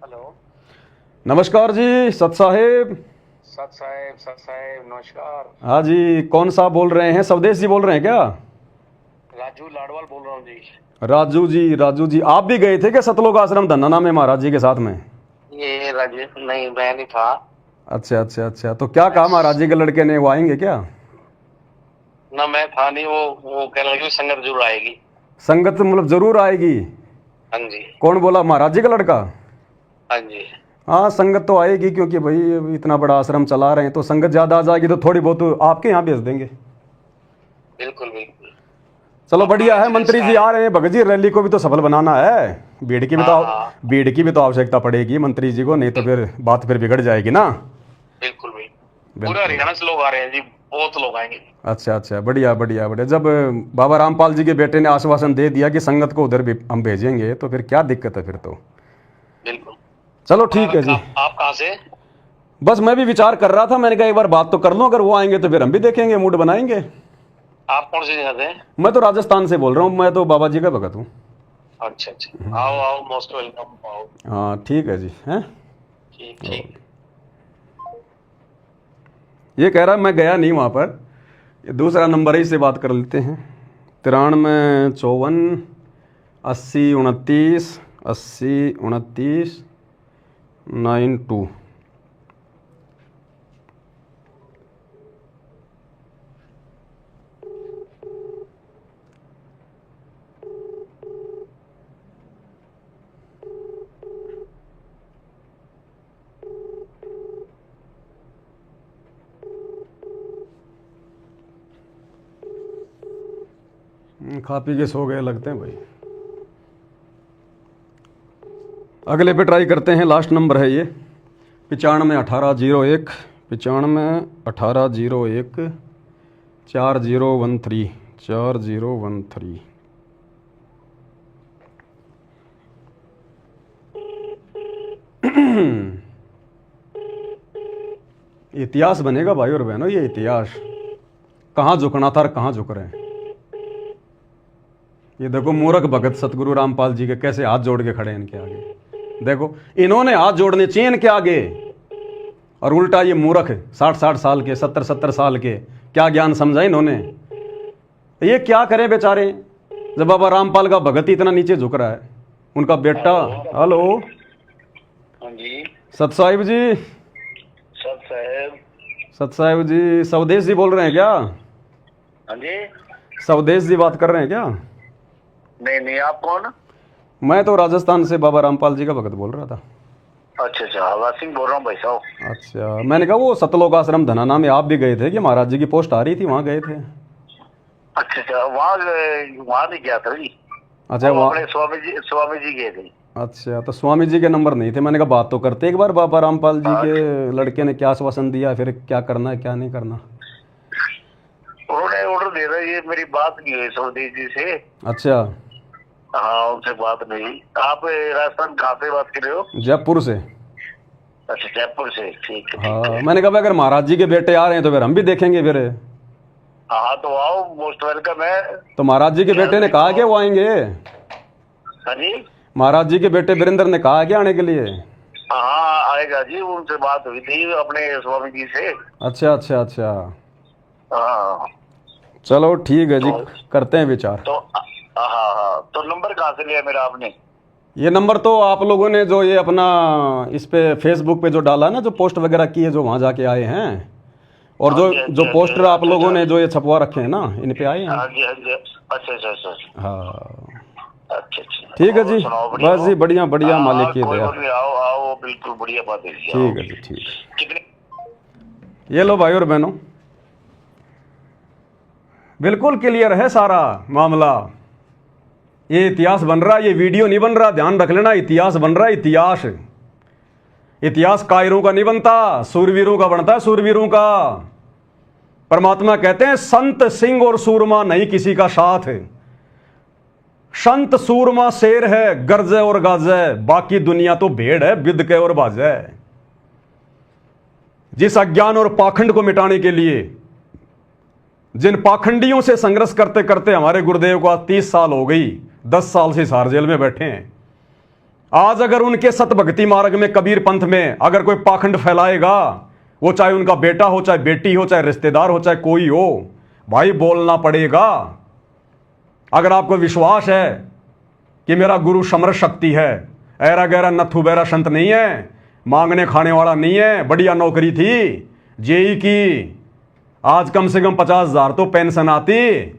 हेलो, नमस्कार जी, सत साहेब। सत साहेब नमस्कार। हाँ जी, कौन साहब बोल रहे हैं? स्वदेश जी बोल रहे हैं क्या? राजू लाडवाल बोल रहा हूँ जी। राजू जी आप भी गए थे क्या सतलोक आश्रम धन्ना में महाराज जी के साथ में? ये राजू नहीं, मैं नहीं था। अच्छा। तो क्या कहा महाराज जी के लड़के ने, वो आएंगे क्या? ना मैं था नहीं, वो कह लगी संगत जरूर आएगी। संगत मतलब जरूर आएगी? हाँ जी। कौन बोला, महाराज जी का लड़का? हाँ जी। हाँ संगत तो आएगी, क्योंकि भाई इतना बड़ा आश्रम चला रहे हैं, तो संगत ज्यादा आ जाएगी तो थोड़ी बहुत आपके यहाँ भेज देंगे। बिल्कुल। चलो बढ़िया है। मंत्री जी आ रहे हैं, भगत जी रैली को भी तो सफल बनाना है। भीड़ की भी तो आवश्यकता पड़ेगी मंत्री जी को, नहीं तो फिर बात फिर बिगड़ जाएगी ना। बिल्कुल पूरा हरियाणा से लोग आ रहे हैं जी, बहुत लोग आएंगे। अच्छा, बढ़िया। जब बाबा रामपाल जी के बेटे ने आश्वासन दे दिया कि संगत को उधर भी हम भेजेंगे, तो फिर क्या दिक्कत है फिर तो। बिल्कुल। चलो ठीक है जी। आप कहाँ से? बस मैं भी विचार कर रहा था, मैंने कहा एक बार बात तो कर लूं, अगर वो आएंगे तो फिर हम भी देखेंगे, मूड बनाएंगे। आप कौन सी जगह से? मैं तो राजस्थान से बोल रहा हूँ, मैं तो बाबा जी का भगत हूँ। अच्छा। आओ मोस्ट वेलकम। आओ। हाँ ठीक है जी। हैं ठीक ठीक। ये कह रहा है मैं गया नहीं वहाँ पर, ये दूसरा नंबर है, इससे बात कर लेते हैं। 93 54 80 29 80 29 92। खा पी के सो गए लगते हैं भाई। अगले पे ट्राई करते हैं, लास्ट नंबर है ये 95 18 01 95 18 01 4013 4013। इतिहास बनेगा भाई और बहनों, ये इतिहास कहाँ झुकना था और कहाँ झुक रहे हैं। ये देखो मूर्ख भगत सतगुरु रामपाल जी के कैसे हाथ जोड़ के खड़े हैं इनके आगे। देखो इन्होंने हाथ जोड़ने चाहिए इनके आगे, और उल्टा ये मूर्ख 60-60 साल के 70-70 साल के क्या ज्ञान समझा इन्होंने। ये क्या करें बेचारे, जब बाबा रामपाल का भगत ही इतना नीचे झुक रहा है। उनका बेटा, हेलो हाँ जी सत साहिब जी, सब साहब। सत साहिब जी स्वदेश जी बोल रहे हैं क्या? हाँ जी। स्वदेश जी बात कर रहे हैं क्या? नहीं नहीं, आप कौन? मैं तो राजस्थान से बाबा रामपाल जी का भगत बोल रहा था। अच्छा अच्छा, हवा सिंह बोल रहा हूँ भाई साहब। अच्छा, मैंने कहा वो सतलोक आश्रम धनाना में आप भी गए थे कि महाराज जी की पोस्ट आ रही थी, वहाँ गए थे? अच्छा अच्छा, वहाँ नहीं गया था जी। अच्छा, वो वहाँ अपने स्वामी जी गए थे। अच्छा, तो स्वामी जी के नंबर नहीं थे। मैंने कहा बात तो करते एक बार, बाबा रामपाल जी के लड़के ने क्या आश्वासन दिया, फिर क्या करना है क्या नहीं करना। उन्होंने ऑर्डर दे रहा, ये मेरी बात नहीं हुई स्वदेश जी से। अच्छा, हाँ उनसे बात नहीं। आप राजस्थान कहाँ से बात कर रहे हो? जयपुर से। अच्छा जयपुर से, ठीक है। हाँ, मैंने कहा अगर महाराज जी के बेटे आ रहे हैं तो फिर हम भी देखेंगे फिर। हाँ तो आओ, मोस्ट वेलकम है। तो महाराज जी के बेटे ने कहा कि वो आएंगे? हाँ जी, महाराज जी के बेटे वीरेंद्र ने कहा कि आने के लिए? हाँ आएगा जी, उनसे बात हुई थी अपने स्वामी जी से। अच्छा अच्छा अच्छा, हाँ चलो ठीक है जी, करते हैं विचार। तो हाँ हाँ, तो नंबर कहाँ से लिया मेरा आपने? ये नंबर तो आप लोगों ने जो ये अपना इस पे फेसबुक पे जो डाला ना, जो पोस्ट वगैरह की है, जो वहाँ जाके आए हैं, और जो पोस्टर आप लोगों ने जो ये छपवा रखे हैं ना, इन पे आए हैं। हाँ जी हाँ जी। अच्छा अच्छा अच्छा। हाँ अच्छा अच्छा, ठीक है जी, बस जी बढ़िया बढ़िया, मालिक की कोई दया। बात नहीं, आओ आओ, बिल्कुल बढ़िया बात है। ठीक है जी, ठीक है। कितने? ये लो भाई और बहनों, बिल्कुल क्लियर है सारा मामला। ये इतिहास बन रहा है, ये वीडियो नहीं बन रहा, ध्यान रख लेना। इतिहास बन रहा है, इतिहास। इतिहास कायरों का नहीं बनता, सूरवीरों का बनता है, सूरवीरों का। परमात्मा कहते हैं संत सिंह और सूरमा नहीं किसी का साथ। संत सूरमा शेर है, गरजे और गाजे, बाकी दुनिया तो भेड़ है, बिदके और बाजे। जिस अज्ञान और पाखंड को मिटाने के लिए, जिन पाखंडियों से संघर्ष करते करते हमारे गुरुदेव को आज 30 साल हो गई, 10 साल से हिसार जेल में बैठे हैं। आज अगर उनके सतभक्ति मार्ग में, कबीर पंथ में अगर कोई पाखंड फैलाएगा, वो चाहे उनका बेटा हो, चाहे बेटी हो, चाहे रिश्तेदार हो, चाहे कोई हो, भाई बोलना पड़ेगा। अगर आपको विश्वास है कि मेरा गुरु समर शक्ति है, ऐरा गहरा नथु बैरा संत नहीं है, मांगने खाने वाला नहीं है, बढ़िया नौकरी थी जेई की, आज कम से कम 50,000 तो पेंशन आती,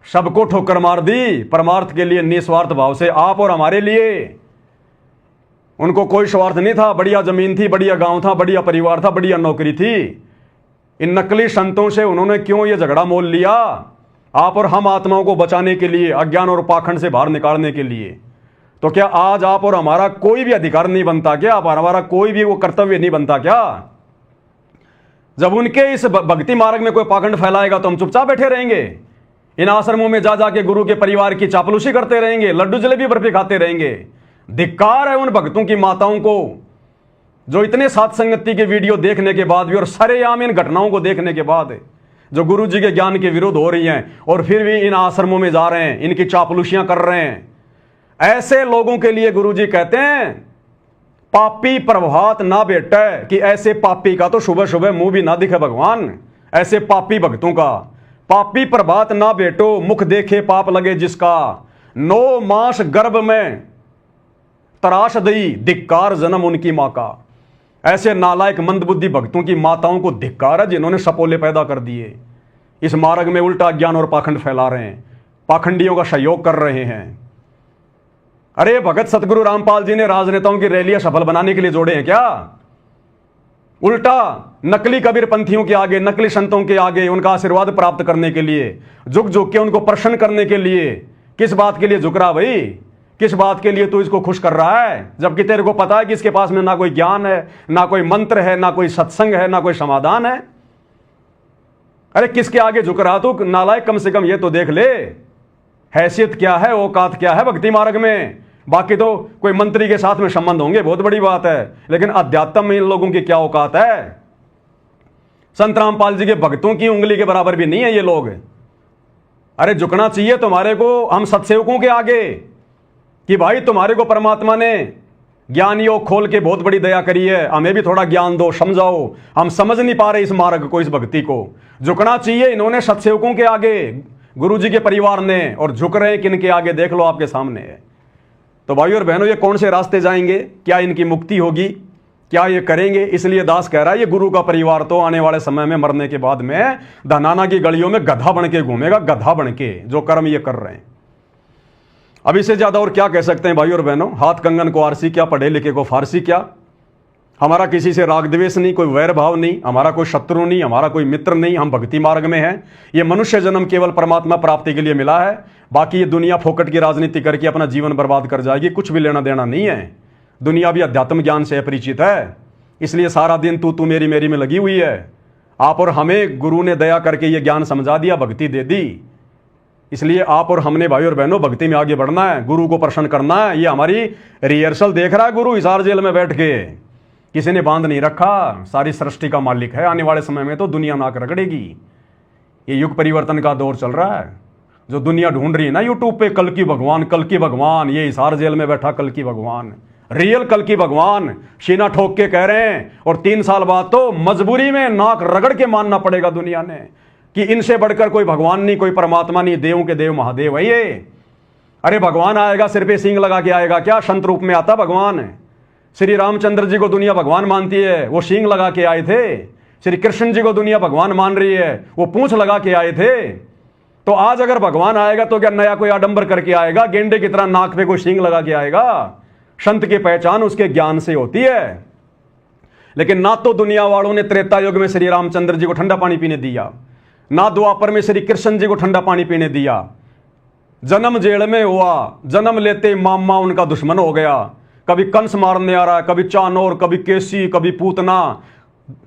सबको ठोकर मार दी परमार्थ के लिए निस्वार्थ भाव से, आप और हमारे लिए। उनको कोई स्वार्थ नहीं था, बढ़िया जमीन थी, बढ़िया गांव था, बढ़िया परिवार था, बढ़िया नौकरी थी। इन नकली संतों से उन्होंने क्यों ये झगड़ा मोल लिया? आप और हम आत्माओं को बचाने के लिए, अज्ञान और पाखंड से बाहर निकालने के लिए। तो क्या आज आप और हमारा कोई भी अधिकार नहीं बनता क्या? आप हमारा कोई भी वो कर्तव्य नहीं बनता क्या? जब उनके इस भक्ति मार्ग में कोई पाखंड फैलाएगा तो हम चुपचाप बैठे रहेंगे? इन आश्रमों में जा जाके गुरु के परिवार की चापलूसी करते रहेंगे, लड्डू जलेबी बर्फी खाते रहेंगे? धिक्कार है उन भक्तों की माताओं को जो इतने साथ संगति के वीडियो देखने के बाद भी और सरेआम इन घटनाओं को देखने के बाद जो गुरु जी के ज्ञान के विरुद्ध हो रही हैं, और फिर भी इन आश्रमों में जा रहे हैं, इनकी चापलूसियां कर रहे हैं। ऐसे लोगों के लिए गुरु जी कहते हैं पापी प्रभात ना बेटे, कि ऐसे पापी का तो सुबह सुबह मुंह भी ना दिखे भगवान, ऐसे पापी भक्तों का। पापी प्रभात ना बेटो, मुख देखे पाप लगे जिसका, 9 मास गर्भ में तराश दई, धिक्कार जन्म उनकी मां का। ऐसे नालायक मंदबुद्धि भक्तों की माताओं को धिक्कार है जिन्होंने सपोले पैदा कर दिए, इस मार्ग में उल्टा ज्ञान और पाखंड फैला रहे हैं, पाखंडियों का सहयोग कर रहे हैं। अरे भगत सतगुरु रामपाल जी ने राजनेताओं की रैलियां सफल बनाने के लिए जोड़े हैं क्या? उल्टा नकली कबीर पंथियों के आगे, नकली संतों के आगे उनका आशीर्वाद प्राप्त करने के लिए, झुक झुक के उनको प्रसन्न करने के लिए। किस बात के लिए झुक रहा भाई? किस बात के लिए तू इसको खुश कर रहा है, जबकि तेरे को पता है कि इसके पास में ना कोई ज्ञान है, ना कोई मंत्र है, ना कोई सत्संग है, ना कोई समाधान है। अरे किसके आगे झुक रहा तू नालायक? कम से कम ये तो देख ले हैसियत क्या है, औकात क्या है भक्ति मार्ग में। बाकी तो कोई मंत्री के साथ में संबंध होंगे, बहुत बड़ी बात है, लेकिन अध्यात्म में इन लोगों की क्या औकात है? संत रामपाल जी के भक्तों की उंगली के बराबर भी नहीं है ये लोग। अरे झुकना चाहिए तुम्हारे को हम सत्सेवकों के आगे, कि भाई तुम्हारे को परमात्मा ने ज्ञान योग खोल के बहुत बड़ी दया करी है, हमें भी थोड़ा ज्ञान दो, समझाओ, हम समझ नहीं पा रहे इस मार्ग को, इस भक्ति को। झुकना चाहिए इन्होंने सत्सेवकों के आगे, गुरु जी के परिवार ने, और झुक रहे हैं किनके आगे? देख लो आपके सामने है। तो भाइयों और बहनों, ये कौन से रास्ते जाएंगे? क्या इनकी मुक्ति होगी? क्या ये करेंगे? इसलिए दास कह रहा है ये गुरु का परिवार तो आने वाले समय में मरने के बाद में धनाना की गलियों में गधा बन के घूमेगा, गधा बन के, जो कर्म ये कर रहे हैं। अब इससे ज्यादा और क्या कह सकते हैं भाइयों और बहनों? हाथ कंगन को आरसी क्या, पढ़े लिखे को फारसी क्या। हमारा किसी से राग द्वेष नहीं, कोई वैर भाव नहीं, हमारा कोई शत्रु नहीं, हमारा कोई मित्र नहीं, हम भक्ति मार्ग में हैं। ये मनुष्य जन्म केवल परमात्मा प्राप्ति के लिए मिला है, बाकी ये दुनिया फोकट की राजनीति करके अपना जीवन बर्बाद कर जाएगी, कुछ भी लेना देना नहीं है। दुनिया भी अध्यात्म ज्ञान से अपरिचित है, इसलिए सारा दिन तू मेरी मेरी में लगी हुई है। आप और हमें गुरु ने दया करके ये ज्ञान समझा दिया, भक्ति दे दी, इसलिए आप और हमने भाई और बहनों भक्ति में आगे बढ़ना है, गुरु को प्रसन्न करना है। ये हमारी रिहर्सल देख रहा है गुरु हिसार जेल में बैठ के, किसी ने बांध नहीं रखा, सारी सृष्टि का मालिक है। आने वाले समय में तो दुनिया नाक रगड़ेगी। ये युग परिवर्तन का दौर चल रहा है, जो दुनिया ढूंढ रही है ना यूट्यूब पे, कल की भगवान, कल की भगवान, ये हिसार जेल में बैठा कल की भगवान, रियल कल की भगवान सीना ठोक के कह रहे हैं। और 3 साल बाद तो मजबूरी में नाक रगड़ के मानना पड़ेगा दुनिया ने कि इनसे बढ़कर कोई भगवान नहीं, कोई परमात्मा नहीं, देवों के देव महादेव है ये। अरे भगवान आएगा सिर पे सींग लगा के आएगा क्या? संत रूप में आता भगवान। श्री रामचंद्र जी को दुनिया भगवान मानती है, वो सींग लगा के आए थे। श्री कृष्ण जी को दुनिया भगवान मान रही है, वो पूंछ लगा के आए थे। तो आज अगर भगवान आएगा तो क्या नया कोई आडंबर करके आएगा? गेंडे की तरह नाक पे कोई सींग लगा के आएगा? संत की पहचान उसके ज्ञान से होती है। लेकिन ना तो दुनिया वालों ने त्रेता युग में श्री रामचंद्र जी को ठंडा पानी पीने दिया, ना द्वापर में श्री कृष्ण जी को ठंडा पानी पीने दिया। जन्म जेल में हुआ, जन्म लेते मामा उनका दुश्मन हो गया। कभी कंस मारने आ रहा है, कभी चानोर, कभी केसी, कभी पूतना,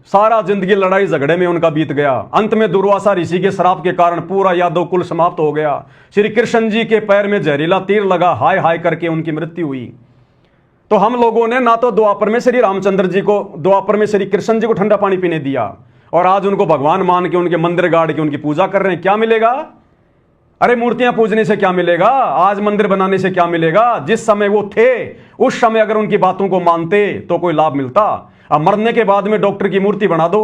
सारा जिंदगी लड़ाई झगड़े में उनका बीत गया। अंत में दुर्वासा ऋषि के श्राप के कारण पूरा यादव कुल समाप्त हो गया। श्री कृष्ण जी के पैर में जहरीला तीर लगा, हाय हाय करके उनकी मृत्यु हुई। तो हम लोगों ने ना तो द्वापर में श्री रामचंद्र जी को, द्वापर में श्री कृष्ण जी को ठंडा पानी पीने दिया, और आज उनको भगवान मान के उनके मंदिर गाड़ के उनकी पूजा कर रहे हैं। क्या मिलेगा? अरे मूर्तियां पूजने से क्या मिलेगा? आज मंदिर बनाने से क्या मिलेगा? जिस समय वो थे उस समय अगर उनकी बातों को मानते तो कोई लाभ मिलता। अब मरने के बाद में डॉक्टर की मूर्ति बना दो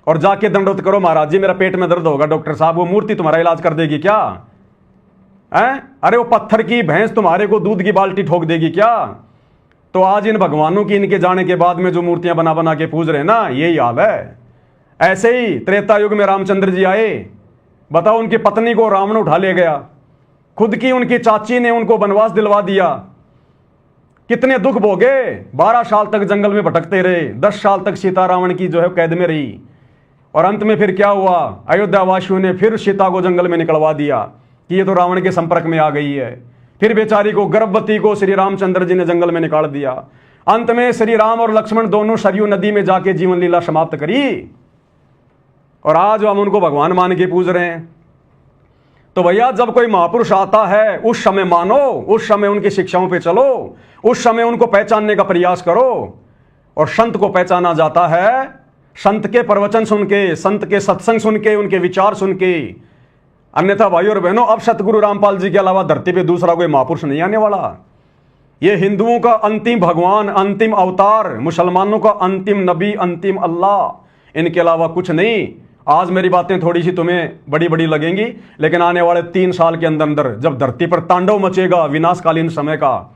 और जाके दंडवत करो, महाराज जी मेरा पेट में दर्द होगा, डॉक्टर साहब वो मूर्ति तुम्हारा इलाज कर देगी क्या? है? अरे वो पत्थर की भैंस तुम्हारे को दूध की बाल्टी ठोक देगी क्या? तो आज इन भगवानों की इनके जाने के बाद में जो मूर्तियां बना बना के पूज रहे हैं ना, यही हाल है। ऐसे ही त्रेता युग में रामचंद्र जी आए, बताओ उनकी पत्नी को रावण उठा ले गया, खुद की उनकी चाची ने उनको वनवास दिलवा दिया, कितने दुख भोगे। 12 साल तक जंगल में भटकते रहे, 10 साल तक सीता रावण की जो है कैद में रही, और अंत में फिर क्या हुआ? अयोध्या वासियों ने फिर सीता को जंगल में निकलवा दिया कि ये तो रावण के संपर्क में आ गई है। फिर बेचारी को, गर्भवती को श्री रामचंद्र जी ने जंगल में निकाल दिया। अंत में श्री राम और लक्ष्मण दोनों सरयू नदी में जाके जीवन लीला समाप्त करी, और आज हम उनको भगवान मान के पूज रहे हैं। तो भैया जब कोई महापुरुष आता है उस समय मानो, उस समय उनकी शिक्षाओं पे चलो, उस समय उनको पहचानने का प्रयास करो। और संत को पहचाना जाता है संत के प्रवचन सुन के, संत के सत्संग सुन के, उनके विचार सुन के। अन्यथा भाइयों और बहनों, अब सतगुरु रामपाल जी के अलावा धरती पे दूसरा कोई महापुरुष नहीं आने वाला। ये हिंदुओं का अंतिम भगवान, अंतिम अवतार, मुसलमानों का अंतिम नबी, अंतिम अल्लाह, इनके अलावा कुछ नहीं। आज मेरी बातें थोड़ी सी तुम्हें बड़ी बड़ी लगेंगी, लेकिन आने वाले 3 साल के अंदर अंदर जब धरती पर तांडव मचेगा विनाशकालीन समय का,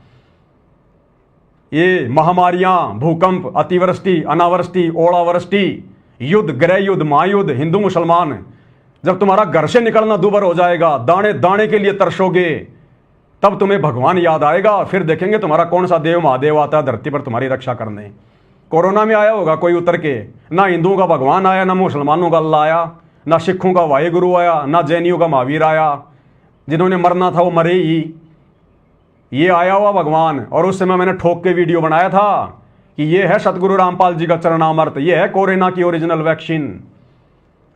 ये महामारियां, भूकंप, अतिवृष्टि, अनावृष्टि, ओलावृष्टि, युद्ध, गृह युद्ध, महायुद्ध, हिंदू मुसलमान, जब तुम्हारा घर से निकलना दूभर हो जाएगा, दाने दाने के लिए तरसोगे, तब तुम्हें भगवान याद आएगा। फिर देखेंगे तुम्हारा कौन सा देव महादेव आता है धरती पर तुम्हारी रक्षा करने। कोरोना में आया होगा कोई उतर के, ना हिंदुओं का भगवान आया, ना मुसलमानों का अल्लाह आया, ना सिखों का वाहेगुरु आया, ना जैनियों का महावीर आया, जिन्होंने मरना था वो मरे ही। ये आया हुआ भगवान। और उस समय मैंने ठोक के वीडियो बनाया था कि ये है सतगुरु रामपाल जी का चरणामृत, ये है कोरोना की ओरिजिनल वैक्सीन।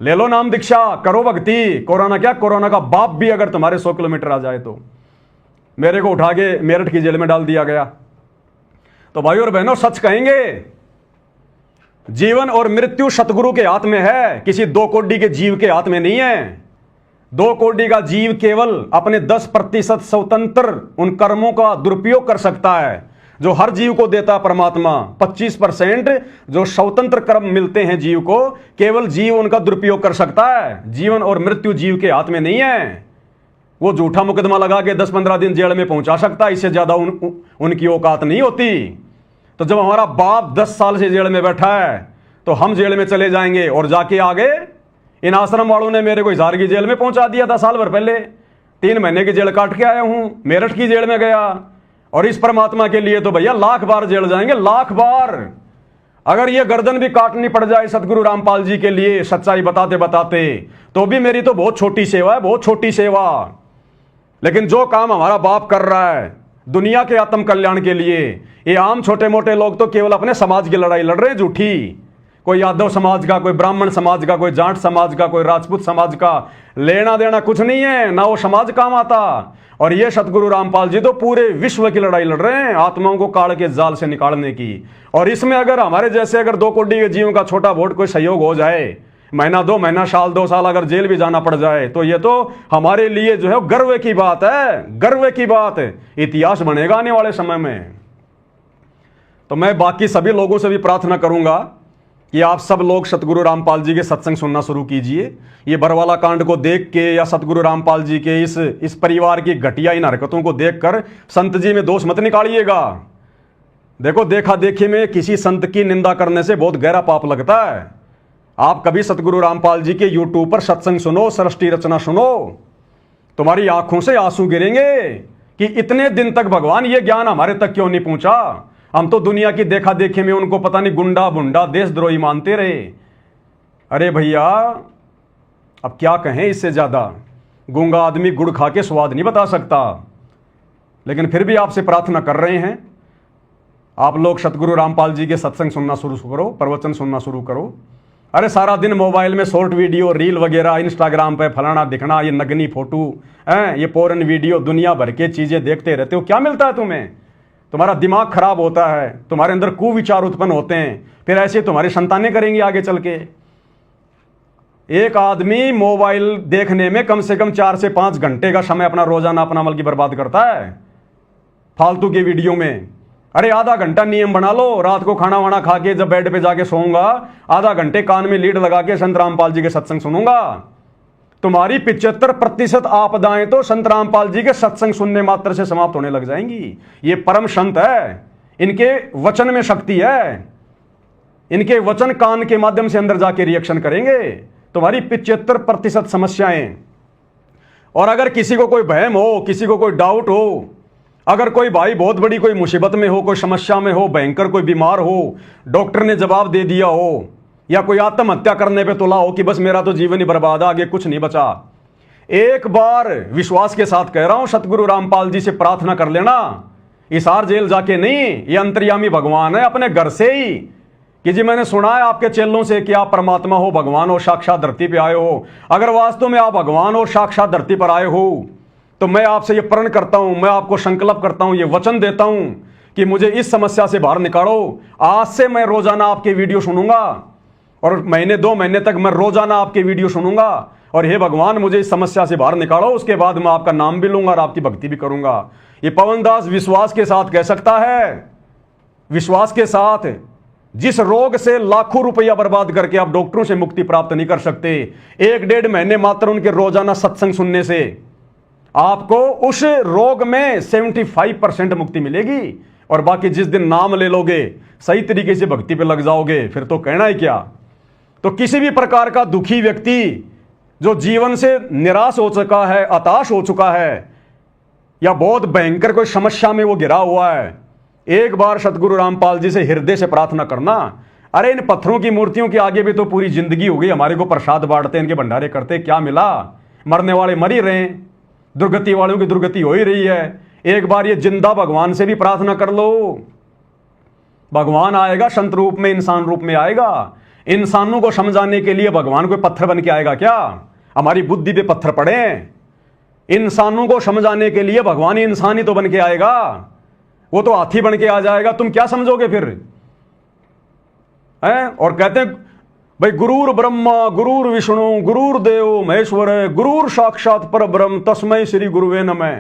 ले लो नाम दीक्षा, करो भक्ति। कोरोना क्या, कोरोना का बाप भी अगर तुम्हारे 100 किलोमीटर आ जाए तो। मेरे को उठा के मेरठ की जेल में डाल दिया गया। तो भाई और बहनों, सच कहेंगे, जीवन और मृत्यु सतगुरु के हाथ में है, किसी 2 कोड़ी के जीव के हाथ में नहीं है। 2 कोड़ी का जीव केवल अपने 10% स्वतंत्र उन कर्मों का दुरुपयोग कर सकता है जो हर जीव को देता है परमात्मा। 25% जो स्वतंत्र कर्म मिलते हैं जीव को, केवल जीव उनका दुरुपयोग कर सकता है। जीवन और मृत्यु जीव के हाथ में नहीं है। वो झूठा मुकदमा लगा के 10-15 दिन जेल में पहुंचा सकता है, इससे ज्यादा उनकी औकात नहीं होती। तो जब हमारा बाप 10 साल से जेल में बैठा है तो हम जेल में चले जाएंगे। और जाके आगे इन आश्रम वालों ने मेरे को हिसार की जेल में पहुंचा दिया था साल भर पहले। 3 महीने की जेल काट के आया हूं, मेरठ की जेल में गया। और इस परमात्मा के लिए तो भैया लाख बार जेल जाएंगे, लाख बार। अगर ये गर्दन भी काटनी पड़ जाए सतगुरु रामपाल जी के लिए सच्चाई बताते बताते, तो भी मेरी तो बहुत छोटी सेवा है, बहुत छोटी सेवा। लेकिन जो काम हमारा बाप कर रहा है दुनिया के आत्म कल्याण के लिए, ये आम छोटे मोटे लोग तो केवल अपने समाज की लड़ाई लड़ रहे हैं झूठी। कोई यादव समाज का, कोई ब्राह्मण समाज का, कोई जाट समाज का, कोई राजपूत समाज का लेना देना कुछ नहीं है, ना वो समाज काम आता। और ये सतगुरु रामपाल जी तो पूरे विश्व की लड़ाई लड़ रहे हैं आत्माओं को काल के जाल से निकालने की। और इसमें अगर हमारे जैसे अगर 2 कोड़ी के जीवों का छोटा वोट कोई सहयोग हो जाए, महीना 2 महीना, साल 2 साल अगर जेल भी जाना पड़ जाए, तो ये तो हमारे लिए जो है गर्व की बात है, गर्व की बात है। इतिहास बनेगा आने वाले समय में। तो मैं बाकी सभी लोगों से भी प्रार्थना करूंगा कि आप सब लोग सतगुरु रामपाल जी के सत्संग सुनना शुरू कीजिए। ये बरवाला कांड को देख के या सतगुरु रामपाल जी के इस परिवार की घटिया इन हरकतों को देखकर संत जी में दोष मत निकालिएगा। देखो, देखा देखी में किसी संत की निंदा करने से बहुत गहरा पाप लगता है। आप कभी सतगुरु रामपाल जी के यूट्यूब पर सत्संग सुनो, सृष्टि रचना सुनो, तुम्हारी आंखों से आंसू गिरेंगे कि इतने दिन तक भगवान ये ज्ञान हमारे तक क्यों नहीं पहुंचा। हम तो दुनिया की देखा देखी में उनको पता नहीं गुंडा बुंडा देशद्रोही मानते रहे। अरे भैया, अब क्या कहें इससे ज्यादा। गूंगा आदमी गुड़ खा के स्वाद नहीं बता सकता। लेकिन फिर भी आपसे प्रार्थना कर रहे हैं, आप लोग सतगुरु रामपाल जी के सत्संग सुनना शुरू करो, प्रवचन सुनना शुरू करो। अरे सारा दिन मोबाइल में शॉर्ट वीडियो, रील वगैरह, इंस्टाग्राम पे फलाना दिखना, ये नगनी फोटो हैं, ये पोर्न वीडियो, दुनिया भर के चीजें देखते रहते हो। क्या मिलता है तुम्हें? तुम्हारा दिमाग खराब होता है, तुम्हारे अंदर कुविचार उत्पन्न होते हैं, फिर ऐसे तुम्हारी संतानें करेंगी आगे चल के। एक आदमी मोबाइल देखने में कम से कम 4 से 5 घंटे का समय अपना रोजाना अपना बल्कि बर्बाद करता है फालतू के वीडियो में। अरे आधा घंटा नियम बना लो, रात को खाना वाना खा के जब बेड पे जाके सोऊंगा, आधा घंटे कान में लीड लगा के संत रामपाल जी के सत्संग सुनूंगा। तुम्हारी 75% आपदाएं तो संत रामपाल जी के सत्संग सुनने मात्र से समाप्त होने लग जाएंगी। ये परम संत है, इनके वचन में शक्ति है। इनके वचन कान के माध्यम से अंदर जाके रिएक्शन करेंगे तुम्हारी 75% समस्याएं। और अगर किसी को कोई भयम हो, किसी को कोई डाउट हो, अगर कोई भाई बहुत बड़ी कोई मुसीबत में हो, कोई समस्या में हो, भयंकर कोई बीमार हो, डॉक्टर ने जवाब दे दिया हो, या कोई आत्महत्या करने पे तुला हो कि बस मेरा तो जीवन ही बर्बाद है, आगे कुछ नहीं बचा, एक बार विश्वास के साथ कह रहा हूं, सतगुरु रामपाल जी से प्रार्थना कर लेना। हिसार जेल जाके नहीं, ये अंतर्यामी भगवान है अपने घर से ही कि जी मैंने सुना है आपके चेलों से कि आप परमात्मा हो, भगवान हो, साक्षात धरती पे आए हो। अगर वास्तव में आप भगवान हो, साक्षात धरती पर आए हो, तो मैं आपसे ये प्रण करता हूं, मैं आपको संकल्प करता हूं, ये वचन देता हूं कि मुझे इस समस्या से बाहर निकालो। आज से मैं रोजाना आपके वीडियो सुनूंगा और महीने 2 महीने तक मैं रोजाना आपके वीडियो सुनूंगा। और हे भगवान मुझे इस समस्या से बाहर निकालो, उसके बाद मैं आपका नाम भी लूंगा और आपकी भक्ति भी करूंगा। ये पवन दास विश्वास के साथ कह सकता है, विश्वास के साथ। जिस रोग से लाखों रुपया बर्बाद करके आप डॉक्टरों से मुक्ति प्राप्त नहीं कर सकते, 1-1.5 महीने मात्र उनके रोजाना सत्संग सुनने से आपको उस रोग में 75% मुक्ति मिलेगी। और बाकी जिस दिन नाम ले लोगे, सही तरीके से भक्ति पे लग जाओगे, फिर तो कहना ही क्या। तो किसी भी प्रकार का दुखी व्यक्ति जो जीवन से निराश हो चुका है, हताश हो चुका है, या बहुत भयंकर कोई समस्या में वो गिरा हुआ है, एक बार सतगुरु रामपाल जी से हृदय से प्रार्थना करना। अरे इन पत्थरों की मूर्तियों के आगे भी तो पूरी जिंदगी हो गई, हमारे को प्रसाद बांटते, इनके भंडारे करते, क्या मिला? मरने वाले मर ही रहे, दुर्गति वालों की दुर्गति हो ही रही है। एक बार ये जिंदा भगवान से भी प्रार्थना कर लो, भगवान आएगा, संत रूप में, इंसान रूप में आएगा। इंसानों को समझाने के लिए भगवान कोई पत्थर बन के आएगा क्या? हमारी बुद्धि पे पत्थर पड़े। इंसानों को समझाने के लिए भगवान इंसान ही तो बन के आएगा, वो तो हाथी बन के आ जाएगा, तुम क्या समझोगे फिर? हैं? और कहते हैं भाई गुरुर ब्रह्मा गुरुर विष्णु गुरुर देव महेश्वर गुरुर साक्षात पर ब्रह्म तस्मै श्री गुरुवे नमः।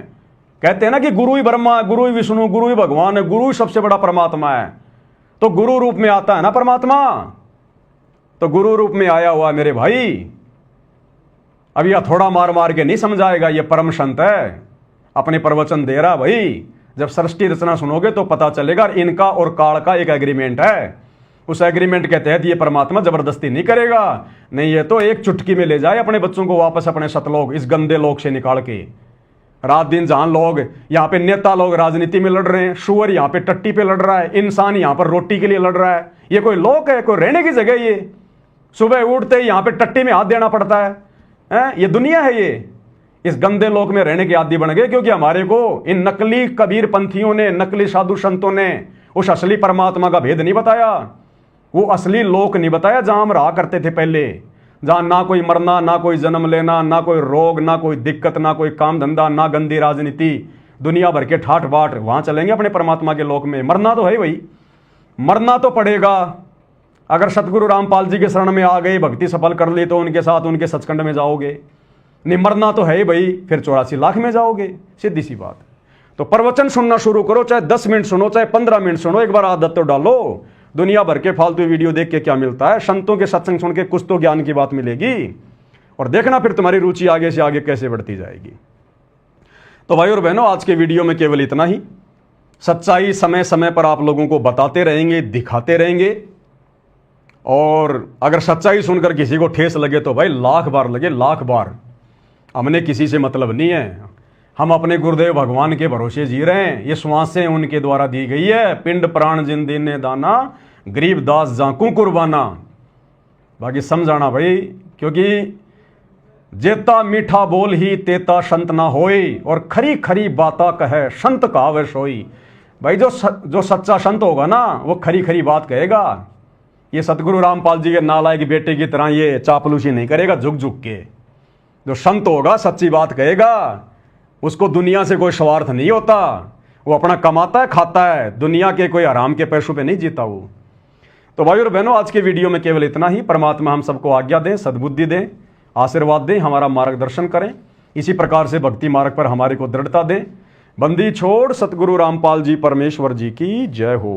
कहते हैं ना कि गुरु ही ब्रह्मा है, गुरु ही विष्णु, गुरु ही भगवान है, गुरु ही सबसे बड़ा परमात्मा है। तो गुरु रूप में आता है ना परमात्मा, तो गुरु रूप में आया हुआ मेरे भाई। अब यह थोड़ा मार मार के नहीं समझाएगा, ये परम संत है, अपने प्रवचन दे रहा भाई। जब सृष्टि रचना सुनोगे तो पता चलेगा। इनका और काल का एक एग्रीमेंट है, उस एग्रीमेंट के तहत ये परमात्मा जबरदस्ती नहीं करेगा। नहीं, ये तो एक चुटकी में ले जाए अपने बच्चों को वापस अपने सतलोक, इस गंदे लोक से निकाल के। रात दिन जहां लोग यहाँ पे नेता लोग राजनीति में लड़ रहे हैं, शुअर यहाँ पे टट्टी पे लड़ रहा है, इंसान यहाँ पर रोटी के लिए लड़ रहा है, ये कोई लोक है? कोई रहने की जगह? ये सुबह उठते ही यहाँ पे टट्टी में हाथ देना पड़ता है? ये दुनिया है? ये इस गंदे लोक में रहने के आदी बन गए, क्योंकि हमारे को इन नकली कबीर पंथियों ने, नकली साधु संतों ने उस असली परमात्मा का भेद नहीं बताया, वो असली लोक नहीं बताया जहां हम रहा करते थे पहले, जहां ना कोई मरना, ना कोई जन्म लेना, ना कोई रोग, ना कोई दिक्कत, ना कोई काम धंधा, ना गंदी राजनीति, दुनिया भर के ठाट बाट। वहां चलेंगे अपने परमात्मा के लोक में। मरना तो है भाई, मरना तो पड़ेगा। अगर सतगुरु रामपाल जी के शरण में आ गए, भक्ति सफल कर ली, तो उनके साथ उनके सचखंड में जाओगे। नहीं, मरना तो है भाई, फिर 84 लाख में जाओगे, सीधी सी बात। तो प्रवचन सुनना शुरू करो, चाहे 10 मिनट सुनो, चाहे 15 मिनट सुनो, एक बार आदत तो डालो। दुनिया भर के फालतू वीडियो देख के क्या मिलता है? संतों के सत्संग सुन के कुछ तो ज्ञान की बात मिलेगी, और देखना फिर तुम्हारी रुचि आगे से आगे कैसे बढ़ती जाएगी। तो भाई और बहनों, आज के वीडियो में केवल इतना ही। सच्चाई समय समय पर आप लोगों को बताते रहेंगे, दिखाते रहेंगे, और अगर सच्चाई सुनकर किसी को ठेस लगे तो भाई लाख बार लगे, लाख बार। हमने किसी से मतलब नहीं है, हम अपने गुरुदेव भगवान के भरोसे जी रहे हैं। ये श्वासें उनके द्वारा दी गई है। पिंड प्राण जिन दीने दाना, गरीब दास जाकू कुर्बाना। बाकी समझाना भाई, क्योंकि जेता मीठा बोल ही तेता संत ना होई, और खरी खरी बाता कहे संत कहावे सोई। भाई जो सच्चा संत होगा ना, वो खरी खरी बात कहेगा। ये सतगुरु रामपाल जी के नालायक बेटे की तरह ये चापलूसी नहीं करेगा झुक झुक के। जो संत होगा सच्ची बात कहेगा, उसको दुनिया से कोई स्वार्थ नहीं होता, वो अपना कमाता है, खाता है, दुनिया के कोई आराम के पैसों पे नहीं जीता वो। तो भाई और बहनों, आज के वीडियो में केवल इतना ही। परमात्मा हम सबको आज्ञा दें, सद्बुद्धि दें, आशीर्वाद दें, हमारा मार्गदर्शन करें, इसी प्रकार से भक्ति मार्ग पर हमारे को दृढ़ता दें। बंदी छोड़ सतगुरु रामपाल जी परमेश्वर जी की जय हो।